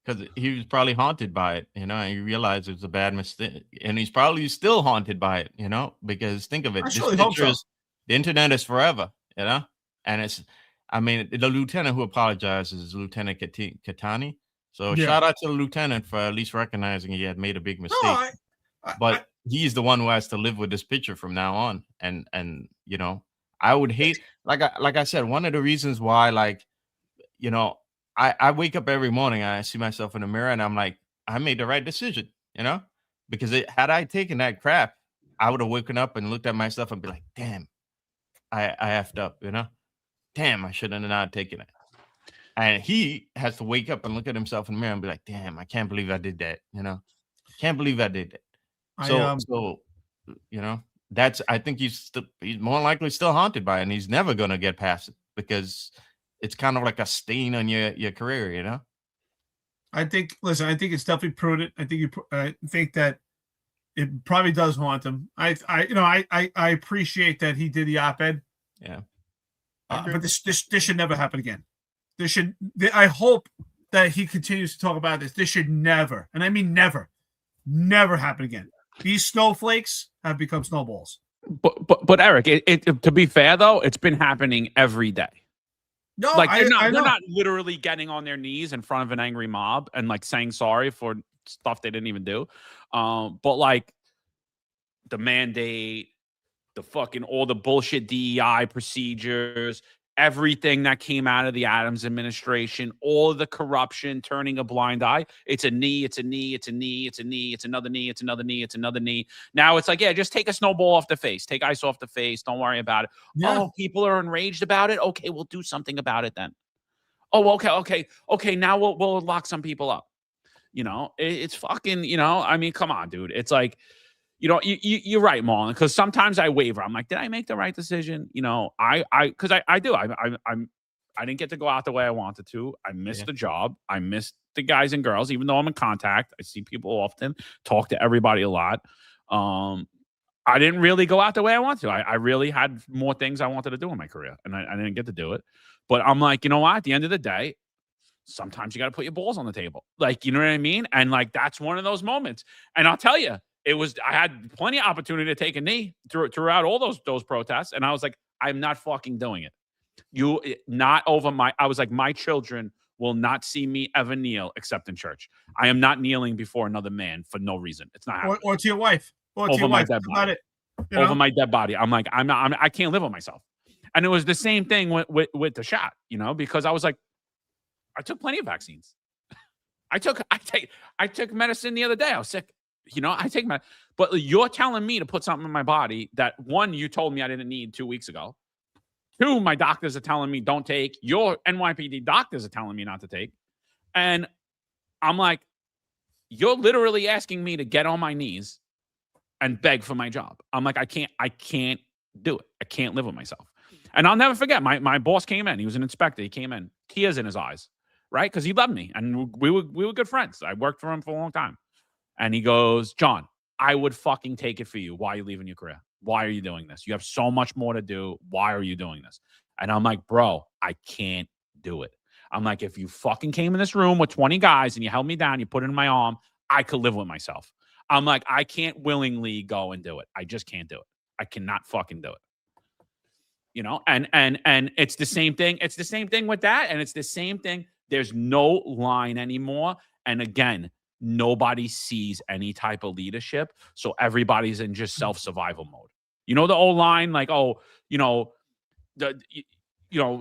Speaker 4: because he was probably haunted by it, and he realized it was a bad mistake, and he's probably still haunted by it, because think of it, the internet is forever, and the lieutenant who apologizes is Lieutenant Katani. So shout out to the lieutenant for at least recognizing he had made a big mistake. But he's the one who has to live with this picture from now on, and I would hate, like I said, one of the reasons why, I wake up every morning, I see myself in the mirror, and I'm like, I made the right decision, because had I taken that crap, I would have woken up and looked at myself and be like, damn, I effed up, damn, I should have not taken it. And he has to wake up and look at himself in the mirror and be like, damn, I can't believe I did that, can't believe I did that. That's, I think he's more likely still haunted by it, and he's never going to get past it because it's kind of like a stain on your career,
Speaker 3: I think it's definitely prudent. I think that it probably does haunt him. I appreciate that he did the op-ed.
Speaker 4: Yeah.
Speaker 3: But this should never happen again. I hope that he continues to talk about this. This should never, and I mean never happen again. These snowflakes have become snowballs.
Speaker 2: But Eric, to be fair though, it's been happening every day.
Speaker 3: No,
Speaker 2: like they're not literally getting on their knees in front of an angry mob and like saying sorry for stuff they didn't even do. But like the mandate, the fucking all the bullshit DEI procedures, everything that came out of the Adams administration, all of the corruption, turning a blind eye. It's a knee, it's a knee, it's a knee, it's a knee, it's another knee, it's another knee, it's another knee. Now it's like, yeah, just take a snowball off the face, take ice off the face, don't worry about it. Yeah. Oh, people are enraged about it. Okay, we'll do something about it then. Oh, okay. Now we'll lock some people up. It's fucking, I mean, come on, dude. It's like, you're right, Marlon, because sometimes I waver. I'm like, did I make the right decision? Because I do. I didn't get to go out the way I wanted to. I missed the job. I missed the guys and girls, even though I'm in contact. I see people often, talk to everybody a lot. I didn't really go out the way I wanted to. I really had more things I wanted to do in my career, and I didn't get to do it. But I'm like, you know what? At the end of the day, sometimes you got to put your balls on the table. Like, you know what I mean? And like, that's one of those moments. And I'll tell you, I had plenty of opportunity to take a knee throughout all those protests. And I was like, I'm not fucking doing it. I was like, my children will not see me ever kneel except in church. I am not kneeling before another man for no reason. It's not happening.
Speaker 3: Or to your wife. Or to
Speaker 2: Over
Speaker 3: your
Speaker 2: my
Speaker 3: wife.
Speaker 2: dead
Speaker 3: About
Speaker 2: body.
Speaker 3: it.
Speaker 2: Over my dead body. I'm like, I can't live with myself. And it was the same thing with the shot, because I was like, I took plenty of vaccines. I took medicine the other day. I was sick. I take but you're telling me to put something in my body that, one, you told me I didn't need 2 weeks ago. 2, my doctors are telling me don't take. Your NYPD doctors are telling me not to take. And I'm like, you're literally asking me to get on my knees and beg for my job. I'm like, I can't do it. I can't live with myself. And I'll never forget, my boss came in. He was an inspector. He came in, tears in his eyes, right? Because he loved me. And we were good friends. I worked for him for a long time. And he goes, John, I would fucking take it for you. Why are you leaving your career? Why are you doing this? You have so much more to do. Why are you doing this? And I'm like, bro, I can't do it. I'm like, if you fucking came in this room with 20 guys and you held me down, you put it in my arm, I could live with myself. I'm like, I can't willingly go and do it. I just can't do it. I cannot fucking do it. And it's the same thing. It's the same thing with that. And it's the same thing. There's no line anymore. And again, nobody sees any type of leadership. So everybody's in just self-survival mode. The old line, like,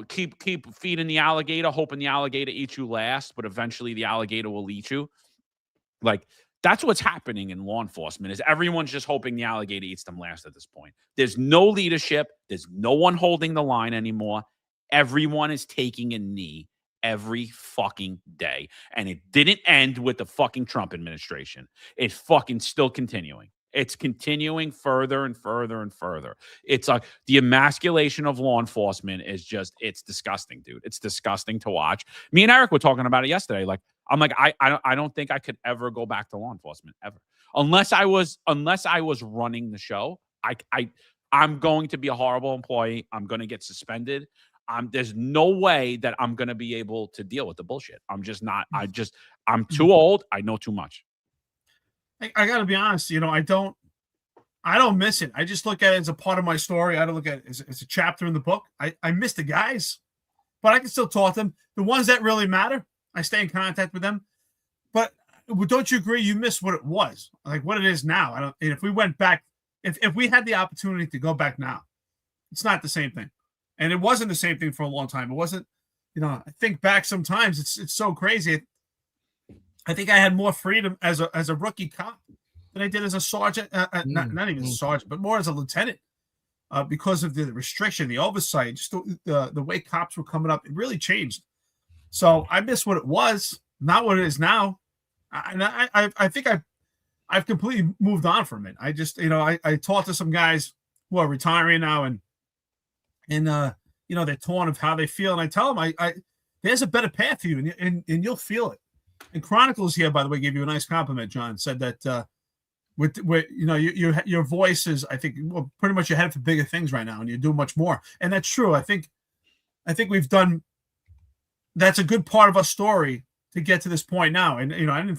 Speaker 2: keep feeding the alligator, hoping the alligator eats you last, but eventually the alligator will eat you. Like, that's what's happening in law enforcement, is everyone's just hoping the alligator eats them last at this point. There's no leadership. There's no one holding the line anymore. Everyone is taking a knee every fucking day. And it didn't end with the fucking Trump administration. It's fucking still continuing. It's continuing further and further and further. It's like the emasculation of law enforcement is it's disgusting, dude. It's disgusting to watch. Me and Eric were talking about it yesterday. Like, I'm like, I don't think I could ever go back to law enforcement ever. Unless I was running the show. I'm going to be a horrible employee. I'm going to get suspended. There's no way that I'm going to be able to deal with the bullshit. I'm just not. I'm too old. I know too much.
Speaker 3: I got to be honest. I don't miss it. I just look at it as a part of my story. I don't look at it as a chapter in the book. I miss the guys, but I can still talk to them. The ones that really matter, I stay in contact with them. But don't you agree? You miss what it was, like what it is now. If we went back, if we had the opportunity to go back now, it's not the same thing. And it wasn't the same thing for a long time. It wasn't, I think back sometimes it's so crazy. I think I had more freedom as a rookie cop than I did as a sergeant, not even a sergeant, but more as a lieutenant, because of the restriction, the oversight, just the way cops were coming up. It really changed. So I miss what it was, not what it is now. And I think I've completely moved on from it. I just, I talk to some guys who are retiring now, and they're torn of how they feel. And I tell them, there's a better path for you, and you'll feel it. And Chronicles here, by the way, gave you a nice compliment, John. Said that with your voice is, I think, pretty much you're headed for bigger things right now, and you do much more. And that's true. I think we've done. That's a good part of our story to get to this point now. And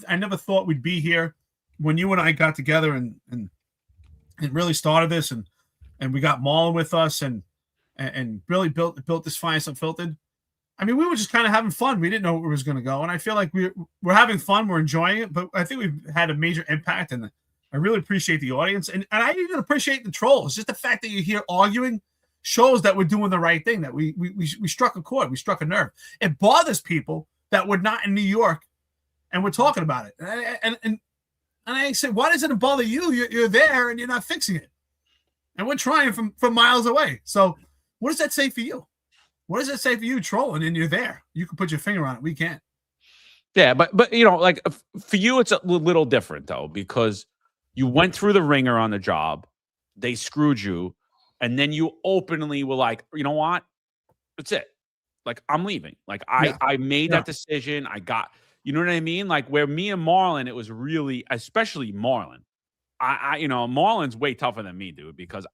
Speaker 3: I never thought we'd be here when you and I got together and really started this, and we got Marlon with us, and really built this Finest Unfiltered. I mean, we were just kind of having fun. We didn't know where it was going to go. And I feel like we're having fun. We're enjoying it. But I think we've had a major impact. And I really appreciate the audience. And I even appreciate the trolls. Just the fact that you're here arguing shows that we're doing the right thing, that we struck a chord. We struck a nerve. It bothers people that we're not in New York and we're talking about it. And I said, why doesn't it bother you? You're there and you're not fixing it. And we're trying from miles away. So what does that say for you? What does it say for you trolling and you're there? You can put your finger on it. We can't.
Speaker 2: Yeah, but like for you, it's a little different though, because you went through the ringer on the job, they screwed you, and then you openly were like, you know what? That's it. Like, I'm leaving. Like I made that decision. I got, you know what I mean? Like where me and Marlon, it was really, especially Marlon. Marlon's way tougher than me, dude, because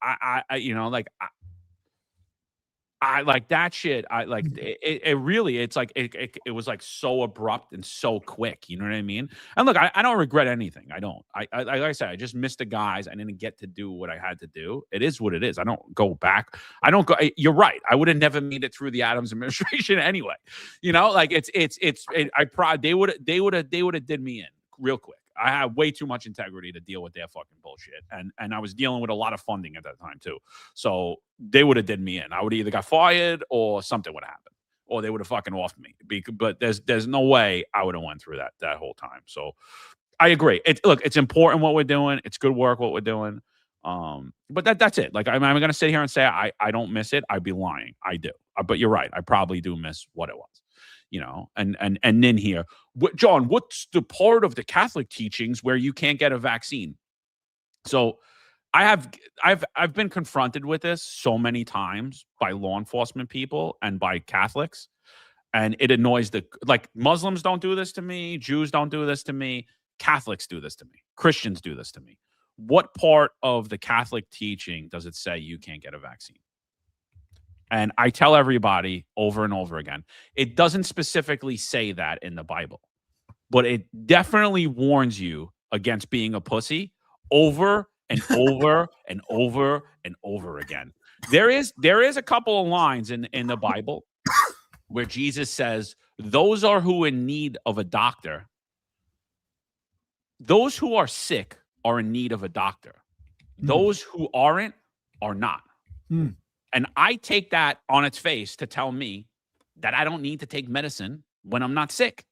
Speaker 2: I like that shit. I like it really, it's like, it was like so abrupt and so quick. You know what I mean? And look, I don't regret anything. I don't. Like I said, I just missed the guys. I didn't get to do what I had to do. It is what it is. I don't go back. I don't go. You're right. I would have never made it through the Adams administration anyway. You know, like they would have did me in real quick. I have way too much integrity to deal with their fucking bullshit. And I was dealing with a lot of funding at that time too. So they would have did me in. I would have either got fired or something would happen. Or they would have fucking offed me. But there's no way I would have went through that whole time. So I agree. Look, it's important what we're doing. It's good work what we're doing. But that's it. Like I'm gonna sit here and say I don't miss it. I'd be lying. I do. But you're right. I probably do miss what it was. You know, and then here, John, what's the part of the Catholic teachings where you can't get a vaccine? So I've been confronted with this so many times by law enforcement people and by Catholics, and it annoys like Muslims don't do this to me, Jews don't do this to me, Catholics do this to me, Christians do this to me. What part of the Catholic teaching does it say you can't get a vaccine? And I tell everybody over and over again, it doesn't specifically say that in the Bible, but it definitely warns you against being a pussy over and over and over and over again. There is a couple of lines in the Bible where Jesus says, those are who are in need of a doctor. Those who are sick are in need of a doctor. Those who aren't are not. And I take that on its face to tell me that I don't need to take medicine when I'm not sick.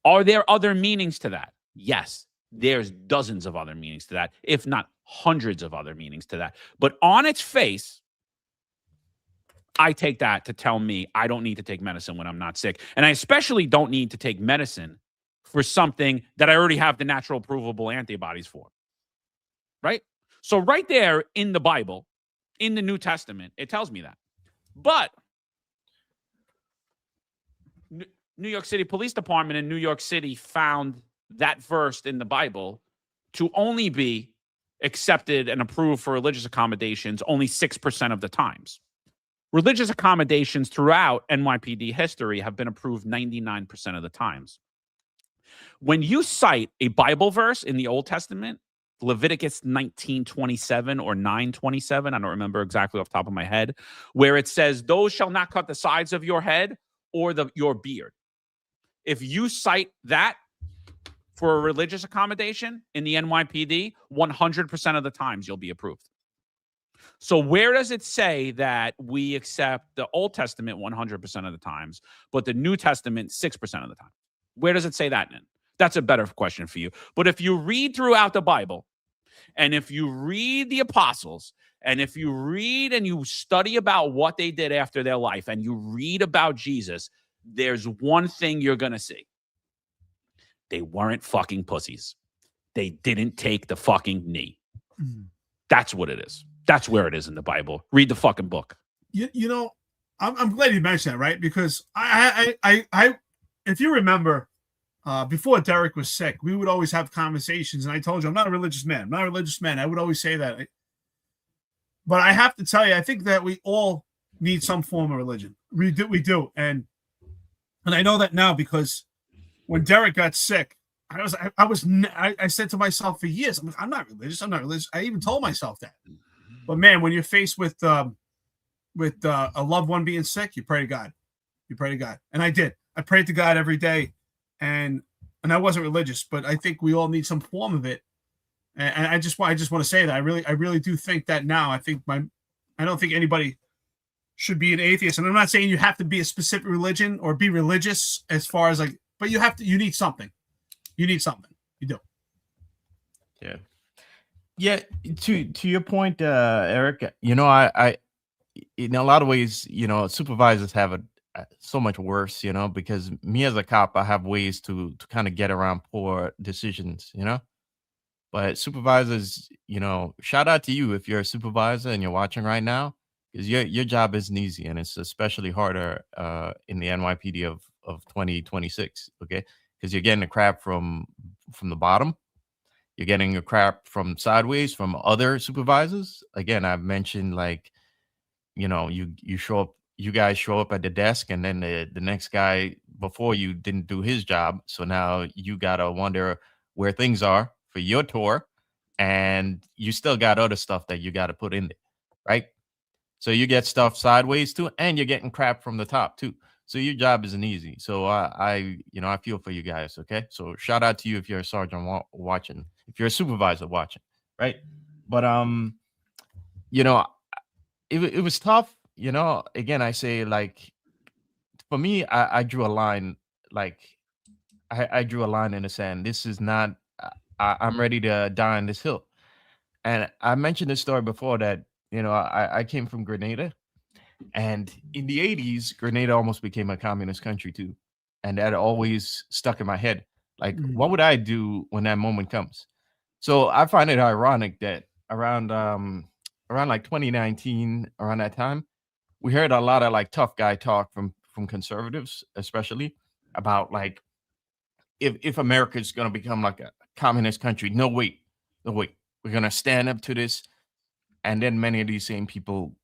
Speaker 2: Are there other meanings to that? Yes, there's dozens of other meanings to that, if not hundreds of other meanings to that. But on its face, I take that to tell me I don't need to take medicine when I'm not sick. And I especially don't need to take medicine for something that I already have the natural provable antibodies for. Right? So right there in the Bible, in the New Testament, it tells me that. But New York City Police Department in New York City found that verse in the Bible to only be accepted and approved for religious accommodations only 6% of the times. Religious accommodations throughout NYPD history have been approved 99% of the times. When you cite a Bible verse in the Old Testament, Leviticus 19:27 or 9:27, I don't remember exactly off the top of my head, where it says, those shall not cut the sides of your head or your beard. If you cite that for a religious accommodation in the NYPD, 100% of the times you'll be approved. So where does it say that we accept the Old Testament 100% of the times, but the New Testament 6% of the time? Where does it say that in? That's a better question for you. But if you read throughout the Bible, and if you read the apostles, and if you read and you study about what they did after their life, and you read about Jesus, there's one thing you're going to see. They weren't fucking pussies. They didn't take the fucking knee. That's what it is. That's where it is in the Bible. Read the fucking book.
Speaker 3: You know, I'm glad you mentioned that, right? Because I if you remember, before Derek was sick, we would always have conversations, and I told you I'm not a religious man. I'm not a religious man. I would always say that. But I have to tell you, I think that we all need some form of religion. We do. And I know that now because when Derek got sick, I said to myself for years, I'm not religious. I'm not religious. I even told myself that. But man, when you're faced with a loved one being sick, you pray to God. You pray to God. And I did. I prayed to God every day. And I wasn't religious, but I think we all need some form of it. And I just want to say that I really do think that now. I don't think anybody should be an atheist. And I'm not saying you have to be a specific religion or be religious as far as like, but you need something. You need something. You do.
Speaker 4: Yeah. Yeah. To your point, Eric, you know, I in a lot of ways, you know, supervisors have it so much worse, you know, because me as a cop, I have ways to kind of get around poor decisions, you know. But supervisors, you know, shout out to you if you're a supervisor and you're watching right now, because your job isn't easy, and it's especially harder in the NYPD of 2026. Okay, because you're getting the crap from the bottom, you're getting your crap from sideways from other supervisors. Again, I've mentioned like you show up, you guys show up at the desk, and then the next guy before you didn't do his job. So now you gotta wonder where things are for your tour, and you still got other stuff that you got to put in there, right? So you get stuff sideways too, and you're getting crap from the top too. So your job isn't easy. So I feel for you guys. Okay, so shout out to you if you're a sergeant watching, if you're a supervisor watching, right? But it was tough. Again, I say, like, for me, I drew a line. Like, I drew a line in the sand. This is not. I'm ready to die on this hill. And I mentioned this story before that I came from Grenada, and in the 80s, Grenada almost became a communist country too, and that always stuck in my head. Like, what would I do when that moment comes? So I find it ironic that around like 2019, around that time, we heard a lot of like tough guy talk from conservatives, especially about like if America is going to become like a communist country. No, wait, we're going to stand up to this. And then many of these same people,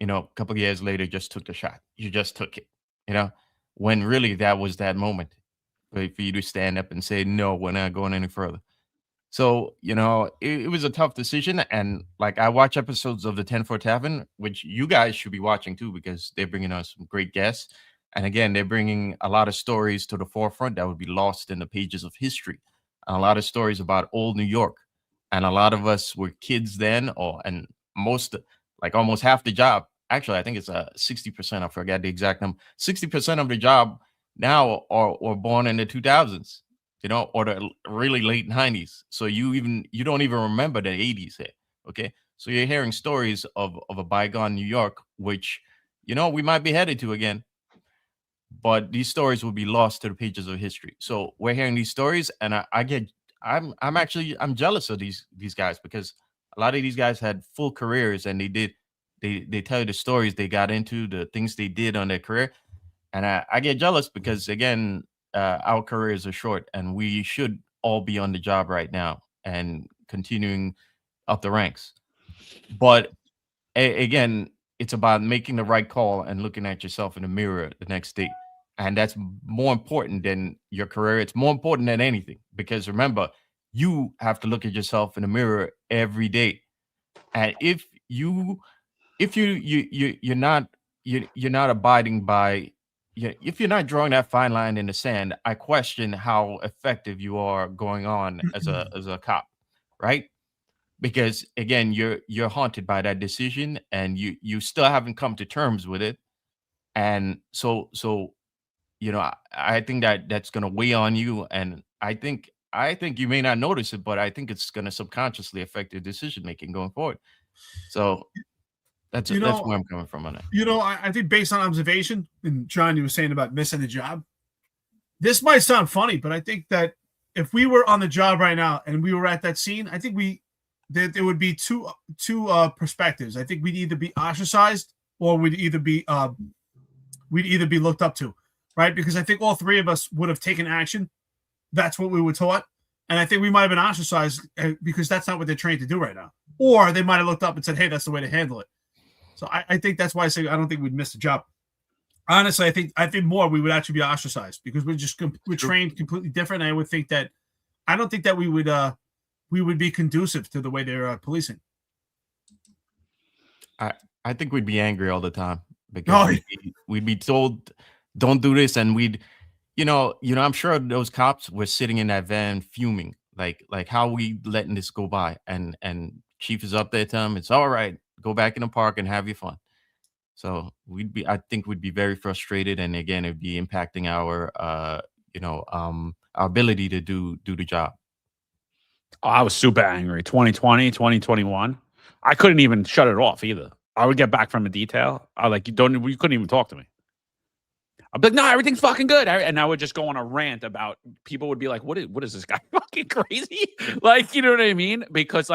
Speaker 4: a couple of years later, just took the shot. You just took it, when really that was that moment for you to stand up and say, no, we're not going any further. So, it was a tough decision. And like, I watch episodes of the 10-4 Tavern, which you guys should be watching too, because they're bringing us some great guests. And again, they're bringing a lot of stories to the forefront that would be lost in the pages of history. And a lot of stories about old New York. And a lot of us were kids then, and almost half the job. Actually, I think it's 60%. I forget the exact number. 60% of the job now are born in the 2000s. Or the really late 90s. So you don't even remember the 80s here. Okay. So you're hearing stories of a bygone New York, which, we might be headed to again. But these stories will be lost to the pages of history. So we're hearing these stories, and I'm jealous of these guys, because a lot of these guys had full careers, and they tell you the stories they got into, the things they did on their career. And I get jealous because, again, our careers are short, and we should all be on the job right now and continuing up the ranks. But again, it's about making the right call and looking at yourself in the mirror the next day. And that's more important than your career. It's more important than anything, because remember, you have to look at yourself in the mirror every day. And if you're not abiding by, if you're not drawing that fine line in the sand, I question how effective you are going on as a cop, right? Because again, you're haunted by that decision, and you still haven't come to terms with it. And so I think that's going to weigh on you. And I think you may not notice it, but I think it's going to subconsciously affect your decision making going forward. So that's where I'm coming from on it.
Speaker 3: I think based on observation, and John, you were saying about missing the job, this might sound funny, but I think that if we were on the job right now and we were at that scene, I think there would be two perspectives. I think we'd either be ostracized, or we'd either be looked up to, right? Because I think all three of us would have taken action. That's what we were taught. And I think we might have been ostracized because that's not what they're trained to do right now. Or they might have looked up and said, hey, that's the way to handle it. So I think that's why I say I don't think we'd miss the job. Honestly, I think more we would actually be ostracized, because we're trained completely different. And I don't think that we would be conducive to the way they're policing.
Speaker 4: I think we'd be angry all the time, because we'd be told, don't do this. And I'm sure those cops were sitting in that van fuming, like how we letting this go by? And chief is up there telling them, it's all right, go back in the park and have your fun. So I think we'd be very frustrated. And again, it'd be impacting our ability to do the job.
Speaker 2: Oh, I was super angry. 2020, 2021. I couldn't even shut it off either. I would get back from a detail. You couldn't even talk to me. I'd be like, no, everything's fucking good. And I would just go on a rant about, people would be like, what is this guy fucking crazy? Like, you know what I mean? Because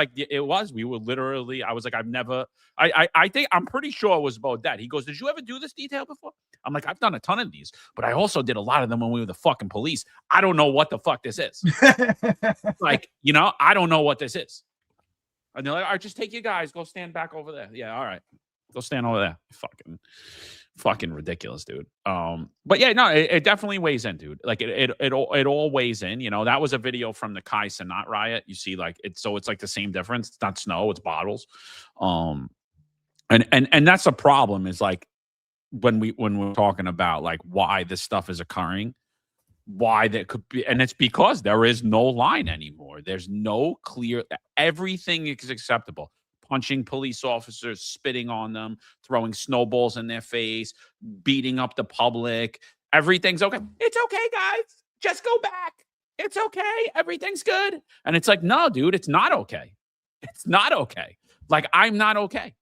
Speaker 2: we were literally, I was like, I think, I'm pretty sure it was about that. He goes, did you ever do this detail before? I'm like, I've done a ton of these, but I also did a lot of them when we were the fucking police. I don't know what the fuck this is. I don't know what this is. And they're like, all right, just take you guys, go stand back over there. Yeah, all right. Go stand over there. Fucking ridiculous, dude. But yeah, no, it definitely weighs in, dude. Like it all weighs in. You know, that was a video from the Kai Cenat riot. You see, like it's like the same difference. It's not snow, it's bottles. And that's a problem. Is like when we're talking about like why this stuff is occurring, why that could be, and it's because there is no line anymore. There's no clear. Everything is acceptable. Punching police officers, spitting on them, throwing snowballs in their face, beating up the public. Everything's okay. It's okay, guys. Just go back. It's okay. Everything's good. And it's like, no, dude, it's not okay. It's not okay. Like, I'm not okay.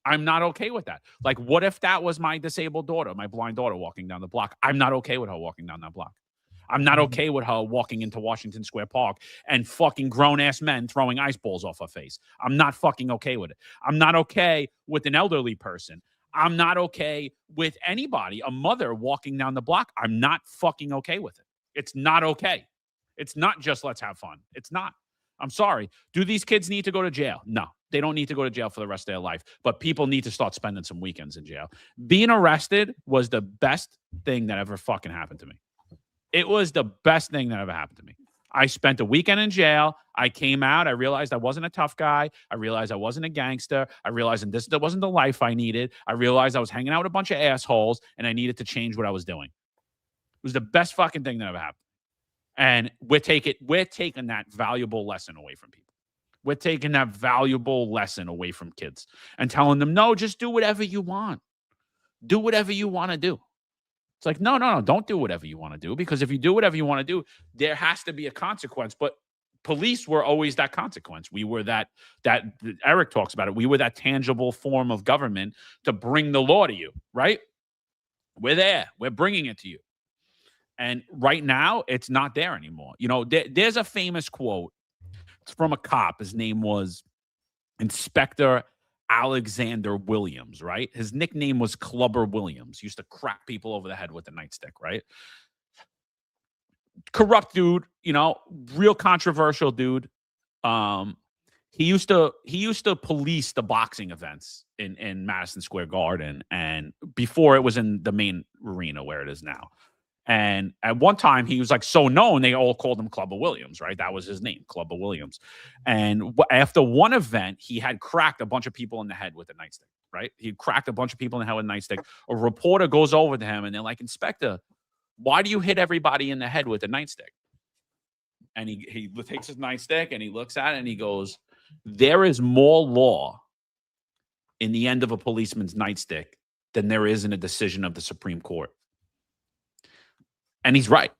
Speaker 2: I'm not okay with that. Like, what if that was my disabled daughter, my blind daughter walking down the block? I'm not okay with her walking down that block. I'm not okay with her walking into Washington Square Park and fucking grown-ass men throwing ice balls off her face. I'm not fucking okay with it. I'm not okay with an elderly person. I'm not okay with anybody, a mother walking down the block. I'm not fucking okay with it. It's not okay. It's not just let's have fun. It's not. I'm sorry. Do these kids need to go to jail? No, they don't need to go to jail for the rest of their life. But people need to start spending some weekends in jail. Being arrested was the best thing that ever fucking happened to me. It was the best thing that ever happened to me. I spent a weekend in jail. I came out. I realized I wasn't a tough guy. I realized I wasn't a gangster. I realized this wasn't the life I needed. I realized I was hanging out with a bunch of assholes, and I needed to change what I was doing. It was the best fucking thing that ever happened. And we're taking that valuable lesson away from people. We're taking that valuable lesson away from kids and telling them, no, just do whatever you want. Do whatever you want to do. It's like, no, don't do whatever you want to do, because if you do whatever you want to do, there has to be a consequence. But police were always that consequence. We were that Eric talks about it. We were that tangible form of government to bring the law to you, right? We're there. We're bringing it to you. And right now, it's not there anymore. You know, there's a famous quote. It's from a cop. His name was Inspector Alexander Williams, right? His nickname was Clubber Williams. He used to crack people over the head with a nightstick, right? Corrupt dude, you know, real controversial dude. He used to police the boxing events in Madison Square Garden, and before it was in the main arena where it is now. And at one time, he was like so known, they all called him Clubber Williams, right? That was his name, Clubber Williams. And after one event, he had cracked a bunch of people in the head with a nightstick, right? He cracked a bunch of people in the head with a nightstick. A reporter goes over to him, and they're like, Inspector, why do you hit everybody in the head with a nightstick? And he takes his nightstick, and he looks at it, and he goes, there is more law in the end of a policeman's nightstick than there is in a decision of the Supreme Court. And he's right.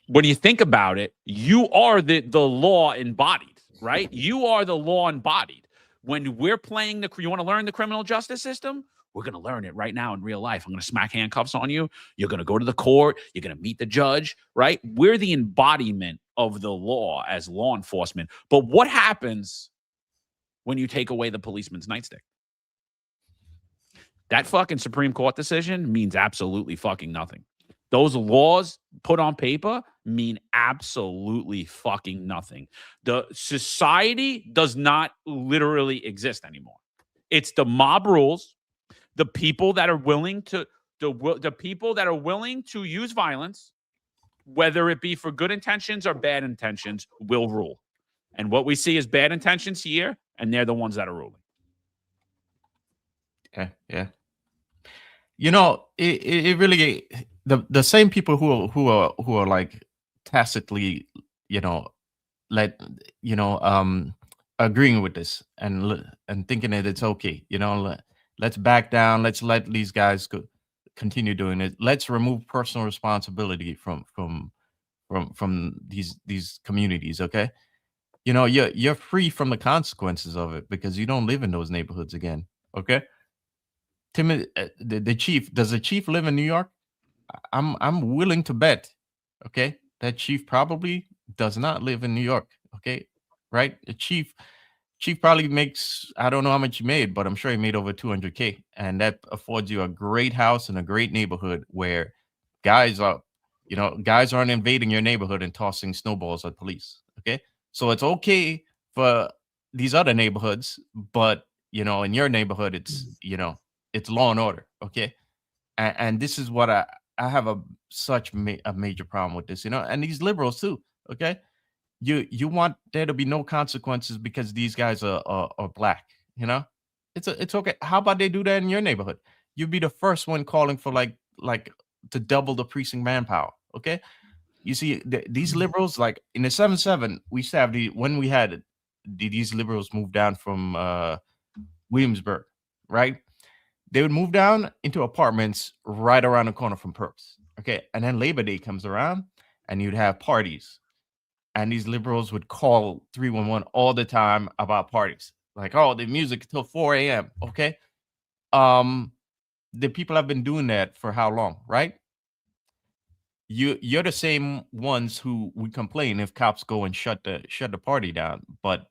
Speaker 2: When you think about it, you are the law embodied, right? You are the law embodied. When we're playing you want to learn the criminal justice system? We're going to learn it right now in real life. I'm going to smack handcuffs on you. You're going to go to the court. You're going to meet the judge, right? We're the embodiment of the law as law enforcement. But what happens when you take away the policeman's nightstick? That fucking Supreme Court decision means absolutely fucking nothing. Those laws put on paper mean absolutely fucking nothing. The society does not literally exist anymore. It's the mob rules. The people that are willing to the people that are willing to use violence, whether it be for good intentions or bad intentions, will rule. And what we see is bad intentions here, and they're the ones that are ruling.
Speaker 4: Yeah. You know, it really the same people who are like tacitly, agreeing with this and thinking that it's okay, let's back down, let's let these guys continue doing it. Let's remove personal responsibility from these communities, okay? You're free from the consequences of it because you don't live in those neighborhoods again, okay? Tim, the chief, does the chief live in New York? I'm willing to bet, okay, that chief probably does not live in New York, okay, right? The chief probably makes, I don't know how much he made, but I'm sure he made over 200K, and that affords you a great house in a great neighborhood where guys aren't invading your neighborhood and tossing snowballs at police, okay? So it's okay for these other neighborhoods, but in your neighborhood, it's it's law and order. Okay, and this is what I have a major problem with this. And these liberals too. Okay, you want there to be no consequences because these guys are black. It's okay. How about they do that in your neighborhood? You'd be the first one calling for like to double the precinct manpower. Okay, you see these liberals, like in the 7-7, we used to have when we had these liberals move down from Williamsburg, right? They would move down into apartments right around the corner from Perps. Okay, and then Labor Day comes around, and you'd have parties, and these liberals would call 311 all the time about parties, like, oh, the music till 4 a.m. Okay, the people have been doing that for how long, right? You're the same ones who would complain if cops go and shut the party down, but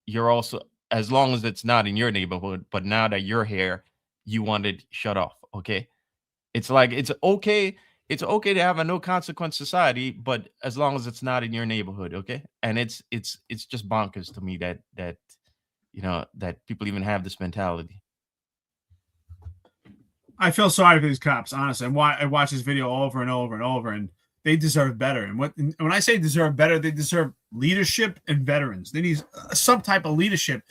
Speaker 4: you're also, as long as it's not in your neighborhood, but now that you're here, you want it shut off. Okay, it's like it's okay to have a no consequence society, but as long as it's not in your neighborhood. Okay, and it's just bonkers to me that that people even have this mentality.
Speaker 3: I feel sorry for these cops, honestly. I watch this video over and over and over, and they deserve better. And when I say deserve better, they deserve leadership and veterans. They need some type of leadership.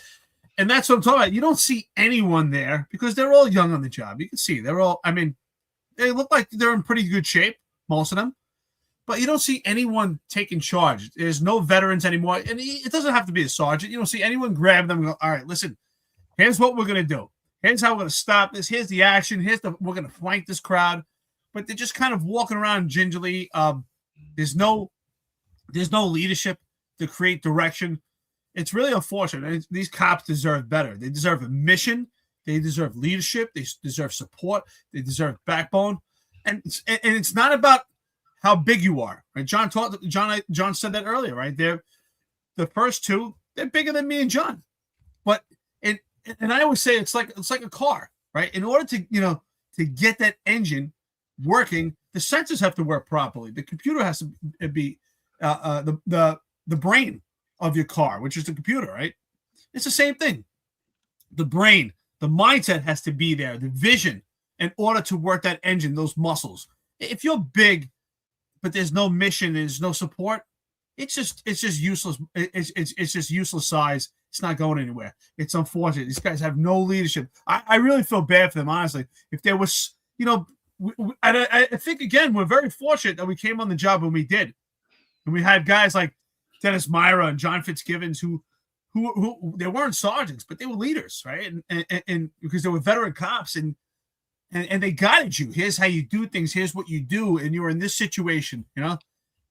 Speaker 3: And that's what I'm talking about. You don't see anyone there because they're all young on the job. You can see they're all, they look like they're in pretty good shape, most of them. But you don't see anyone taking charge. There's no veterans anymore. And it doesn't have to be a sergeant. You don't see anyone grab them and go, all right, listen, here's what we're going to do. Here's how we're going to stop this. Here's the action. We're going to flank this crowd. But they're just kind of walking around gingerly. There's no leadership to create direction. It's really unfortunate. These cops deserve better. They deserve a mission. They deserve leadership. They deserve support. They deserve backbone. And it's not about how big you are. Right? John said that earlier, right? They're the first two. They're bigger than me and John. But and I always say it's like a car, right? In order to get that engine working, the sensors have to work properly. The computer has to be the brain of your car, which is the computer, right? It's the same thing. The brain, the mindset has to be there, the vision, in order to work that engine, those muscles. If you're big, but there's no mission, there's no support, it's just useless. It's just useless size. It's not going anywhere. It's unfortunate. These guys have no leadership. I really feel bad for them, honestly. If there was, I think, again, we're very fortunate that we came on the job when we did. And we had guys like Dennis Myra and John Fitzgibbons who they weren't sergeants, but they were leaders, right? And because they were veteran cops and they guided you. Here's how you do things. Here's what you do. And you're in this situation, They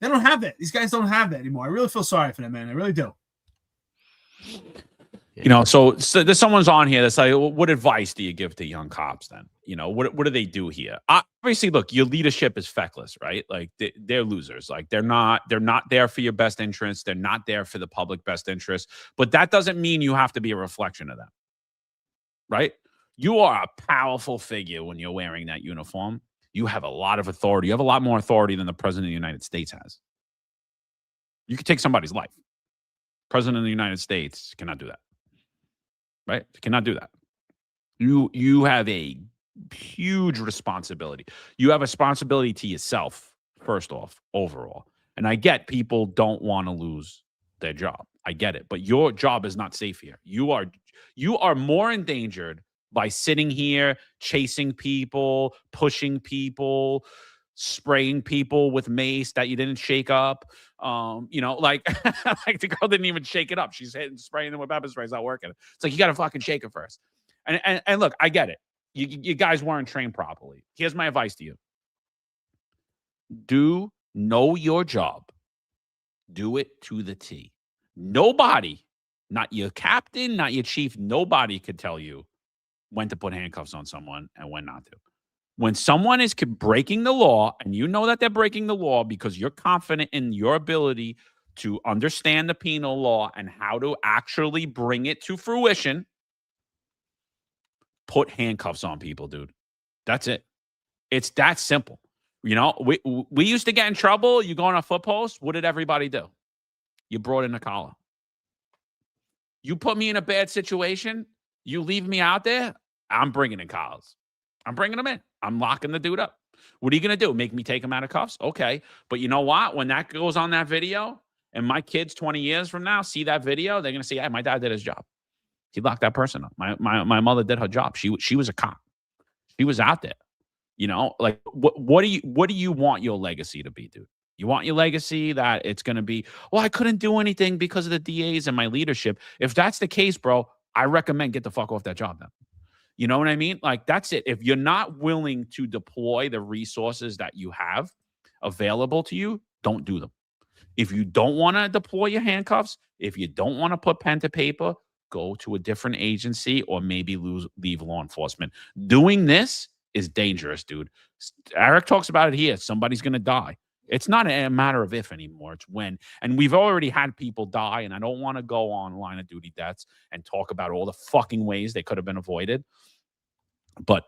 Speaker 3: don't have that. These guys don't have that anymore. I really feel sorry for them, man. I really do.
Speaker 2: So there's someone's on here that's like, what advice do you give to young cops then? What do they do here? Obviously, look, your leadership is feckless, right? Like they're losers. Like they're not there for your best interest. They're not there for the public best interest. But that doesn't mean you have to be a reflection of them, right? You are a powerful figure when you're wearing that uniform. You have a lot of authority. You have a lot more authority than the president of the United States has. You could take somebody's life. President of the United States cannot do that. Right? Cannot do that. You have a huge responsibility. You have a responsibility to yourself, first off, overall. And I get people don't want to lose their job. I get it. But your job is not safe here. You are more endangered by sitting here, chasing people, pushing people, spraying people with mace that you didn't shake up. Like the girl didn't even shake it up. She's spraying them with pepper spray. It's not working. It's like, you got to fucking shake it first. And look, I get it. You guys weren't trained properly. Here's my advice to you. Do know your job. Do it to the T. Nobody, not your captain, not your chief, nobody could tell you when to put handcuffs on someone and when not to. When someone is breaking the law, and you know that they're breaking the law because you're confident in your ability to understand the penal law and how to actually bring it to fruition, put handcuffs on people, dude. That's it. It's that simple. We used to get in trouble. You go on a foot post. What did everybody do? You brought in a collar. You put me in a bad situation. You leave me out there, I'm bringing in collars. I'm bringing them in. I'm locking the dude up. What are you going to do? Make me take him out of cuffs? Okay. But you know what? When that goes on that video and my kids 20 years from now see that video, they're going to say, hey, my dad did his job. He locked that person up. My mother did her job. She was a cop. She was out there. You know, like what do you want your legacy to be, dude? You want your legacy that it's going to be, well, I couldn't do anything because of the DAs and my leadership. If that's the case, bro, I recommend get the fuck off that job then. You know what I mean? Like, that's it. If you're not willing to deploy the resources that you have available to you, don't do them. If you don't want to deploy your handcuffs, if you don't want to put pen to paper, go to a different agency or maybe leave law enforcement. Doing this is dangerous, dude. Eric talks about it here. Somebody's going to die. It's not a matter of if anymore. It's when. And we've already had people die, and I don't want to go on line of duty deaths and talk about all the fucking ways they could have been avoided. But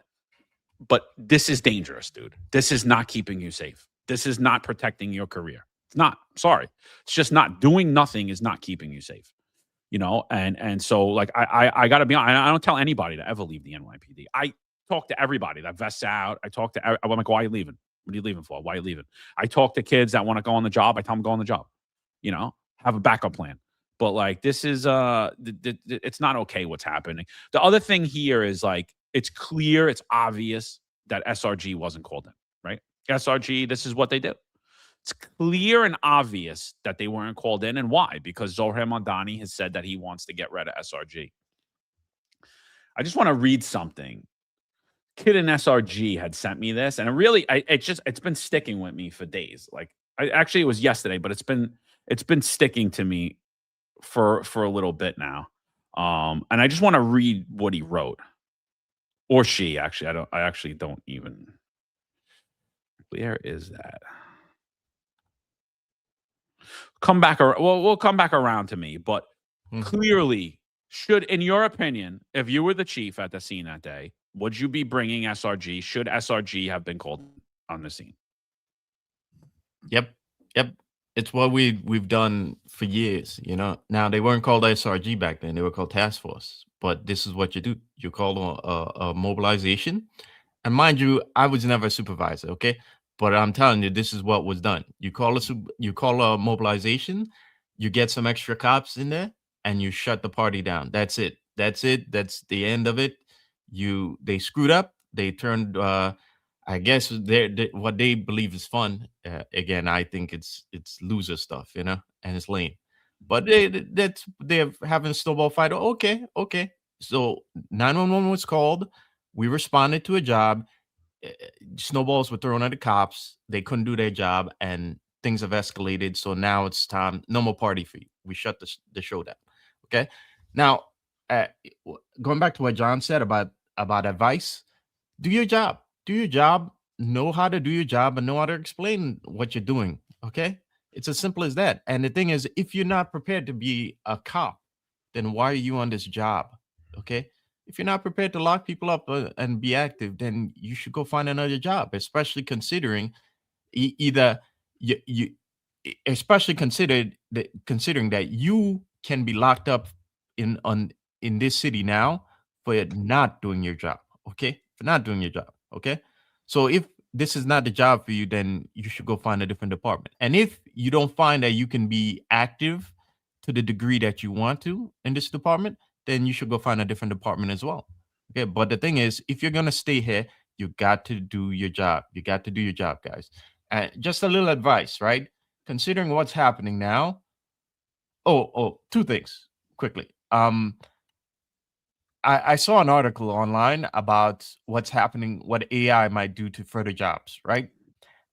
Speaker 2: this is dangerous, dude. This is not keeping you safe. This is not protecting your career. It's not. Sorry. It's just not. Doing nothing is not keeping you safe. You know, and so, like, I got to be honest. I don't tell anybody to ever leave the NYPD. I talk to everybody that vests out. I talk to, I'm like, why are you leaving? What are you leaving for? Why are you leaving? I talk to kids that want to go on the job. I tell them go on the job. You know, have a backup plan. But like, this is it's not okay what's happening. The other thing here is, like, it's clear, it's obvious that SRG wasn't called in, right? SRG, this is what they do. It's clear and obvious that they weren't called in. And why? Because Zohar Mamdani has said that he wants to get rid of SRG. I just want to read something. Kid in SRG had sent me this, and it's been sticking with me for days. Like, it was yesterday, but it's been sticking to me for a little bit now. And I just want to read what he wrote, or she. Actually, I actually don't even. Where is that? Come back. Well, we'll come back around to me, but clearly, in your opinion, if you were the chief at the scene that day, would you be bringing SRG? Should SRG have been called on the scene?
Speaker 4: Yep. It's what we've done for years. You know, now they weren't called SRG back then; they were called Task Force. But this is what you do: you call a mobilization. And mind you, I was never a supervisor, okay? But I'm telling you, this is what was done. You call a mobilization, you get some extra cops in there, and you shut the party down. That's it. That's the end of it. They screwed up. They turned. I guess what they believe is fun. Again, I think it's loser stuff, you know, and it's lame. But they're having snowball fight. Okay. So 911 was called. We responded to a job. Snowballs were thrown at the cops. They couldn't do their job, and things have escalated. So now it's time. No more party for you. We shut the show down. Okay. Now, going back to what John said about advice, do your job. Do your job. Know how to do your job and know how to explain what you're doing. Okay. It's as simple as that. And the thing is, if you're not prepared to be a cop, then why are you on this job? Okay. If you're not prepared to lock people up and be active, then you should go find another job, especially considering especially considering that you can be locked up in this city now for not doing your job. Okay. For not doing your job. Okay. So if this is not the job for you, then you should go find a different department. And if you don't find that you can be active to the degree that you want to in this department, then you should go find a different department as well. Okay. But the thing is, if you're going to stay here, you got to do your job. You got to do your job, guys. And just a little advice, right? Considering what's happening now. Two things quickly. I saw an article online about what's happening, what AI might do to further jobs, right?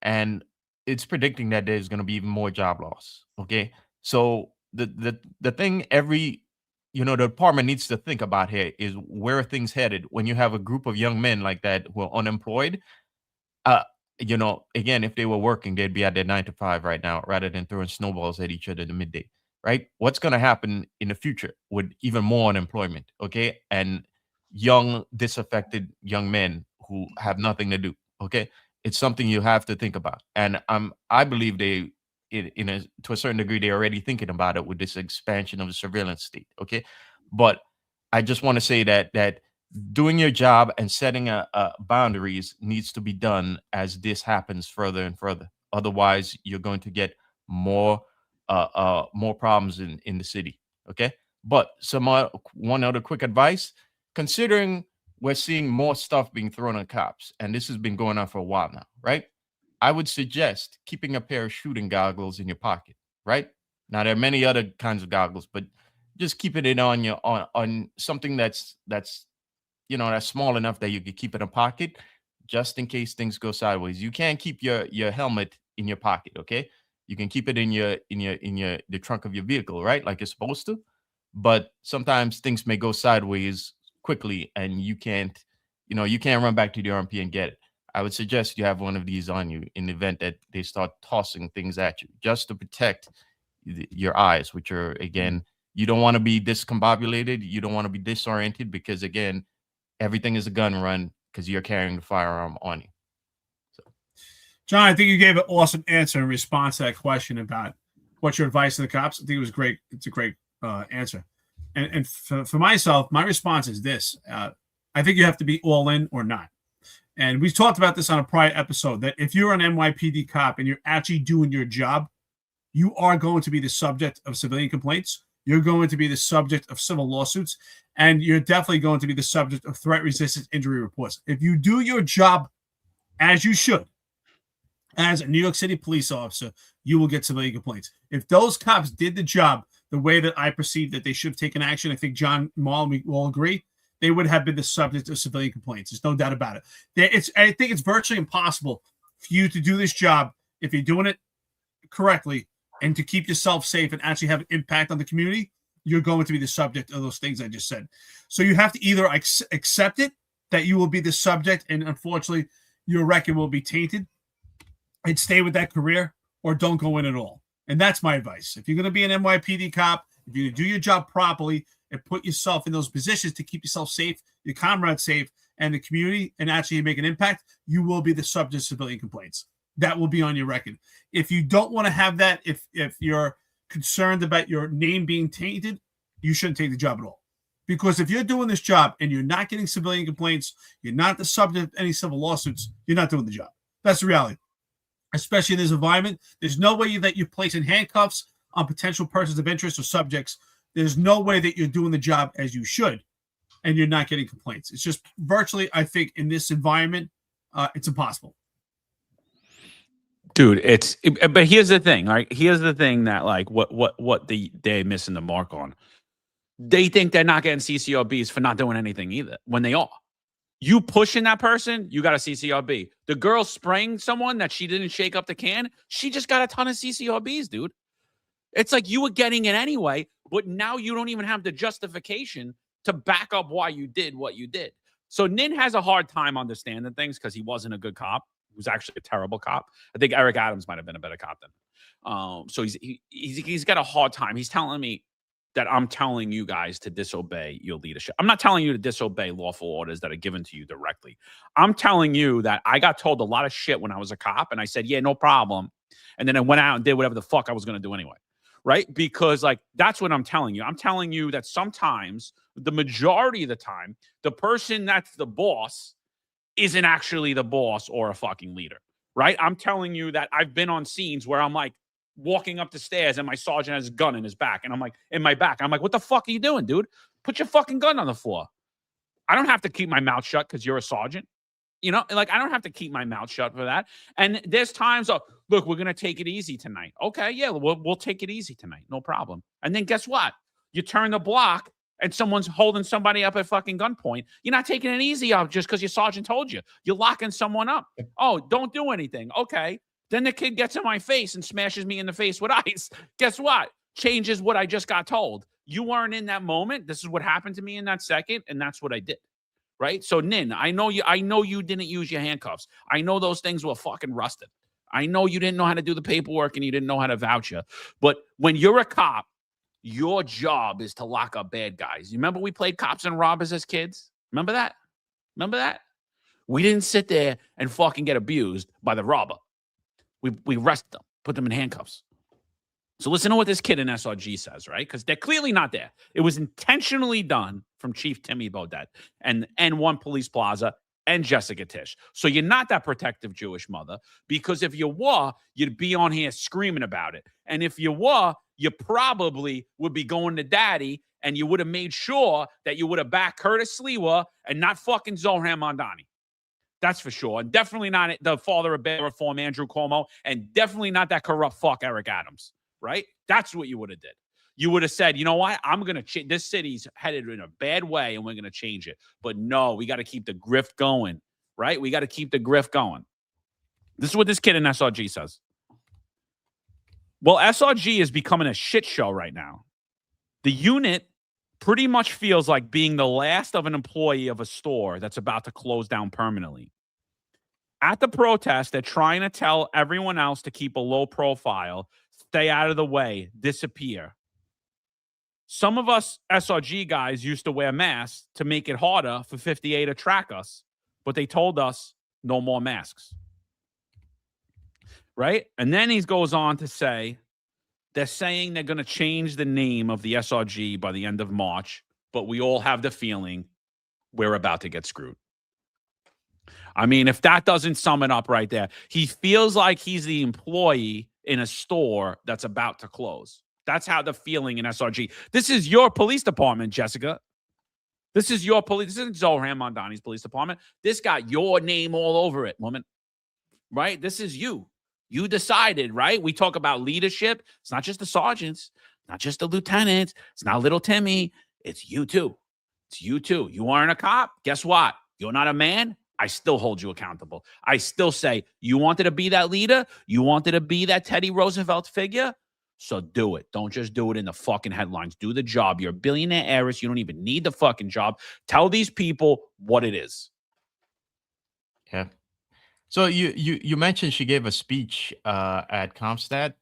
Speaker 4: And it's predicting that there's going to be even more job loss. Okay. So the thing the department needs to think about here is where are things headed when you have a group of young men like that who are unemployed. Again, if they were working, they'd be at their 9 to 5 right now rather than throwing snowballs at each other in the midday, right? What's going to happen in the future with even more unemployment, okay? And disaffected young men who have nothing to do, okay? It's something you have to think about. And I believe to a certain degree, they're already thinking about it with this expansion of the surveillance state, okay? But I just want to say that doing your job and setting boundaries needs to be done as this happens further and further. Otherwise, you're going to get more problems in the city. Okay, but one other quick advice: considering we're seeing more stuff being thrown at cops, and this has been going on for a while now, right? I would suggest keeping a pair of shooting goggles in your pocket, right? Now there are many other kinds of goggles, but just keeping it on your on something that's that's small enough that you could keep it in a pocket just in case things go sideways. You can't keep your helmet in your pocket, okay? You can keep it in the trunk of your vehicle, right? Like it's supposed to. But sometimes things may go sideways quickly and you can't run back to the RMP and get it. I would suggest you have one of these on you in the event that they start tossing things at you, just to protect your eyes, which are, again, you don't want to be discombobulated. You don't want to be disoriented because, again, everything is a gun run because you're carrying the firearm on you. So,
Speaker 3: John, I think you gave an awesome answer in response to that question about what's your advice to the cops. I think it was great. It's a great answer. And for myself, my response is this. I think you have to be all in or not. And we talked about this on a prior episode, that if you're an NYPD cop and you're actually doing your job, you are going to be the subject of civilian complaints. You're going to be the subject of civil lawsuits, and you're definitely going to be the subject of threat resistance injury reports. If you do your job as you should, as a New York City police officer, you will get civilian complaints. If those cops did the job the way that I perceive that they should have taken action, I think John, Marlon, we all agree, they would have been the subject of civilian complaints. There's no doubt about it. I think it's virtually impossible for you to do this job if you're doing it correctly and to keep yourself safe and actually have an impact on the community. You're going to be the subject of those things I just said. So you have to either accept it, that you will be the subject, and unfortunately your record will be tainted, and stay with that career, or don't go in at all. And that's my advice. If you're going to be an NYPD cop, if you're going to do your job properly and put yourself in those positions to keep yourself safe, your comrades safe, and the community, and actually make an impact, you will be the subject of civilian complaints. That will be on your record. If you don't want to have that, if you're concerned about your name being tainted, you shouldn't take the job at all. Because if you're doing this job and you're not getting civilian complaints, you're not the subject of any civil lawsuits, you're not doing the job. That's the reality. Especially in this environment, there's no way that you're placing handcuffs on potential persons of interest or subjects. There's no way that you're doing the job as you should, and you're not getting complaints. It's just virtually, I think, in this environment, it's impossible.
Speaker 2: Dude, but here's the thing, right? Here's the thing that, like, what they're missing the mark on. They think they're not getting CCRBs for not doing anything either, when they are. You pushing that person, you got a CCRB. The girl spraying someone that she didn't shake up the can, she just got a ton of CCRBs, dude. It's like you were getting it anyway, but now you don't even have the justification to back up why you did what you did. So Nin has a hard time understanding things because he wasn't a good cop. He was actually a terrible cop. I think Eric Adams might have been a better cop than him. So he's got a hard time. He's telling me that I'm telling you guys to disobey your leadership. I'm not telling you to disobey lawful orders that are given to you directly. I'm telling you that I got told a lot of shit when I was a cop, and I said, yeah, no problem. And then I went out and did whatever the fuck I was going to do anyway. Right? Because, like, that's what I'm telling you. I'm telling you that sometimes, the majority of the time, the person that's the boss isn't actually the boss or a fucking leader. Right? I'm telling you that I've been on scenes where I'm like, walking up the stairs and my sergeant has a gun in his back, and I'm like, in my back. I'm like, what the fuck are you doing, dude? Put your fucking gun on the floor. I don't have to keep my mouth shut because you're a sergeant. You know, like, I don't have to keep my mouth shut for that. And there's times, look, we're going to take it easy tonight. Okay, yeah, we'll take it easy tonight. No problem. And then guess what? You turn the block and someone's holding somebody up at fucking gunpoint. You're not taking it easy up just because your sergeant told you. You're locking someone up. Oh, don't do anything. Okay. Then the kid gets in my face and smashes me in the face with ice. Guess what? Changes what I just got told. You weren't in that moment. This is what happened to me in that second, and that's what I did. Right? So, Nin, I know you didn't use your handcuffs. I know those things were fucking rusted. I know you didn't know how to do the paperwork and you didn't know how to vouch you. But when you're a cop, your job is to lock up bad guys. You remember we played cops and robbers as kids? Remember that? Remember that? We didn't sit there and fucking get abused by the robber. We arrested them, put them in handcuffs. So listen to what this kid in SRG says, right? Because they're clearly not there. It was intentionally done from Chief Timmy Bodette and N1 Police Plaza and Jessica Tisch. So you're not that protective Jewish mother, because if you were, you'd be on here screaming about it. And if you were, you probably would be going to daddy, and you would have made sure that you would have backed Curtis Sliwa and not fucking Zohran Mondani. That's for sure. And definitely not the father of bail reform, Andrew Cuomo, and definitely not that corrupt fuck, Eric Adams. Right? That's what you would have did. You would have said, you know what? I'm going to change. This city's headed in a bad way, and we're going to change it. But no, we got to keep the grift going, right? We got to keep the grift going. This is what this kid in SRG says. Well, SRG is becoming a shit show right now. The unit pretty much feels like being the last of an employee of a store that's about to close down permanently. At the protest, they're trying to tell everyone else to keep a low profile, stay out of the way, disappear. Some of us SRG guys used to wear masks to make it harder for 58 to track us, but they told us no more masks. Right? And then he goes on to say, they're saying they're going to change the name of the SRG by the end of March, but we all have the feeling we're about to get screwed. I mean, if that doesn't sum it up right there, he feels like he's the employee in a store that's about to close. That's how the feeling in SRG. This is your police department, Jessica. This is your police. This isn't Zohran Mondani's police department. This got your name all over it, woman. Right? This is you. You decided, right? We talk about leadership. It's not just the sergeants, not just the lieutenants. It's not little Timmy. It's you too. It's you too. You aren't a cop. Guess what? You're not a man. I still hold you accountable. I still say, you wanted to be that leader? You wanted to be that Teddy Roosevelt figure? So do it. Don't just do it in the fucking headlines. Do the job. You're a billionaire heiress. You don't even need the fucking job. Tell these people what it is.
Speaker 4: Yeah. So you mentioned she gave a speech at Comstat.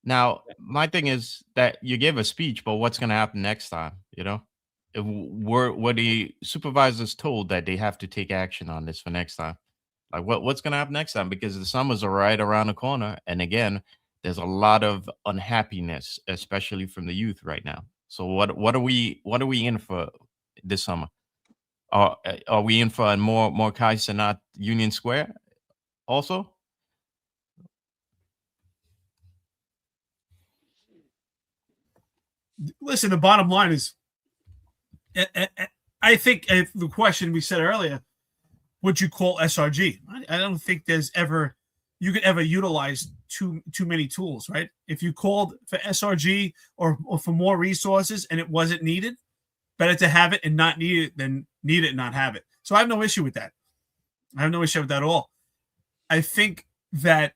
Speaker 4: Now, my thing is that you gave a speech, but what's going to happen next time? You know, were the supervisors told that they have to take action on this for next time? Like what's going to happen next time? Because the summers are right around the corner, and again, there's a lot of unhappiness, especially from the youth right now. So what are we in for this summer? Are we in for more Kais and not Union Square? Also,
Speaker 3: listen, the bottom line is, I think the question we said earlier, would you call SRG? I don't think you could ever utilize too many tools, right? If you called for SRG or for more resources and it wasn't needed, better to have it and not need it than need it and not have it. So I have no issue with that. I have no issue with that at all. I think that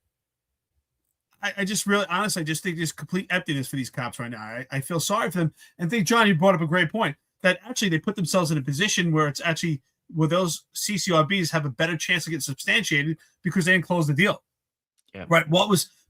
Speaker 3: I just really, honestly, I just think there's complete emptiness for these cops right now. I feel sorry for them. And I think, John, you brought up a great point that actually they put themselves in a position where it's actually where those CCRBs have a better chance to get substantiated because they didn't close the deal.
Speaker 4: Yeah.
Speaker 3: Right.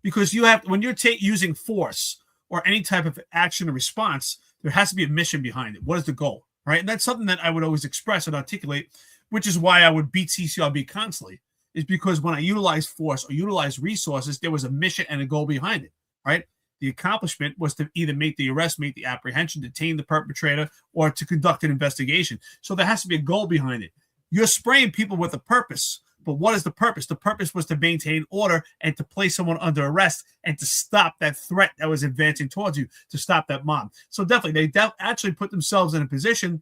Speaker 3: Because you have, when you're using force or any type of action or response, there has to be a mission behind it. What is the goal? Right. And that's something that I would always express and articulate, which is why I would beat CCRB constantly. Is because when I utilize force or utilize resources, there was a mission and a goal behind it, right? The accomplishment was to either make the arrest, make the apprehension, detain the perpetrator, or to conduct an investigation. So there has to be a goal behind it. You're spraying people with a purpose, but what is the purpose? The purpose was to maintain order and to place someone under arrest and to stop that threat that was advancing towards you, to stop that mob. So definitely, they actually put themselves in a position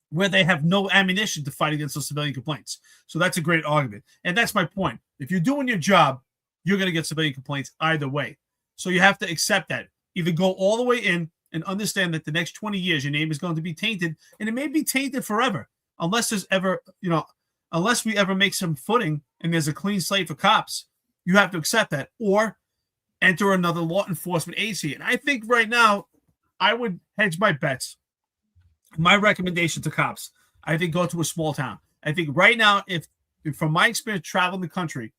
Speaker 3: where they have no ammunition to fight against those civilian complaints. So that's a great argument. And that's my point. If you're doing your job, you're going to get civilian complaints either way. So you have to accept that. Either go all the way in and understand that the next 20 years, your name is going to be tainted, and it may be tainted forever, unless there's ever, unless we ever make some footing and there's a clean slate for cops. You have to accept that or enter another law enforcement agency. And I think right now, I would hedge my bets. My recommendation to cops, I think go to a small town. I think right now, if from my experience traveling the country,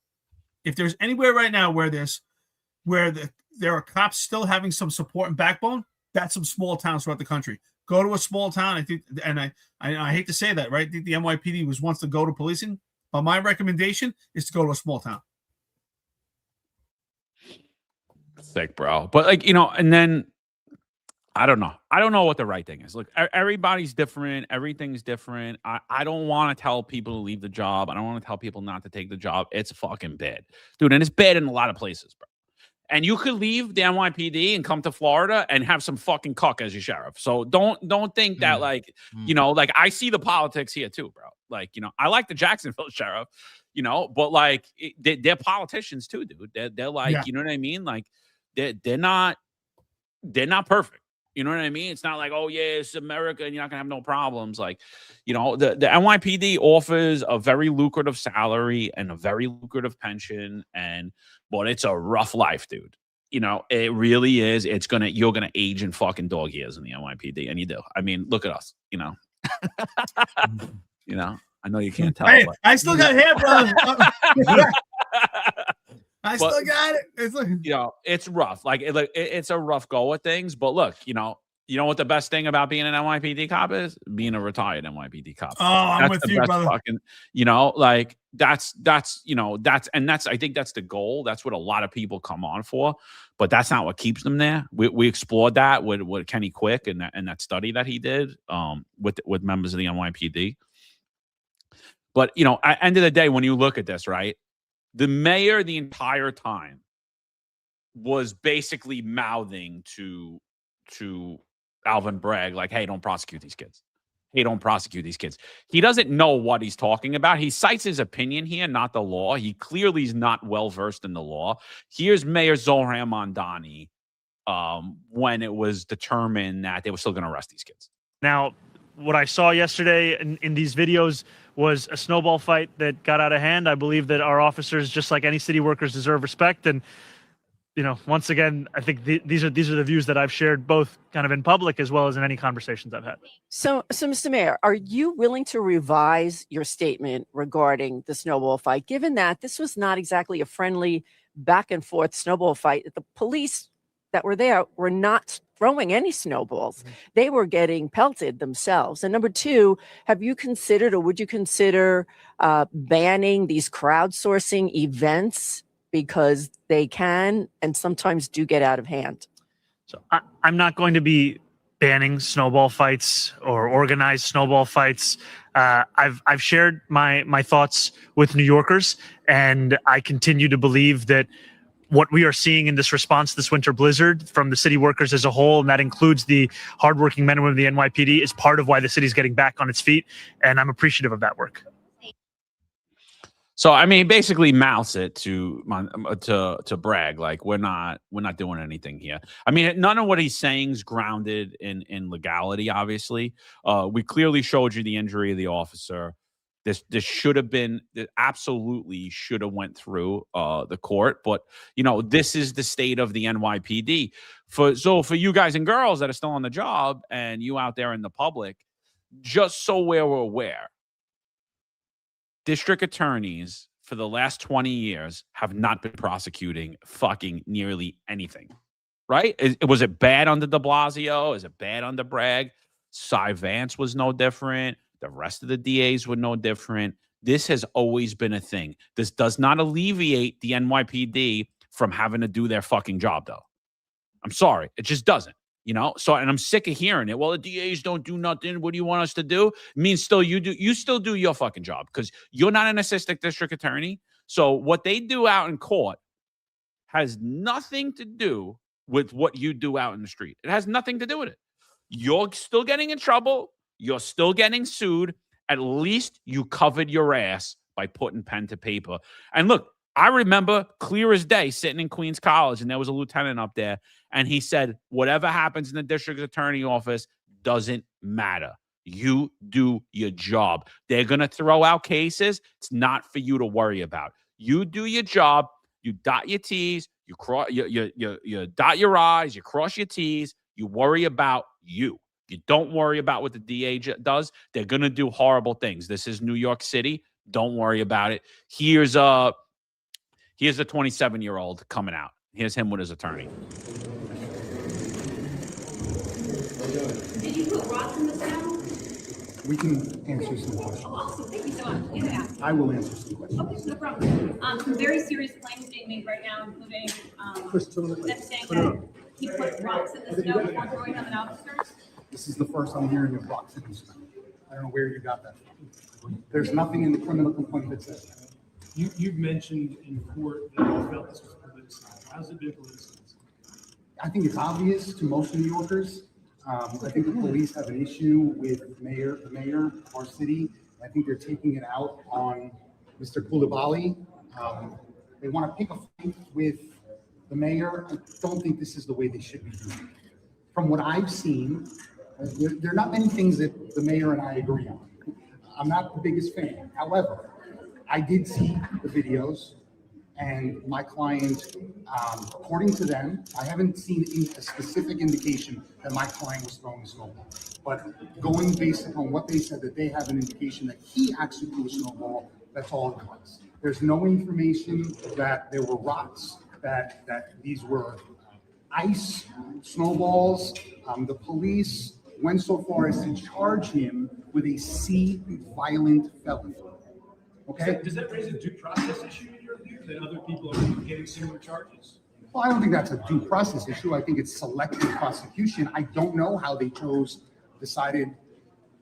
Speaker 3: if there's anywhere right now where there are cops still having some support and backbone, that's some small towns throughout the country. Go to a small town. I think, and I hate to say that, right? I think the NYPD was once the go-to policing, but my recommendation is to go to a small town.
Speaker 2: Sick, bro. But like, and then I don't know. I don't know what the right thing is. Look, everybody's different. Everything's different. I don't want to tell people to leave the job. I don't want to tell people not to take the job. It's fucking bad, dude. And it's bad in a lot of places, bro. And you could leave the NYPD and come to Florida and have some fucking cuck as your sheriff. So don't think that like, like I see the politics here too, bro. Like, I like the Jacksonville sheriff, but like they're politicians too, dude. They're like, you know what I mean? Like they're not perfect. You know what I mean? It's not like, oh, yeah, it's America and you're not going to have no problems. Like, the NYPD offers a very lucrative salary and a very lucrative pension. But it's a rough life, dude. It really is. You're going to age in fucking dog years in the NYPD. And you do. I mean, look at us, I know you can't tell.
Speaker 3: Hey,
Speaker 2: but,
Speaker 3: I still got hair, bro. I still got it. It's like,
Speaker 2: it's rough. Like it's a rough go at things. But look, you know what the best thing about being an NYPD cop is? Being a retired NYPD cop.
Speaker 3: Oh, I'm with you, brother.
Speaker 2: Fucking, like that's I think that's the goal. That's what a lot of people come on for. But that's not what keeps them there. We explored that with Kenny Quick and that study that he did with members of the NYPD. But at the end of the day, when you look at this, right? The mayor the entire time was basically mouthing to Alvin Bragg, like, hey, don't prosecute these kids. Hey, don't prosecute these kids. He doesn't know what he's talking about. He cites his opinion here, not the law. He clearly is not well-versed in the law. Here's Mayor Zohran Mamdani when it was determined that they were still going to arrest these kids.
Speaker 9: Now, what I saw yesterday in these videos was a snowball fight that got out of hand. I believe that our officers, just like any city workers, deserve respect. And, once again, I think these are the views that I've shared both kind of in public as well as in any conversations I've had.
Speaker 10: So Mr. Mayor, are you willing to revise your statement regarding the snowball fight, given that this was not exactly a friendly back and forth snowball fight? The police that were there were not throwing any snowballs. They were getting pelted themselves. And number two, have you considered or would you consider banning these crowdsourcing events because they can and sometimes do get out of hand?
Speaker 9: So I'm not going to be banning snowball fights or organized snowball fights. I've shared my thoughts with New Yorkers, and I continue to believe that what we are seeing in this response to this winter blizzard from the city workers as a whole, and that includes the hardworking men and women of the NYPD, is part of why the city is getting back on its feet, and I'm appreciative of that work.
Speaker 2: So I mean, basically mouths it to Bragg, like we're not doing anything here. I mean, none of what he's saying is grounded in legality. Obviously, we clearly showed you the injury of the officer. This should have been, absolutely should have went through the court. But, this is the state of the NYPD. So for you guys and girls that are still on the job and you out there in the public, just so we're aware, district attorneys for the last 20 years have not been prosecuting fucking nearly anything, right? Was it bad under de Blasio? Is it bad under Bragg? Cy Vance was no different. The rest of the DAs were no different. This has always been a thing. This does not alleviate the NYPD from having to do their fucking job, though. I'm sorry. It just doesn't, So, and I'm sick of hearing it. Well, the DAs don't do nothing. What do you want us to do? It means you still do your fucking job because you're not an assistant district attorney. So what they do out in court has nothing to do with what you do out in the street. It has nothing to do with it. You're still getting in trouble. You're still getting sued. At least you covered your ass by putting pen to paper. And look, I remember clear as day sitting in Queens College, and there was a lieutenant up there, and he said, whatever happens in the district attorney office doesn't matter. You do your job. They're going to throw out cases. It's not for you to worry about. You do your job. You dot your T's. You dot your I's. You cross your T's. You worry about you. You don't worry about what the DA does. They're going to do horrible things. This is New York City. Don't worry about it. Here's a 27-year-old coming out. Here's him with his attorney.
Speaker 8: Did you put rocks in the saddle?
Speaker 11: We can answer some questions.
Speaker 12: Awesome. Thank you so much. Yeah.
Speaker 11: I will answer some questions.
Speaker 12: Okay, no problem. Some very serious claims being made right now, including them saying that he put rocks in the snow before throwing them at officers.
Speaker 11: This is the first I'm hearing of rocks in the snow. I don't know where you got that from. There's nothing in the criminal complaint that says that.
Speaker 13: You've mentioned in court that you felt this was politicized. How's it been politicized?
Speaker 11: I think it's obvious to most New Yorkers. I think the police have an issue with the mayor of our city. I think they're taking it out on Mr. Koulibaly. They want to pick a fight with the mayor. I don't think this is the way they should be doing it. From what I've seen, there are not many things that the mayor and I agree on. I'm not the biggest fan. However, I did see the videos, and my client, according to them, I haven't seen a specific indication that my client was throwing a snowball. But going based upon what they said, that they have an indication that he actually threw a snowball, that's all it was. There's no information that there were rocks, that these were ice snowballs. The police went so far as to charge him with a C violent felony. Okay.
Speaker 13: Does that raise a due process issue in your view that other people are getting similar charges?
Speaker 11: Well, I don't think that's a due process issue. I think it's selective prosecution. I don't know how they decided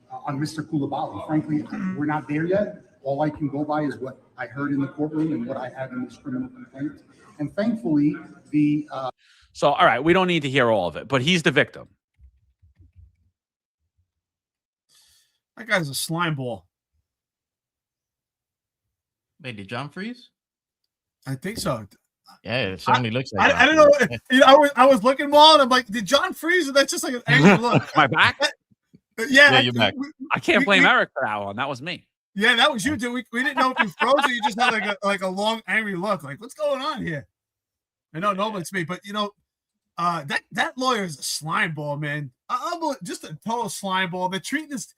Speaker 11: on Mr. Koulibaly. Frankly, we're not there yet. All I can go by is what I heard in the courtroom and what I have in this criminal complaint. And thankfully,
Speaker 2: So, all right, we don't need to hear all of it, but he's the victim.
Speaker 3: That guy's a slime ball.
Speaker 4: Wait, did John freeze?
Speaker 3: I think so.
Speaker 4: Yeah, it certainly looks like
Speaker 3: I don't know. You know, I was looking more, and I'm like, did John freeze? And that's just like an angry look.
Speaker 2: My back?
Speaker 3: Yeah,
Speaker 4: you're back.
Speaker 2: I can't blame Eric for that one. That was me.
Speaker 3: Yeah, that was you, dude. We didn't know if you froze or you just had like a long angry look. Like, what's going on here? I know, no, it's me, but you know, that lawyer is a slime ball, man. Just a total slime ball. They're treating this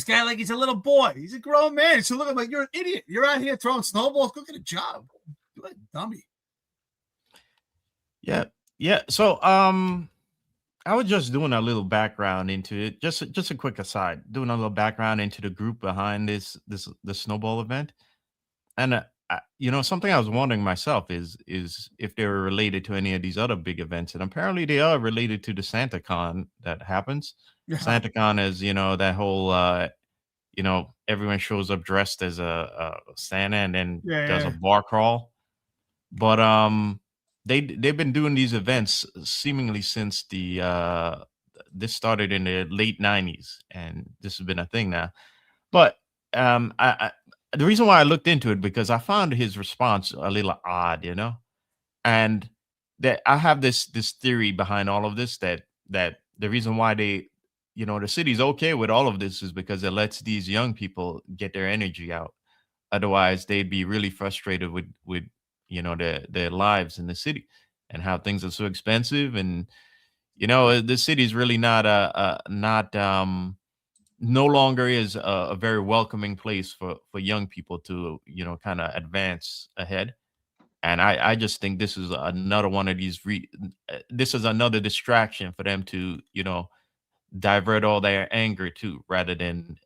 Speaker 3: guy like he's a little boy. He's a grown man. So look, I'm like, you're an idiot. You're out here throwing snowballs. Go get a job. You're a dummy.
Speaker 4: Yeah. So, I was just doing a little background into it. Just a quick aside, doing a little background into the group behind the snowball event, and you know, something I was wondering myself is if they were related to any of these other big events, and apparently they are related to the SantaCon that happens.
Speaker 3: Yeah. SantaCon
Speaker 4: is, you know, that whole you know, everyone shows up dressed as a Santa and then does a bar crawl. But they've been doing these events seemingly since this started in the late 90s, and this has been a thing now. But the reason why I looked into it, because I found his response a little odd, you know, and that I have this theory behind all of this, that the reason why they, you know, the city's okay with all of this is because it lets these young people get their energy out. Otherwise, they'd be really frustrated with you know, their lives in the city and how things are so expensive. And, you know, the city's really no longer is a very welcoming place for young people to, you know, kind of advance ahead. And I just think this is another one of these, this is another distraction for them to, you know, divert all their anger to, rather than,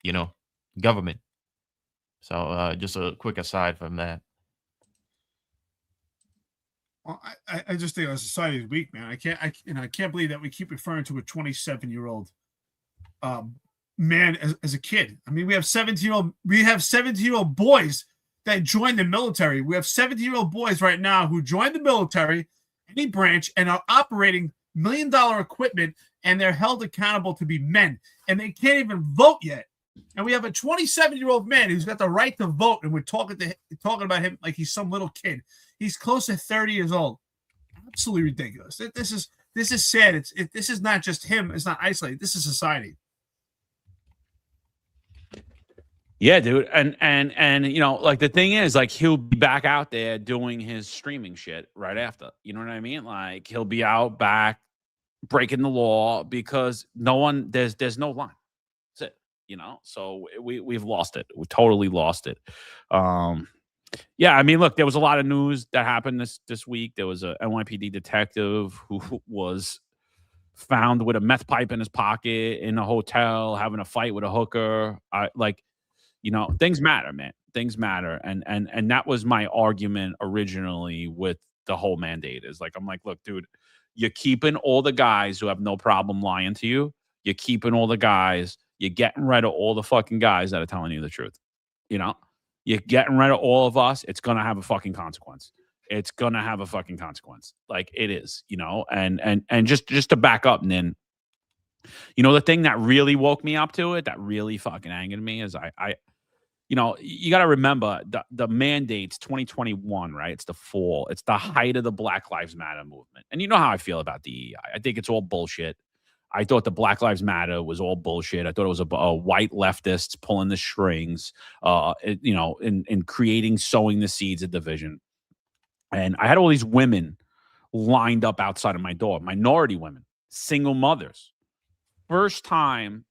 Speaker 4: you know, government. So just a quick aside from that.
Speaker 3: Well, I just think our society is weak, man. I can't believe that we keep referring to a 27-year-old man as a kid. I mean, we have 17-year-old boys that joined the military. We have 17-year-old boys right now who joined the military, any branch, and are operating $1 million equipment, and they're held accountable to be men, and they can't even vote yet. And we have a 27-year-old man who's got the right to vote, and we're talking about him like he's some little kid. He's close to 30 years old. Absolutely ridiculous. This is sad. This is not just him. It's not isolated. This is society.
Speaker 2: Yeah, dude. And you know, like, the thing is, like, he'll be back out there doing his streaming shit right after. You know what I mean? Like, he'll be out back breaking the law because there's no line. That's it. You know, so we've lost it. We totally lost it. Yeah, I mean, look, there was a lot of news that happened this week. There was a NYPD detective who was found with a meth pipe in his pocket in a hotel, having a fight with a hooker. Things matter, man. Things matter. And that was my argument originally with the whole mandate is like, I'm like, look, dude, you're keeping all the guys who have no problem lying to you. You're keeping all the guys. You're getting rid of all the fucking guys that are telling you the truth. You're getting rid of all of us. It's going to have a fucking consequence. It's going to have a fucking consequence. Like it is, and just to back up. And then, the thing that really woke me up to it, that really fucking angered me is you got to remember the mandates 2021, right? It's the fall. It's the height of the Black Lives Matter movement. And you know how I feel about DEI. I think it's all bullshit. I thought the Black Lives Matter was all bullshit. I thought it was a white leftists pulling the strings, in creating, sowing the seeds of division. And I had all these women lined up outside of my door, minority women, single mothers. First time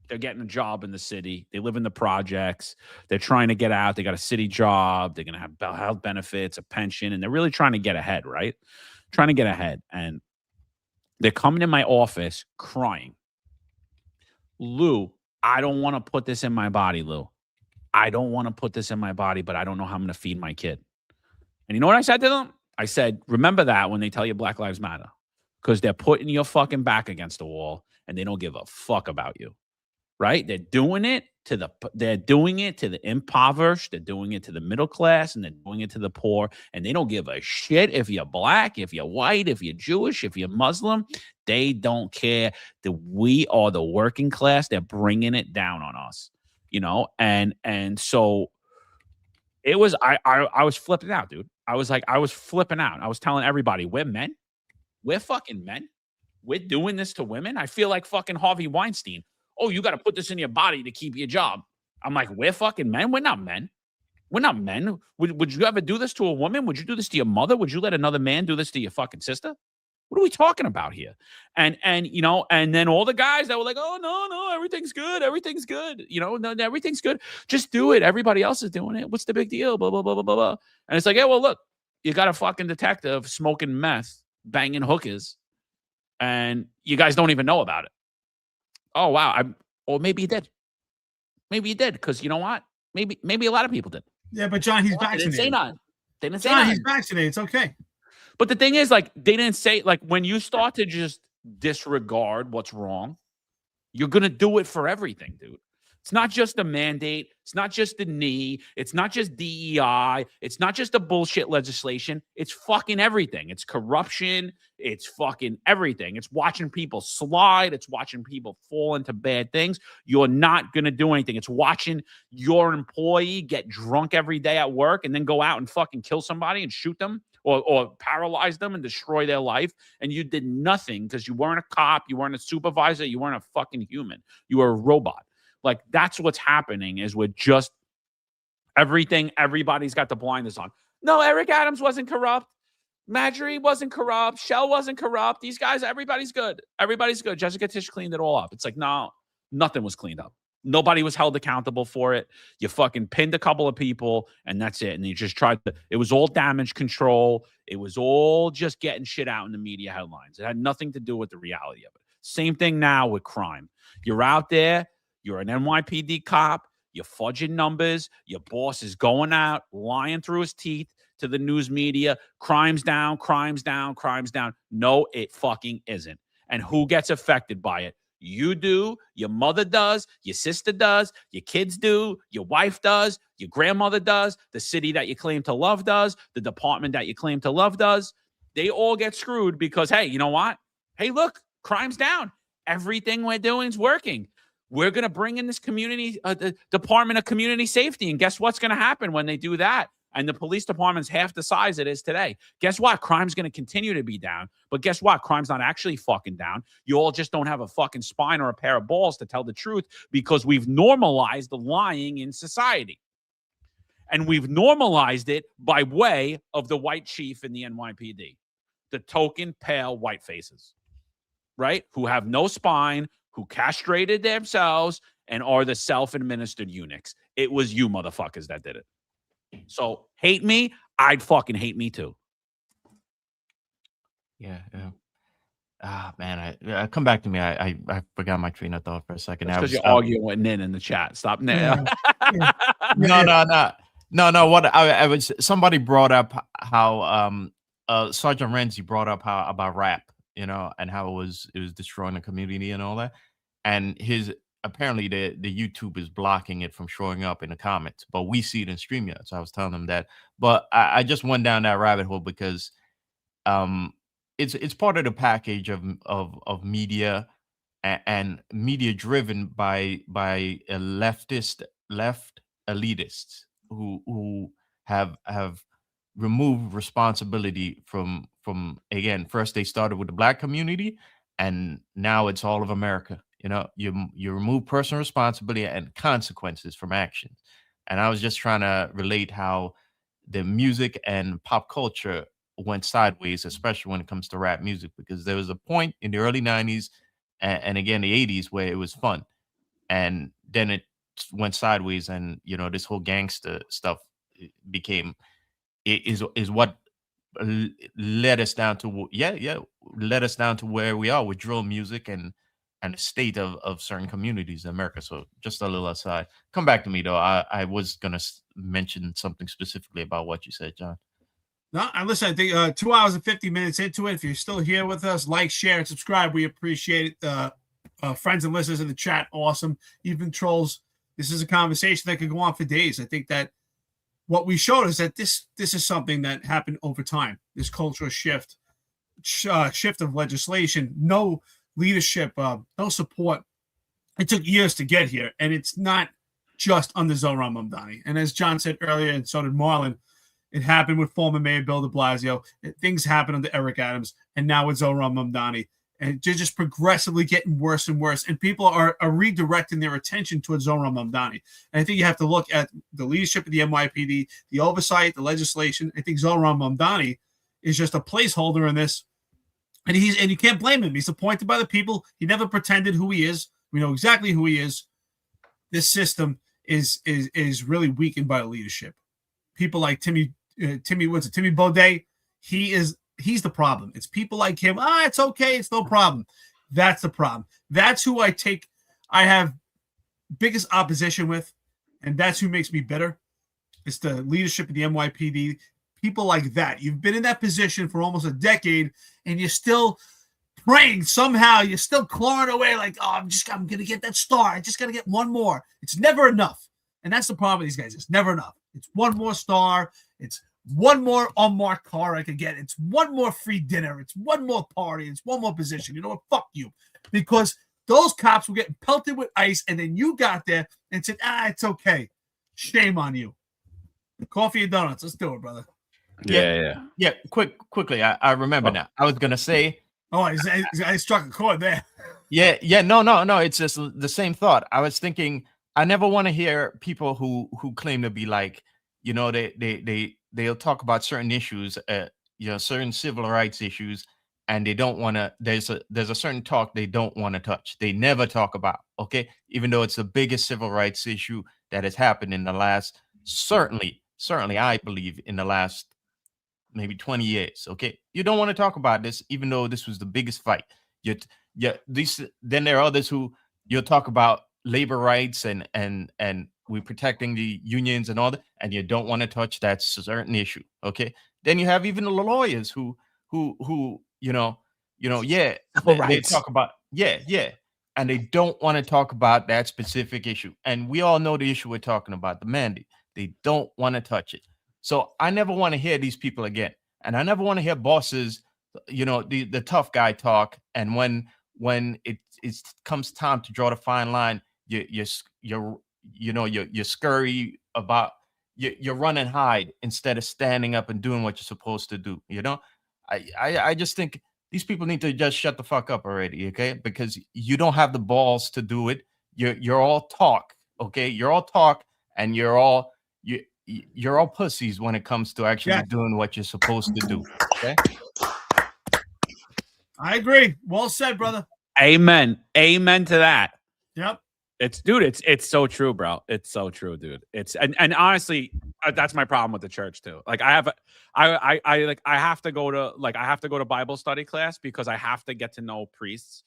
Speaker 2: they're getting a job in the city. They live in the projects. They're trying to get out. They got a city job. They're going to have health benefits, a pension, and they're really trying to get ahead, right? Trying to get ahead. And they're coming in my office crying. Lou, I don't want to put this in my body, Lou. I don't want to put this in my body, but I don't know how I'm going to feed my kid. And you know what I said to them? I said, remember that when they tell you Black Lives Matter, because they're putting your fucking back against the wall and they don't give a fuck about you, right? They're doing it to the impoverished. They're doing it to the middle class, and they're doing it to the poor. And they don't give a shit if you're black, if you're white, if you're Jewish, if you're Muslim. They don't care. We are the working class. They're bringing it down on us, and so it was, I was flipping out, dude. I was flipping out. I was telling everybody, we're men. We're fucking men. We're doing this to women. I feel like fucking Harvey Weinstein. Oh, you got to put this in your body to keep your job. I'm like, we're fucking men. We're not men. We're not men. Would you ever do this to a woman? Would you do this to your mother? Would you let another man do this to your fucking sister? What are we talking about here? And then all the guys that were like, oh, no, everything's good. Everything's good. No, everything's good. Just do it. Everybody else is doing it. What's the big deal? Blah, blah, blah, blah, blah, blah. And it's like, yeah, well, look, you got a fucking detective smoking meth, banging hookers, and you guys don't even know about it. Oh, wow. Or maybe you did. Maybe you did, because you know what? Maybe a lot of people did.
Speaker 3: Yeah, but John, he's vaccinated.
Speaker 2: They didn't say nothing. They didn't say
Speaker 3: John,
Speaker 2: nothing.
Speaker 3: he's vaccinated. It's okay.
Speaker 2: But the thing is, like, they didn't say, like, when you start to just disregard what's wrong, you're going to do it for everything, dude. It's not just a mandate. It's not just the knee. It's not just DEI. It's not just the bullshit legislation. It's fucking everything. It's corruption. It's fucking everything. It's watching people slide. It's watching people fall into bad things. You're not going to do anything. It's watching your employee get drunk every day at work and then go out and fucking kill somebody and shoot them or paralyze them and destroy their life. And you did nothing because you weren't a cop. You weren't a supervisor. You weren't a fucking human. You were a robot. Like, that's what's happening is with just everything. Everybody's got the blinders on. No, Eric Adams wasn't corrupt. Marjorie wasn't corrupt. Shell wasn't corrupt. These guys, everybody's good. Everybody's good. Jessica Tisch cleaned it all up. It's like, no, nothing was cleaned up. Nobody was held accountable for it. You fucking pinned a couple of people, and that's it. And you just tried to, it was all damage control. It was all just getting shit out in the media headlines. It had nothing to do with the reality of it. Same thing now with crime. You're out there. You're an NYPD cop. You're fudging numbers. Your boss is going out, lying through his teeth to the news media. Crime's down, crime's down, crime's down. No, it fucking isn't. And who gets affected by it? You do. Your mother does. Your sister does. Your kids do. Your wife does. Your grandmother does. The city that you claim to love does. The department that you claim to love does. They all get screwed because, hey, you know what? Hey, look, crime's down. Everything we're doing is working. We're going to bring in this community, the Department of Community Safety. And guess what's going to happen when they do that? And the police department's half the size it is today. Guess what? Crime's going to continue to be down. But guess what? Crime's not actually fucking down. You all just don't have a fucking spine or a pair of balls to tell the truth because we've normalized the lying in society. And we've normalized it by way of the white chief in the NYPD. The token pale white faces, right? Who have no spine, who castrated themselves and are the self-administered eunuchs. It was you motherfuckers that did it. So hate me, I'd fucking hate me too.
Speaker 4: Yeah. Man, I come back to me. I forgot my train of thought for a second.
Speaker 2: Because you're arguing with Nin in the chat. Stop now.
Speaker 4: No. What I was, somebody brought up how Sergeant Renzi brought up how about rap, you know, and how it was destroying the community and all that. And apparently the YouTube is blocking it from showing up in the comments, but we see it in StreamYard. So I was telling them that. But I just went down that rabbit hole because it's part of the package of media and media driven by a left elitists who have removed responsibility from again, first they started with the Black community and now it's all of America. You know, you remove personal responsibility and consequences from actions. And I was just trying to relate how the music and pop culture went sideways, especially when it comes to rap music, because there was a point in the early 90s and again the 80s where it was fun. And then it went sideways, and you know, this whole gangster stuff became is what led us down to led us down to where we are with drill music and the state of certain communities in America. So just a little aside. Come back to me though. I was gonna mention something specifically about what you said, John.
Speaker 3: No, and listen, I think 2 hours and 50 minutes into it. If you're still here with us, like, share, and subscribe. We appreciate it. Friends and listeners in the chat, awesome. Even trolls. This is a conversation that could go on for days. I think that what we showed is that this is something that happened over time. This cultural shift of legislation, no leadership, no support. It took years to get here, and it's not just under Zohran Mamdani. And as John said earlier, and so did Marlon, it happened with former Mayor Bill de Blasio. Things happened under Eric Adams, and now with Zohran Mamdani. And they're just progressively getting worse and worse. And people are redirecting their attention towards Zohran Mamdani. And I think you have to look at the leadership of the NYPD, the oversight, the legislation. I think Zohran Mamdani is just a placeholder in this. And you can't blame him. He's appointed by the people. He never pretended who he is. We know exactly who he is. This system is really weakened by the leadership. People like Timmy Baudet, he's the problem. It's people like him. It's okay. It's no problem. That's the problem. That's who I have biggest opposition with, and that's who makes me bitter. It's the leadership of the NYPD. People like that. You've been in that position for almost a decade, and you're still praying somehow. You're still clawing away like, I'm going to get that star. I just got to get one more. It's never enough. And that's the problem with these guys. It's never enough. It's one more star. It's one more unmarked car I could get. It's one more free dinner. It's one more party. It's one more position. You know what? Fuck you. Because those cops were getting pelted with ice, and then you got there and said, it's okay. Shame on you. Coffee and donuts. Let's do it, brother.
Speaker 2: Yeah.
Speaker 4: Quickly. I remember now. I was going to say.
Speaker 3: Oh, I struck a chord there.
Speaker 4: Yeah. No. It's just the same thought. I was thinking, I never want to hear people who claim to be like, you know, they'll talk about certain issues, certain civil rights issues, and they don't want to. There's a certain talk they don't want to touch. They never talk about. Okay, even though it's the biggest civil rights issue that has happened in the last certainly I believe in the last maybe 20 years. Okay, you don't want to talk about this, even though this was the biggest fight. Then there are others who you'll talk about labor rights and we're protecting the unions and all that, and you don't want to touch that certain issue. Okay, then you have even the lawyers who they talk about and they don't want to talk about that specific issue. And we all know the issue we're talking about, the mandate. They don't want to touch it. So I never want to hear these people again, and I never want to hear bosses, the tough guy talk. And when it comes time to draw the fine line, you scurry about, you run and hide instead of standing up and doing what you're supposed to do. I just think these people need to just shut the fuck up already, okay? Because you don't have the balls to do it. You're all talk, okay? You're all talk, and you're all pussies when it comes to actually doing what you're supposed to do. Okay.
Speaker 3: I agree. Well said, brother.
Speaker 2: Amen to that.
Speaker 3: Yep.
Speaker 2: It's so true, bro. It's so true, dude. And honestly, that's my problem with the church too. Like I have to go to Bible study class because I have to get to know priests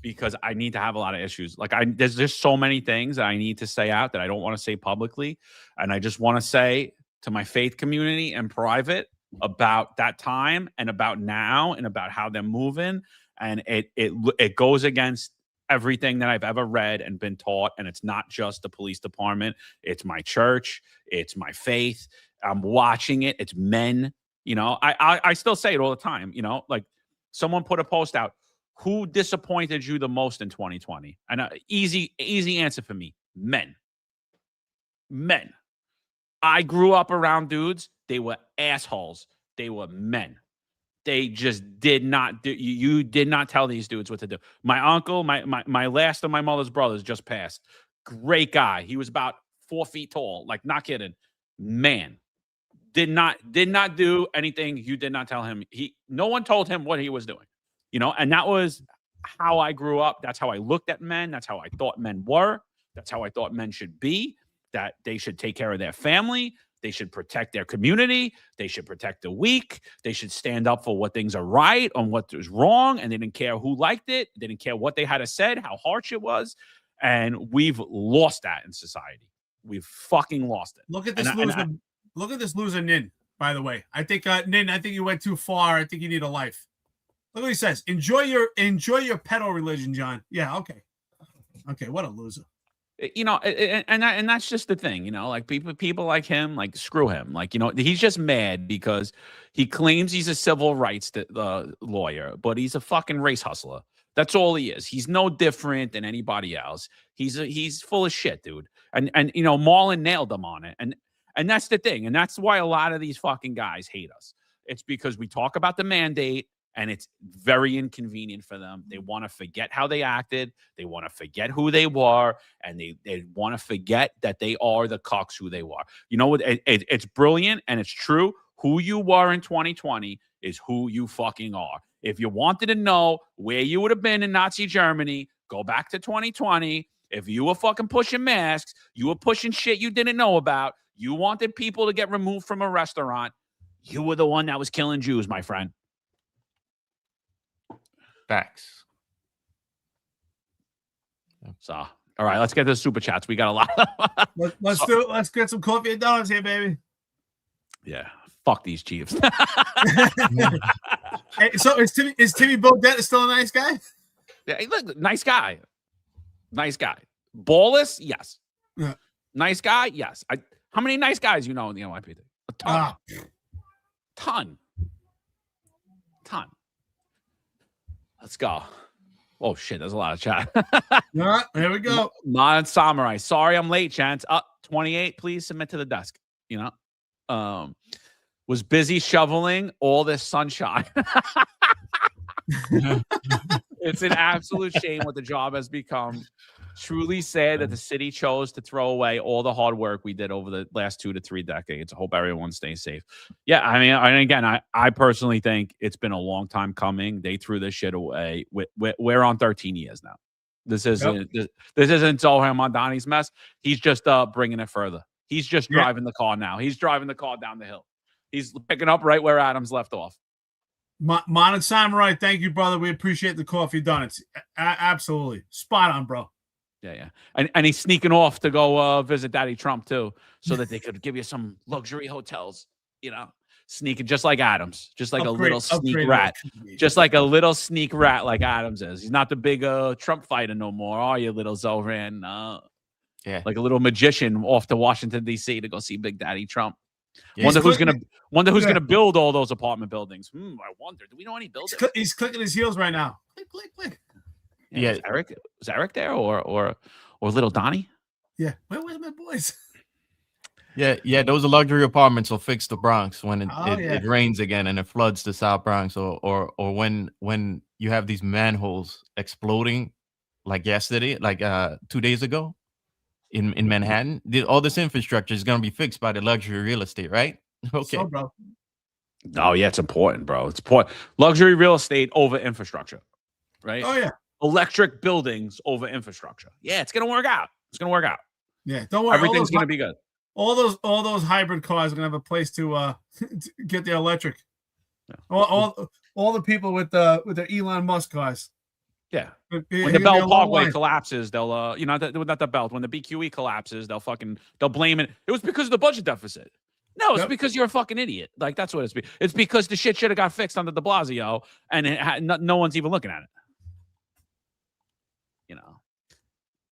Speaker 2: because I need to have a lot of issues. Like there's just so many things that I need to say out that I don't want to say publicly, and I just want to say to my faith community and private about that time and about now and about how they're moving, and it goes against everything that I've ever read and been taught. And it's not just the police department. It's my church. It's my faith. I'm watching it. It's men, I still say it all the time, like someone put a post out, who disappointed you the most in 2020? And easy answer for me, men. I grew up around dudes. They were assholes. They were men. They just did not do. You did not tell these dudes what to do. My uncle, my last of my mother's brothers just passed. Great guy. He was about 4 feet tall. Like, not kidding. Man, did not do anything you did not tell him. No one told him what he was doing. And that was how I grew up. That's how I looked at men. That's how I thought men were. That's how I thought men should be. That they should take care of their family. They should protect their community. They should protect the weak. They should stand up for what things are right and what is wrong. And they didn't care who liked it. They didn't care what they had to say, how harsh it was. And we've lost that in society. We've fucking lost it.
Speaker 3: Look at this loser. Look at this loser, Nin, by the way. I think, Nin, I think you went too far. I think you need a life. Look what he says. Enjoy your pedo religion, John. Yeah, okay. Okay, what a loser.
Speaker 2: And that's just the thing, like people like him, like screw him. Like, he's just mad because he claims he's a civil rights lawyer, but he's a fucking race hustler. That's all he is. He's no different than anybody else. He's full of shit, dude. And Marlon nailed him on it. And that's the thing. And that's why a lot of these fucking guys hate us. It's because we talk about the mandate. And it's very inconvenient for them. They want to forget how they acted. They want to forget who they were. And they want to forget that they are the cucks who they were. You know what? It's brilliant and it's true. Who you were in 2020 is who you fucking are. If you wanted to know where you would have been in Nazi Germany, go back to 2020. If you were fucking pushing masks, you were pushing shit you didn't know about, you wanted people to get removed from a restaurant, you were the one that was killing Jews, my friend.
Speaker 4: Facts.
Speaker 2: So, all right, let's get to the super chats. We got a lot.
Speaker 3: Let's get some coffee and donuts here, baby.
Speaker 2: Yeah, fuck these Chiefs.
Speaker 3: Hey, so is Timmy Bodette still a nice guy?
Speaker 2: Yeah, look, nice guy. Ballless, yes.
Speaker 3: Yeah.
Speaker 2: Nice guy, yes. How many nice guys in the NYPD? A ton. Ton. Let's go. Oh, shit. There's a lot of chat.
Speaker 3: All right. Here we go.
Speaker 2: Mod Samurai. Sorry I'm late, Chance. 28, please submit to the desk. Was busy shoveling all this sunshine. It's an absolute shame what the job has become. Truly sad that the city chose to throw away all the hard work we did over the last 2 to 3 decades. I hope everyone stays safe. Yeah, I mean, and again, I personally think it's been a long time coming. They threw this shit away. We're on 13 years now. This isn't Zohar Mamdani's mess. He's just bringing it further. He's just driving the car now. He's driving the car down the hill. He's picking up right where Adams left off.
Speaker 3: Mon and Samurai, thank you, brother. We appreciate the coffee donuts. Absolutely. Spot on, bro.
Speaker 2: Yeah. And he's sneaking off to go visit Daddy Trump, too, so that they could give you some luxury hotels, sneaking just like Adams, just like a little sneak rat, just like a little sneak rat like Adams is. He's not the big Trump fighter no more, are you, little Zoran?
Speaker 4: Yeah.
Speaker 2: Like a little magician off to Washington, D.C. to go see Big Daddy Trump.
Speaker 4: Yeah,
Speaker 2: wonder who's gonna build all those apartment buildings. I wonder. Do we know any builders?
Speaker 3: He's clicking his heels right now. Click.
Speaker 2: Yeah. Was Eric there or little Donnie?
Speaker 3: Yeah. Where's my boys?
Speaker 4: Yeah. Those are luxury apartments will fix the Bronx when it rains again and it floods the South Bronx, or when you have these manholes exploding like yesterday, like 2 days ago in Manhattan. All this infrastructure is going to be fixed by the luxury real estate, right? Okay.
Speaker 3: So, bro.
Speaker 2: Oh yeah, it's important, bro. It's important. Luxury real estate over infrastructure, right?
Speaker 3: Oh yeah.
Speaker 2: electric buildings over infrastructure. Yeah, it's gonna work out. It's gonna work out.
Speaker 3: Yeah, don't worry.
Speaker 2: Everything's gonna be good.
Speaker 3: All those hybrid cars are gonna have a place to get their electric. Yeah. All the people with their Elon Musk cars.
Speaker 2: Yeah. When the Bell Parkway collapses, they'll not the belt. When the BQE collapses, they'll blame it. It was because of the budget deficit. No, it's because you're a fucking idiot. Like, that's what it's because the shit should have got fixed under de Blasio, and no one's even looking at it. You know.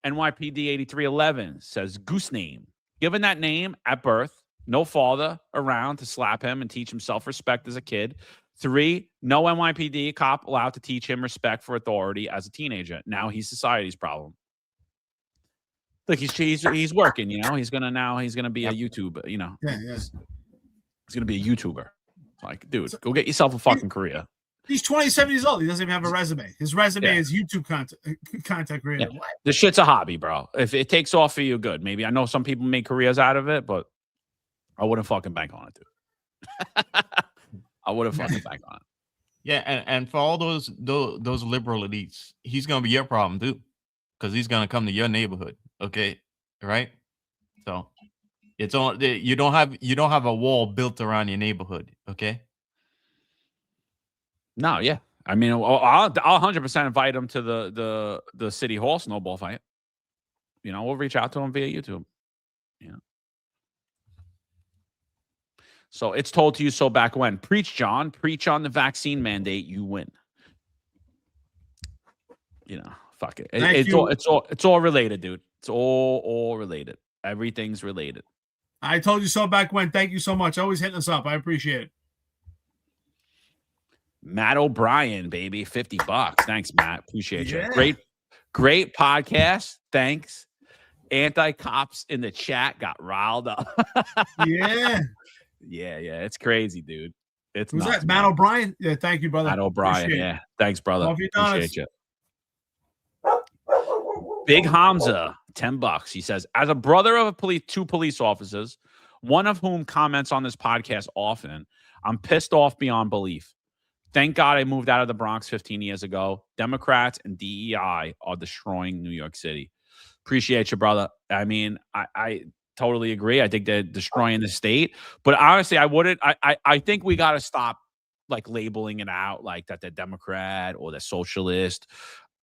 Speaker 2: NYPD 8311 says goose name. Given that name at birth, no father around to slap him and teach him self-respect as a kid. 3, no NYPD cop allowed to teach him respect for authority as a teenager. Now he's society's problem. Look, he's working, you know. He's gonna be a YouTuber, you know.
Speaker 3: Yeah.
Speaker 2: He's gonna be a YouTuber. Like, dude, go get yourself a fucking career.
Speaker 3: He's 27 years old. He doesn't even have a resume. His resume is YouTube content creator.
Speaker 2: Yeah. This shit's a hobby, bro. If it takes off for you, good. Maybe I know some people make careers out of it, but I wouldn't fucking bank on it, dude. I would have fucking back on it.
Speaker 4: Yeah, and for all those liberal elites, he's gonna be your problem too, because he's gonna come to your neighborhood. Okay, right? So it's all you don't have a wall built around your neighborhood. Okay.
Speaker 2: No, yeah. I mean, I'll 100% invite him to the City Hall snowball fight. You know, we'll reach out to him via YouTube. You know. So it's told to you so back when. Preach, John. Preach on the vaccine mandate. You win. You know, fuck it. It's all related, dude. It's all related. Everything's related.
Speaker 3: I told you so back when. Thank you so much. Always hitting us up. I appreciate it.
Speaker 2: Matt O'Brien, baby, $50. Thanks, Matt. Appreciate you.
Speaker 3: Yeah.
Speaker 2: Great podcast. Thanks. Anti-cops in the chat got riled up.
Speaker 3: Yeah.
Speaker 2: Yeah. It's crazy, dude. It's
Speaker 3: Who's
Speaker 2: nuts,
Speaker 3: that? Matt O'Brien? Yeah, thank you, brother.
Speaker 2: Matt O'Brien.
Speaker 3: Appreciate
Speaker 2: Yeah.
Speaker 3: it.
Speaker 2: Thanks, brother.
Speaker 3: Love you, Donis.
Speaker 2: Appreciate you. Big Hamza, $10. He says, as a brother of two police officers, one of whom comments on this podcast often, I'm pissed off beyond belief. Thank God I moved out of the Bronx 15 years ago. Democrats and DEI are destroying New York City. Appreciate you, brother. I mean, I totally agree. I think they're destroying the state. But honestly, I think we got to stop like labeling it out like that they're Democrat or they're socialist.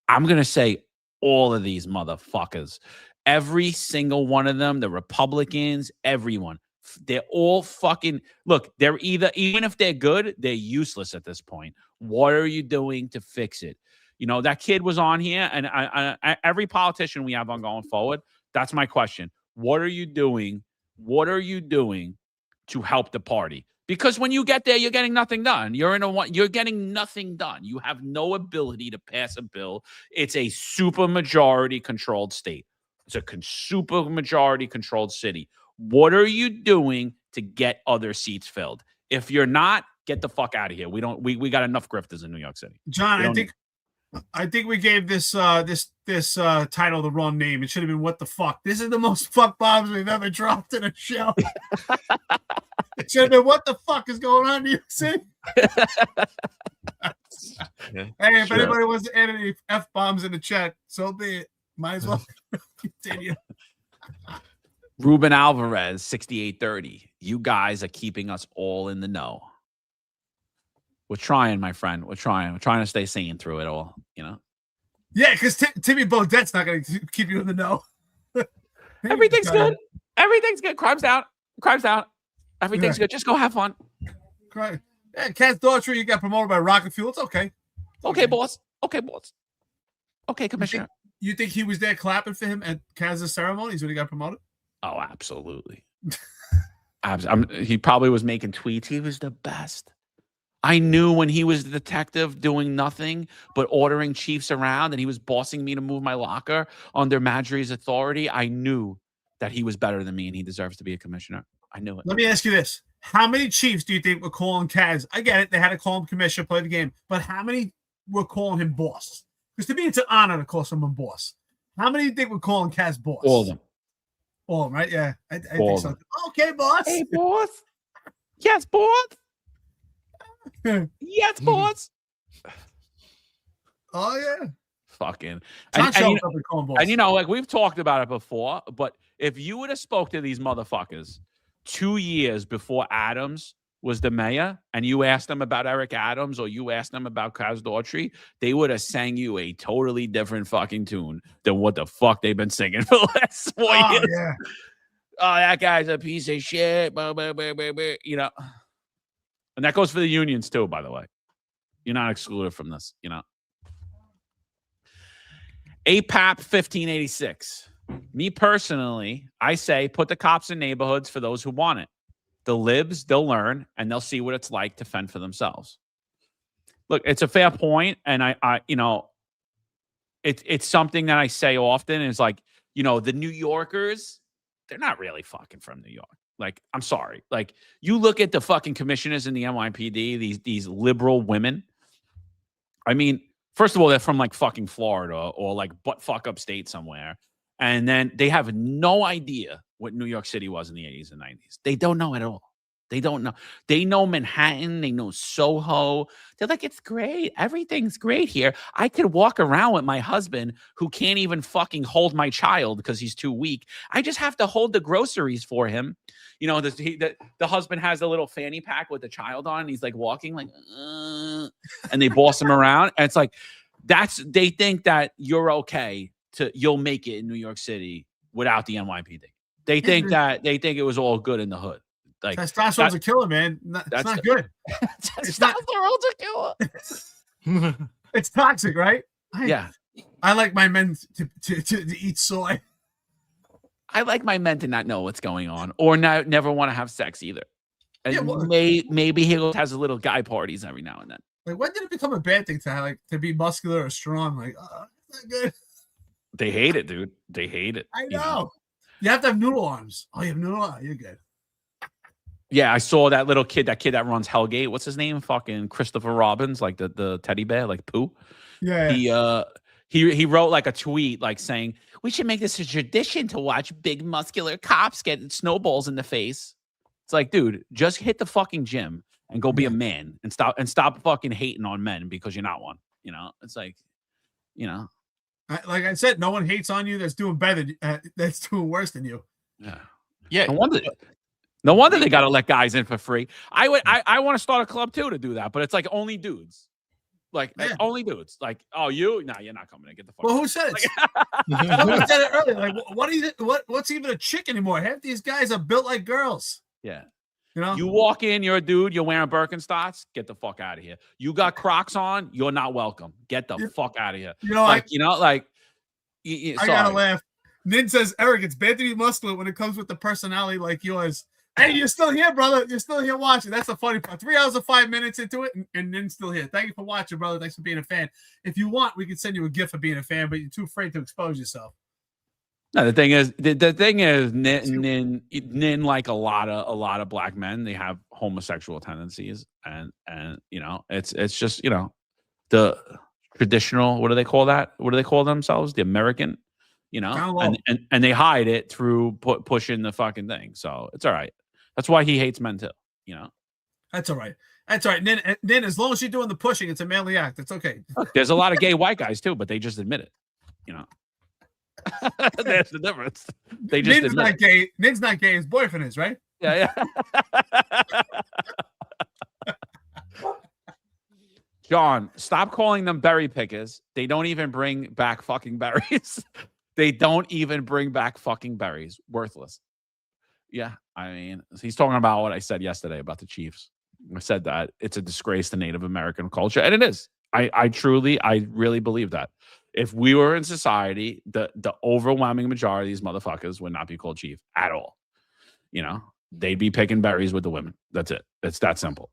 Speaker 2: I'm going to say all of these motherfuckers, every single one of them, the Republicans, everyone. They're all fucking look. They're even if they're good, they're useless at this point. What are you doing to fix it? You know, that kid was on here, and every politician we have on going forward, that's my question. What are you doing? What are you doing to help the party? Because when you get there, you're getting nothing done. You're getting nothing done. You have no ability to pass a bill. It's a super majority controlled state. It's a super majority controlled city. What are you doing to get other seats filled? If you're not, get the fuck out of here. We got enough grifters in New York City.
Speaker 3: John, I think we gave this title the wrong name. It should have been "What the Fuck." This is the most fuck bombs we've ever dropped in a show. It should have been "What the fuck is going on in New York City?" Hey, if anybody wants to add any F bombs in the chat, so be it. Might as well continue.
Speaker 2: Ruben Alvarez, 6830. You guys are keeping us all in the know. We're trying, my friend. We're trying to stay sane through it all, you know?
Speaker 3: Yeah, because Timmy Bodette's not going to keep you in the know.
Speaker 2: Everything's good. Everything's good. Crime's out. Everything's good. Just go have fun.
Speaker 3: Right. Yeah, Kaz Daughtry, you got promoted by Rocket Fuel. It's okay.
Speaker 2: Okay, boss. Okay, Commissioner.
Speaker 3: You think he was there clapping for him at Kaz's ceremonies when he got promoted?
Speaker 2: Oh, absolutely. He probably was making tweets. He was the best. I knew when he was the detective doing nothing but ordering chiefs around and he was bossing me to move my locker under Madry's authority. I knew that he was better than me and he deserves to be a commissioner. I knew it.
Speaker 3: Let me ask you this. How many chiefs do you think were calling Kaz? I get it. They had to call him commissioner, play the game. But how many were calling him boss? Because to me, it's an honor to call someone boss. How many do you think were calling Kaz boss?
Speaker 2: All of them.
Speaker 3: All of them, right? Yeah. I think so. Okay, boss.
Speaker 2: Hey, boss. Yes, boss. Yes, boss.
Speaker 3: Oh, yeah.
Speaker 2: fucking
Speaker 3: Not showing
Speaker 2: you
Speaker 3: up with cornballs.
Speaker 2: and you know, like we've talked about it before, but if you would have spoke to these motherfuckers 2 years before Adams was the mayor, and you asked them about Eric Adams or you asked them about Kaz Daughtry, they would have sang you a totally different fucking tune than what the fuck they've been singing for the last 4 years.
Speaker 3: Yeah.
Speaker 2: Oh, that guy's a piece of shit. Blah, blah, blah, blah, blah, you know. And that goes for the unions too, by the way. You're not excluded from this, you know. APAP 1586. Me personally, I say put the cops in neighborhoods for those who want it. The libs, they'll learn, and they'll see what it's like to fend for themselves. Look, it's a fair point, and I you know, it's something that I say often. Is like, you know, the New Yorkers, they're not really fucking from New York. Like, I'm sorry. Like, you look at the fucking commissioners in the NYPD, these liberal women. I mean, first of all, they're from like fucking Florida or like butt fuck upstate somewhere. And then they have no idea what New York City was in the 80s and 90s. They don't know at all. They don't know. They know Manhattan. They know Soho. They're like, it's great. Everything's great here. I could walk around with my husband who can't even fucking hold my child because he's too weak. I just have to hold the groceries for him. You know, the husband has a little fanny pack with the child on. And he's like walking like, and they boss him around. And it's like, they think that you're okay. You'll make it in New York City without the NYPD. They think it was all good in the hood. Like
Speaker 3: testosterone's a killer, man. It's not good.
Speaker 2: Testosterone's a killer.
Speaker 3: It's toxic, right?
Speaker 2: Yeah.
Speaker 3: I like my men to eat soy.
Speaker 2: I like my men to not know what's going on or never want to have sex either. And
Speaker 3: Yeah, well,
Speaker 2: maybe he has a little guy parties every now and then.
Speaker 3: Like, when did it become a bad thing to be muscular or strong? Like, that's not good.
Speaker 2: They hate it, dude. They hate it.
Speaker 3: I know. You have to have noodle arms. Oh, you have noodle arms? You're good.
Speaker 2: Yeah, I saw that little kid, that runs Hellgate. What's his name? Fucking Christopher Robbins, like the teddy bear, like Pooh.
Speaker 3: Yeah.
Speaker 2: He wrote like a tweet like saying, we should make this a tradition to watch big muscular cops get snowballs in the face. It's like, dude, just hit the fucking gym and go be a man and stop fucking hating on men because you're not one. You know, it's like, you know.
Speaker 3: Like I said, no one hates on you that's doing better. That's doing worse than you.
Speaker 2: Yeah.
Speaker 4: Yeah.
Speaker 2: No wonder they got to let guys in for free. I want to start a club too to do that, but it's like only dudes. Like only dudes. Like, oh, you? Nah, you're not coming in. Get the fuck.
Speaker 3: Well, who said it? Someone said it earlier. Like, what's even a chick anymore? Half these guys are built like girls.
Speaker 2: Yeah.
Speaker 3: You know,
Speaker 2: you walk in, you're a dude, you're wearing Birkenstocks, get the fuck out of here. You got Crocs on, you're not welcome. Get the fuck out of here.
Speaker 3: You know,
Speaker 2: like,
Speaker 3: I gotta laugh. Nin says, Eric, it's bad to be muscular when it comes with the personality like yours. Hey, you're still here, brother. You're still here watching. That's the funny part. 3 hours and 5 minutes into it, and Nin's still here. Thank you for watching, brother. Thanks for being a fan. If you want, we can send you a gift for being a fan, but you're too afraid to expose yourself.
Speaker 2: No, the thing is, Nin, like a lot of black men, they have homosexual tendencies, and you know, it's just, you know, the traditional. What do they call that? What do they call themselves? The American, you know, and they hide it through pushing the fucking thing. So it's all right. That's why he hates men too. You know,
Speaker 3: that's all right. That's all right. Nin, as long as you're doing the pushing, it's a manly act. It's okay.
Speaker 2: There's a lot of gay white guys too, but they just admit it. You know. That's the difference. They just
Speaker 3: Nin's not gay. Nin's not gay. His boyfriend is, right?
Speaker 2: Yeah. John, stop calling them berry pickers. They don't even bring back fucking berries. They don't even bring back fucking berries. Worthless. Yeah, I mean, he's talking about what I said yesterday about the Chiefs. I said that it's a disgrace to Native American culture, and it is. I really believe that. If we were in society, the overwhelming majority of these motherfuckers would not be called chief at all. You know, they'd be picking berries with the women. That's it. It's that simple.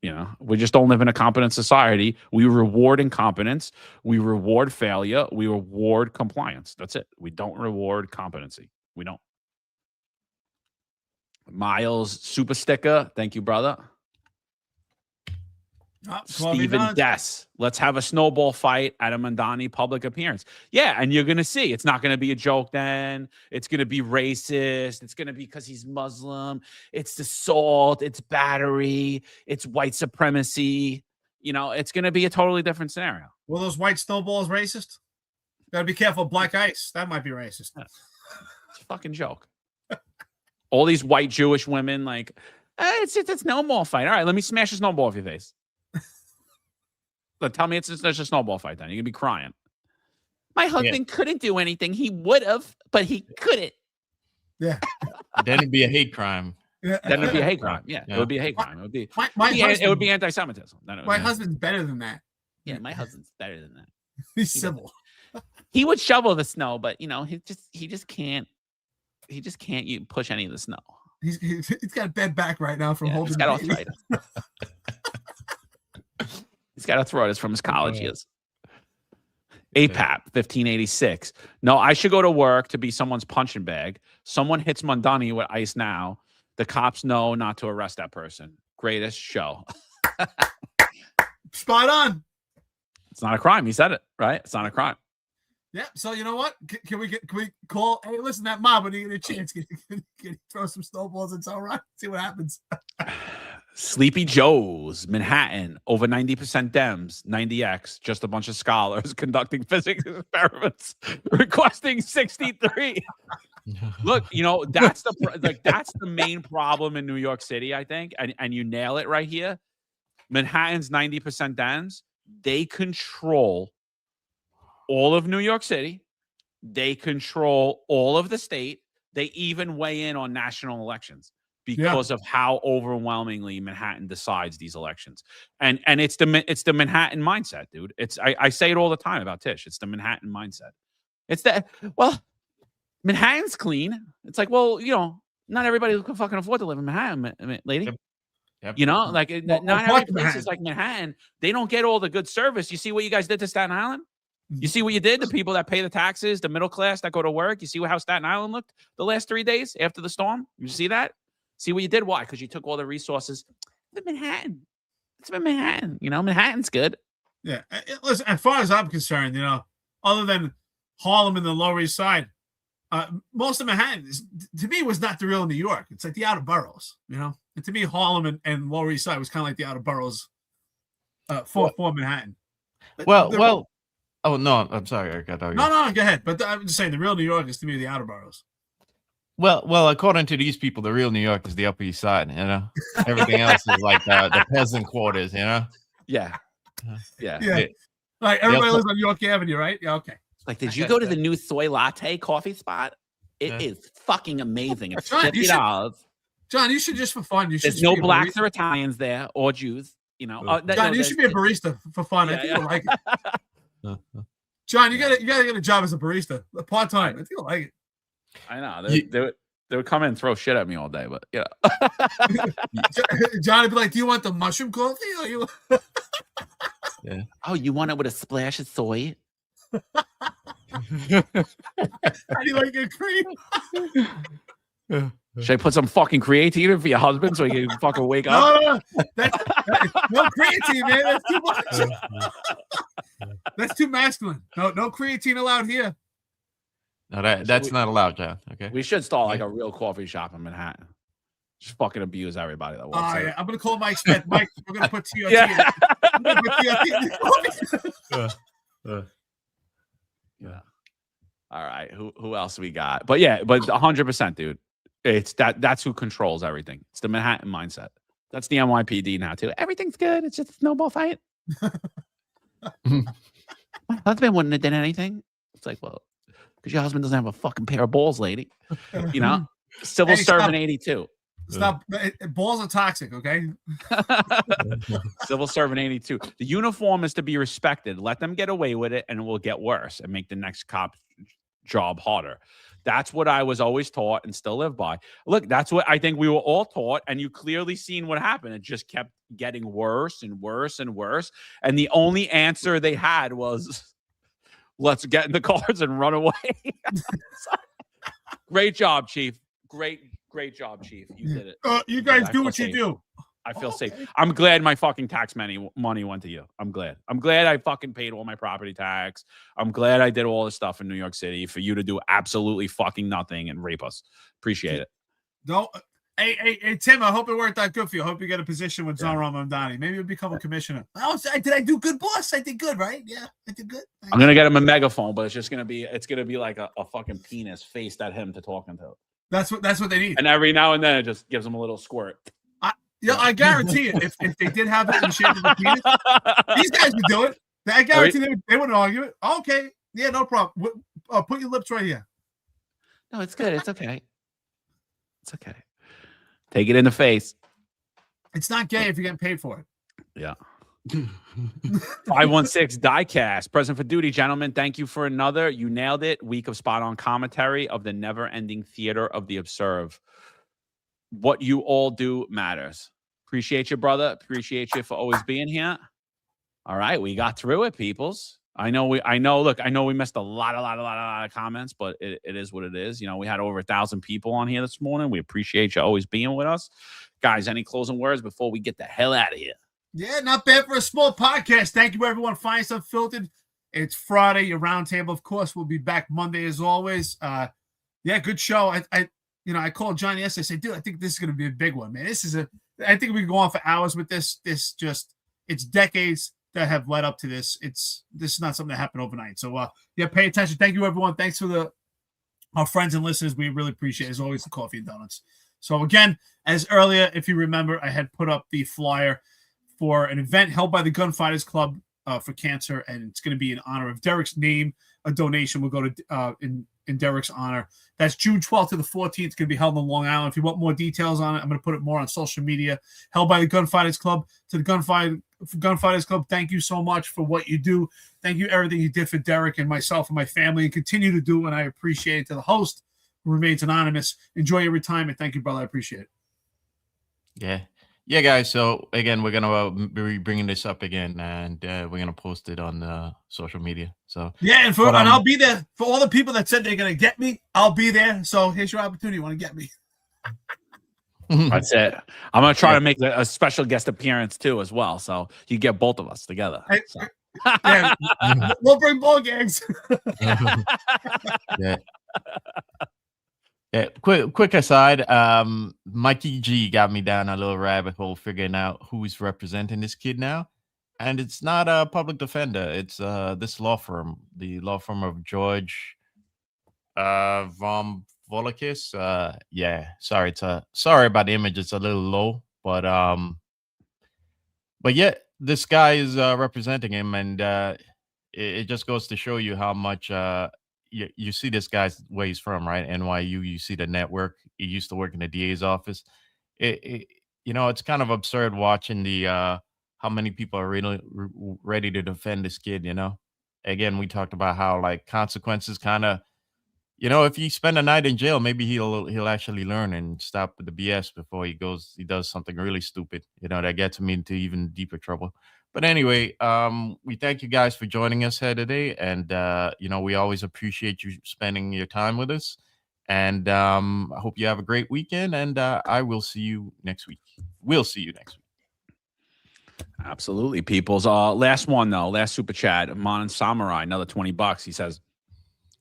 Speaker 2: You know, we just don't live in a competent society. We reward incompetence. We reward failure. We reward compliance. That's it. We don't reward competency. We don't. Miles Super Sticker. Thank you, brother. Stephen Dess. Let's have a snowball fight at a Mandani public appearance. Yeah, and you're going to see. It's not going to be a joke then. It's going to be racist. It's going to be because he's Muslim. It's assault. It's battery. It's white supremacy. You know, it's going to be a totally different scenario.
Speaker 3: Were those white snowballs racist? Gotta be careful. Black ice. That might be racist.
Speaker 2: It's a fucking joke. All these white Jewish women, like, it's a snowball fight. All right, let me smash a snowball off your face. But tell me it's just a snowball fight then. You're going to be crying. My husband couldn't do anything. He would have, but he couldn't.
Speaker 3: Yeah.
Speaker 4: Then it'd be a hate crime.
Speaker 2: Then it'd be a hate crime. Yeah, it would be a hate crime. It would be, it would be anti-Semitism.
Speaker 3: My husband's better than that.
Speaker 2: Yeah, my husband's better than that.
Speaker 3: He's civil.
Speaker 2: He would shovel the snow, but he just can't push any of the snow.
Speaker 3: He's got a bad back right now from holding.
Speaker 2: He's got arthritis. He's got arthritis from his college years. APAP 1586. No, I should go to work to be someone's punching bag. Someone hits Mondani with ice now. The cops know not to arrest that person. Greatest show.
Speaker 3: Spot on.
Speaker 2: It's not a crime. He said it, right? It's not a crime.
Speaker 3: Yeah. So you know what? Can we call? Hey, listen, that mob, when you get a chance, can you throw some snowballs and so right? See what happens.
Speaker 2: Sleepy Joe's, Manhattan, over 90% Dems, 90X, just a bunch of scholars conducting physics experiments, requesting 63. Look, that's the main problem in New York City, I think, and you nail it right here. Manhattan's 90% Dems. They control all of New York City. They control all of the state. They even weigh in on national elections because of how overwhelmingly Manhattan decides these elections. And it's the Manhattan mindset, dude. I say it all the time about Tish. It's the Manhattan mindset. It's that, well, Manhattan's clean. It's like, well, not everybody can fucking afford to live in Manhattan, lady. Yep. Not every place is like Manhattan. They don't get all the good service. You see what you guys did to Staten Island? You see what you did? The people that pay the taxes, the middle class that go to work. You see how Staten Island looked the last 3 days after the storm? You see that? See what you did? Why? Because you took all the resources. It's Manhattan. It's Manhattan. Manhattan's good.
Speaker 3: Yeah. Listen, as far as I'm concerned, other than Harlem and the Lower East Side, most of Manhattan, to me, was not the real New York. It's like the outer boroughs, And to me, Harlem and Lower East Side was kind of like the outer boroughs for Manhattan.
Speaker 4: Well. Oh, no, I'm sorry, Eric.
Speaker 3: No, go ahead. But I'm just saying the real New York is to me the outer boroughs.
Speaker 4: Well, according to these people, the real New York is the Upper East Side, Everything else is like the peasant quarters,
Speaker 2: Yeah.
Speaker 3: Like everybody lives on York Avenue, right? Yeah, okay.
Speaker 2: Like, did you go to the new soy latte coffee spot? It is fucking amazing. It's $50.
Speaker 3: John, you should just for fun.
Speaker 2: There's no blacks or Italians there or Jews.
Speaker 3: John, you should be a barista for fun. I think you'll like it. John, you gotta get a job as a barista, part time. I think you'll like it.
Speaker 2: I know they would come in and throw shit at me all day, but
Speaker 3: John would be like, "Do you want the mushroom coffee?" Or you?
Speaker 2: Oh, you want it with a splash of soy?
Speaker 3: How do you like it cream?
Speaker 2: Should I put some fucking creatine for your husband so he can fucking wake up?
Speaker 3: No, no creatine, man. That's too much. That's too masculine. No creatine allowed here.
Speaker 4: No, that's not allowed, John. Okay.
Speaker 2: We should start like a real coffee shop in Manhattan. Just fucking abuse everybody that walks in.
Speaker 3: Yeah. I'm gonna call Mike Smith. Mike, we're gonna put TRT. I'm gonna put TRT.
Speaker 2: Yeah. All right. Who else we got? But 100%, dude. It's that's who controls everything. It's the Manhattan mindset. That's the NYPD now too. Everything's good. It's just a snowball fight. My husband wouldn't have done anything. It's like, well, because your husband doesn't have a fucking pair of balls, lady. Civil servant 82.
Speaker 3: Stop. Balls are toxic, okay?
Speaker 2: Civil servant 82. The uniform is to be respected. Let them get away with it, and it will get worse and make the next cop job harder. That's what I was always taught and still live by. Look, that's what I think we were all taught, and you clearly seen what happened. It just kept getting worse and worse and worse. And the only answer they had was, let's get in the cars and run away. Great job, Chief. Great job, Chief. You did it.
Speaker 3: You guys do what you do.
Speaker 2: I feel safe. I'm glad my fucking tax money went to you. I'm glad. I'm glad I fucking paid all my property tax. I'm glad I did all this stuff in New York City for you to do absolutely fucking nothing and rape us. Appreciate it.
Speaker 3: No, Hey, Tim, I hope it worked out good for you. I hope you get a position with Zon Ramondani. Maybe you'll become a commissioner. Did I do good, boss? I did good, right? Yeah, I did good.
Speaker 2: I'm gonna get him a megaphone, but it's gonna be like a fucking penis faced at him to talking to.
Speaker 3: That's what they need.
Speaker 2: And every now and then it just gives him a little squirt.
Speaker 3: I guarantee you, if they did have it in the shape of a penis, these guys would do it. I guarantee they wouldn't argue it. Okay, yeah, no problem. Put your lips right here.
Speaker 2: No, it's good. It's okay. It's okay. Take it in the face.
Speaker 3: It's not gay if you're getting paid for it.
Speaker 2: Yeah. 516 Diecast. Present for duty, gentlemen. Thank you for another. You nailed it. Week of spot on commentary of the never ending theater of the absurd. What you all do matters. Appreciate you, brother. Appreciate you for always being here. All right. We got through it, peoples. I know we missed a lot of comments, but it is what it is. You know, we had over 1,000 people on here this morning. We appreciate you always being with us. Guys, any closing words before we get the hell out of here?
Speaker 3: Yeah, not bad for a small podcast. Thank you, everyone. Finest Unfiltered. It's Friday, your roundtable. Of course, we'll be back Monday as always. Yeah, good show. I called Johnny yesterday. I said, dude, I think this is going to be a big one, man. I think we can go on for hours with this. It's decades that have led up to this. This is not something that happened overnight. So, yeah, pay attention. Thank you, everyone. Thanks for our friends and listeners. We really appreciate it. As always, the coffee and donuts. So, again, as earlier, if you remember, I had put up the flyer for an event held by the Gunfighters Club for cancer, and it's going to be in honor of Derek's name. A donation will go to in Derek's honor. That's June 12th to the 14th. It's going to be held in Long Island. If you want more details on it, I'm going to put it more on social media. Held by the Gunfighters Club. To the Gunfighters Club, thank you so much for what you do. Thank you everything you did for Derek and myself and my family, and continue to do, and I appreciate it. To the host, who remains anonymous, enjoy your retirement. Thank you, brother. I appreciate it.
Speaker 4: Yeah, guys. So again, we're gonna be bringing this up again, and we're gonna post it on social media. So
Speaker 3: yeah, and I'll be there for all the people that said they're gonna get me. I'll be there. So here's your opportunity. You want to get me?
Speaker 2: That's it. I'm gonna try to make a special guest appearance too, as well. So you get both of us together.
Speaker 3: Yeah, we'll bring ball gags.
Speaker 4: Yeah. Yeah, quick aside, Mikey G got me down a little rabbit hole figuring out who's representing this kid now. And it's not a public defender. It's this law firm, the law firm of George von Volokis. Yeah, sorry about the image. It's a little low, but yeah, this guy is representing him, and it just goes to show you how much you see this guy's where he's from, right? NYU. You see the network. He used to work in the DA's office. It's kind of absurd watching the how many people are really ready to defend this kid. Again, we talked about how like consequences kind of, if you spend a night in jail, maybe he'll actually learn and stop with the BS before he does something really stupid, that gets him into even deeper trouble. But anyway, we thank you guys for joining us here today. And, we always appreciate you spending your time with us. And I hope you have a great weekend. And I will see you next week. We'll see you next week.
Speaker 2: Absolutely, peoples. Last one, though. Last super chat. Marlon Samurai, another $20. He says,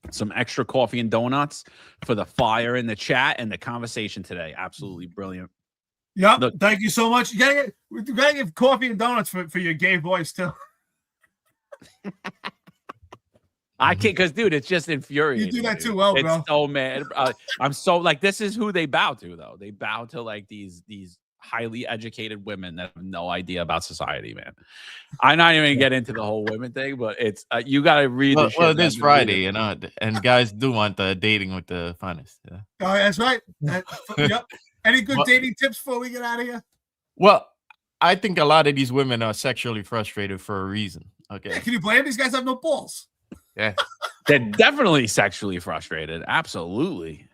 Speaker 2: some extra coffee and donuts for the fire in the chat and the conversation today. Absolutely brilliant.
Speaker 3: Yep. Thank you so much. You gotta give coffee and donuts for your gay boys too.
Speaker 2: I can't, because dude, it's just infuriating.
Speaker 3: You do that too well, bro.
Speaker 2: It's so mad. I'm so like, this is who they bow to, though. They bow to like these highly educated women that have no idea about society, man. I'm not even gonna get into the whole women thing, but it's you gotta read.
Speaker 4: Well, it is Friday, and guys do want the dating with the finest. Yeah.
Speaker 3: Oh, that's right. Yep. Any good dating tips before we get out of here?
Speaker 4: Well, I think a lot of these women are sexually frustrated for a reason. Okay.
Speaker 3: Yeah, can you blame these guys? Have no balls.
Speaker 4: Yeah.
Speaker 2: They're definitely sexually frustrated. Absolutely.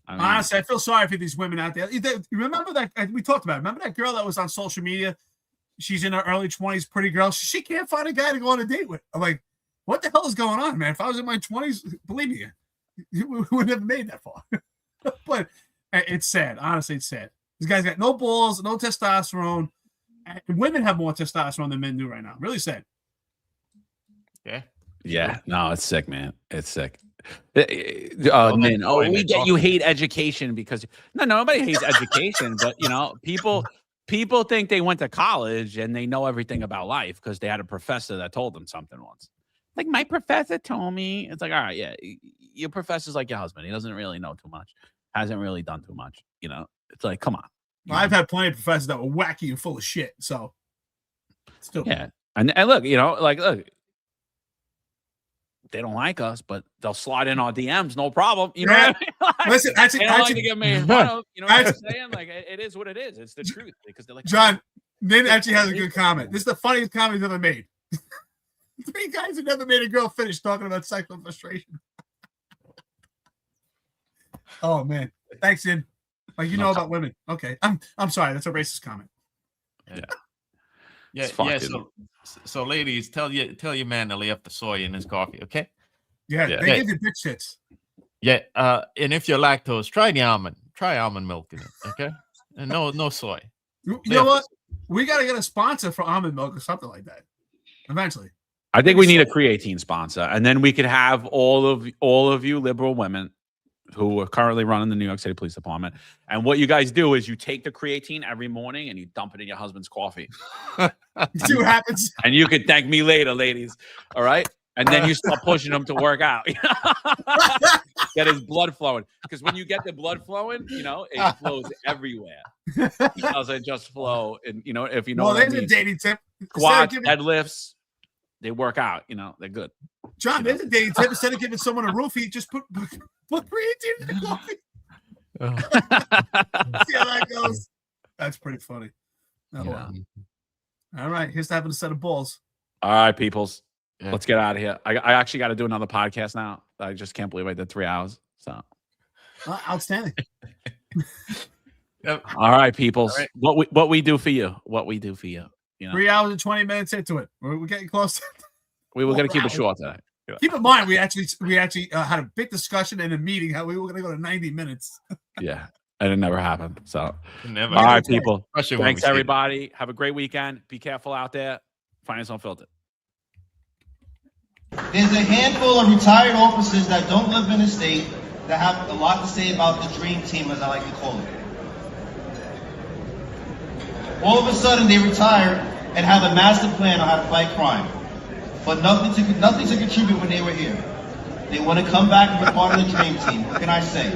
Speaker 3: Honestly, I feel sorry for these women out there. You remember that we talked about it. Remember that girl that was on social media? She's in her early 20s, pretty girl. She can't find a guy to go on a date with. I'm like, what the hell is going on, man? If I was in my 20s, believe me, we would have made that far. But it's sad. Honestly, it's sad. These guys got no balls, no testosterone. And women have more testosterone than men do right now. Really sad.
Speaker 4: Yeah.
Speaker 2: Yeah. No, it's sick, man. It's sick. Min, we get you hate education because nobody hates education, but people think they went to college and they know everything about life because they had a professor that told them something once. Like, my professor told me. It's like, all right, yeah, your professor's like your husband. He doesn't really know too much, hasn't really done too much. It's like, come on.
Speaker 3: Well, I've had plenty of professors that were wacky and full of shit. So, still,
Speaker 2: yeah, and look, look. They don't like us, but they'll slide in our DMs, no problem. You know what I mean?
Speaker 3: Listen,
Speaker 2: they don't like to get made fun of. You know what I'm saying? Like, it is what it is. It's the truth because they're like,
Speaker 3: John, Min actually has a good comment. This is the funniest comment he's ever made. 3 guys who never made a girl finish talking about sexual frustration. Oh man, thanks, In. Like know about women. Okay, I'm sorry. That's a racist comment.
Speaker 4: Yeah. So ladies, tell your man to lay up the soy in his coffee, okay?
Speaker 3: Yeah. They give you bitch shits.
Speaker 4: Yeah. And if you're lactose, try almond milk in it, okay? And no soy.
Speaker 3: You know what? We gotta get a sponsor for almond milk or something like that. Eventually.
Speaker 2: I think we need a creatine sponsor, and then we could have all of you liberal women who are currently running the New York City Police Department. And what you guys do is you take the creatine every morning and you dump it in your husband's coffee.
Speaker 3: See what happens.
Speaker 2: And you can thank me later, ladies. All right? And then you start pushing him to work out. Get his blood flowing. Because when you get the blood flowing, it flows everywhere. It doesn't just flow. And, if you know
Speaker 3: there's a dating tip.
Speaker 2: Squats, deadlifts, they work out. They're good.
Speaker 3: John, there's a dating tip. Instead of giving someone a roofie, just put creatine in the coffee. See how that goes. That's pretty funny. All right, here's having a set of balls.
Speaker 2: All right, peoples. Yeah. Let's get out of here. I actually got to do another podcast now. I just can't believe I did 3 hours. So
Speaker 3: outstanding.
Speaker 2: All right, peoples. All right. What we do for you?
Speaker 3: 3 hours and 20 minutes into it. We're getting close.
Speaker 2: We were going to keep it short today.
Speaker 3: Keep in mind, we actually had a big discussion in a meeting how we were going to go to 90 minutes.
Speaker 2: Yeah, and it never happened. So,
Speaker 4: never.
Speaker 2: All right, people. Thanks, everybody. Have a great weekend. Be careful out there. Finest Unfiltered.
Speaker 14: There's a handful of retired officers that don't live in the state that have a lot to say about the dream team, as I like to call it. All of a sudden, they retire and have a master plan on how to fight crime. But nothing to contribute when they were here. They want to come back and be part of the dream team. What can I say?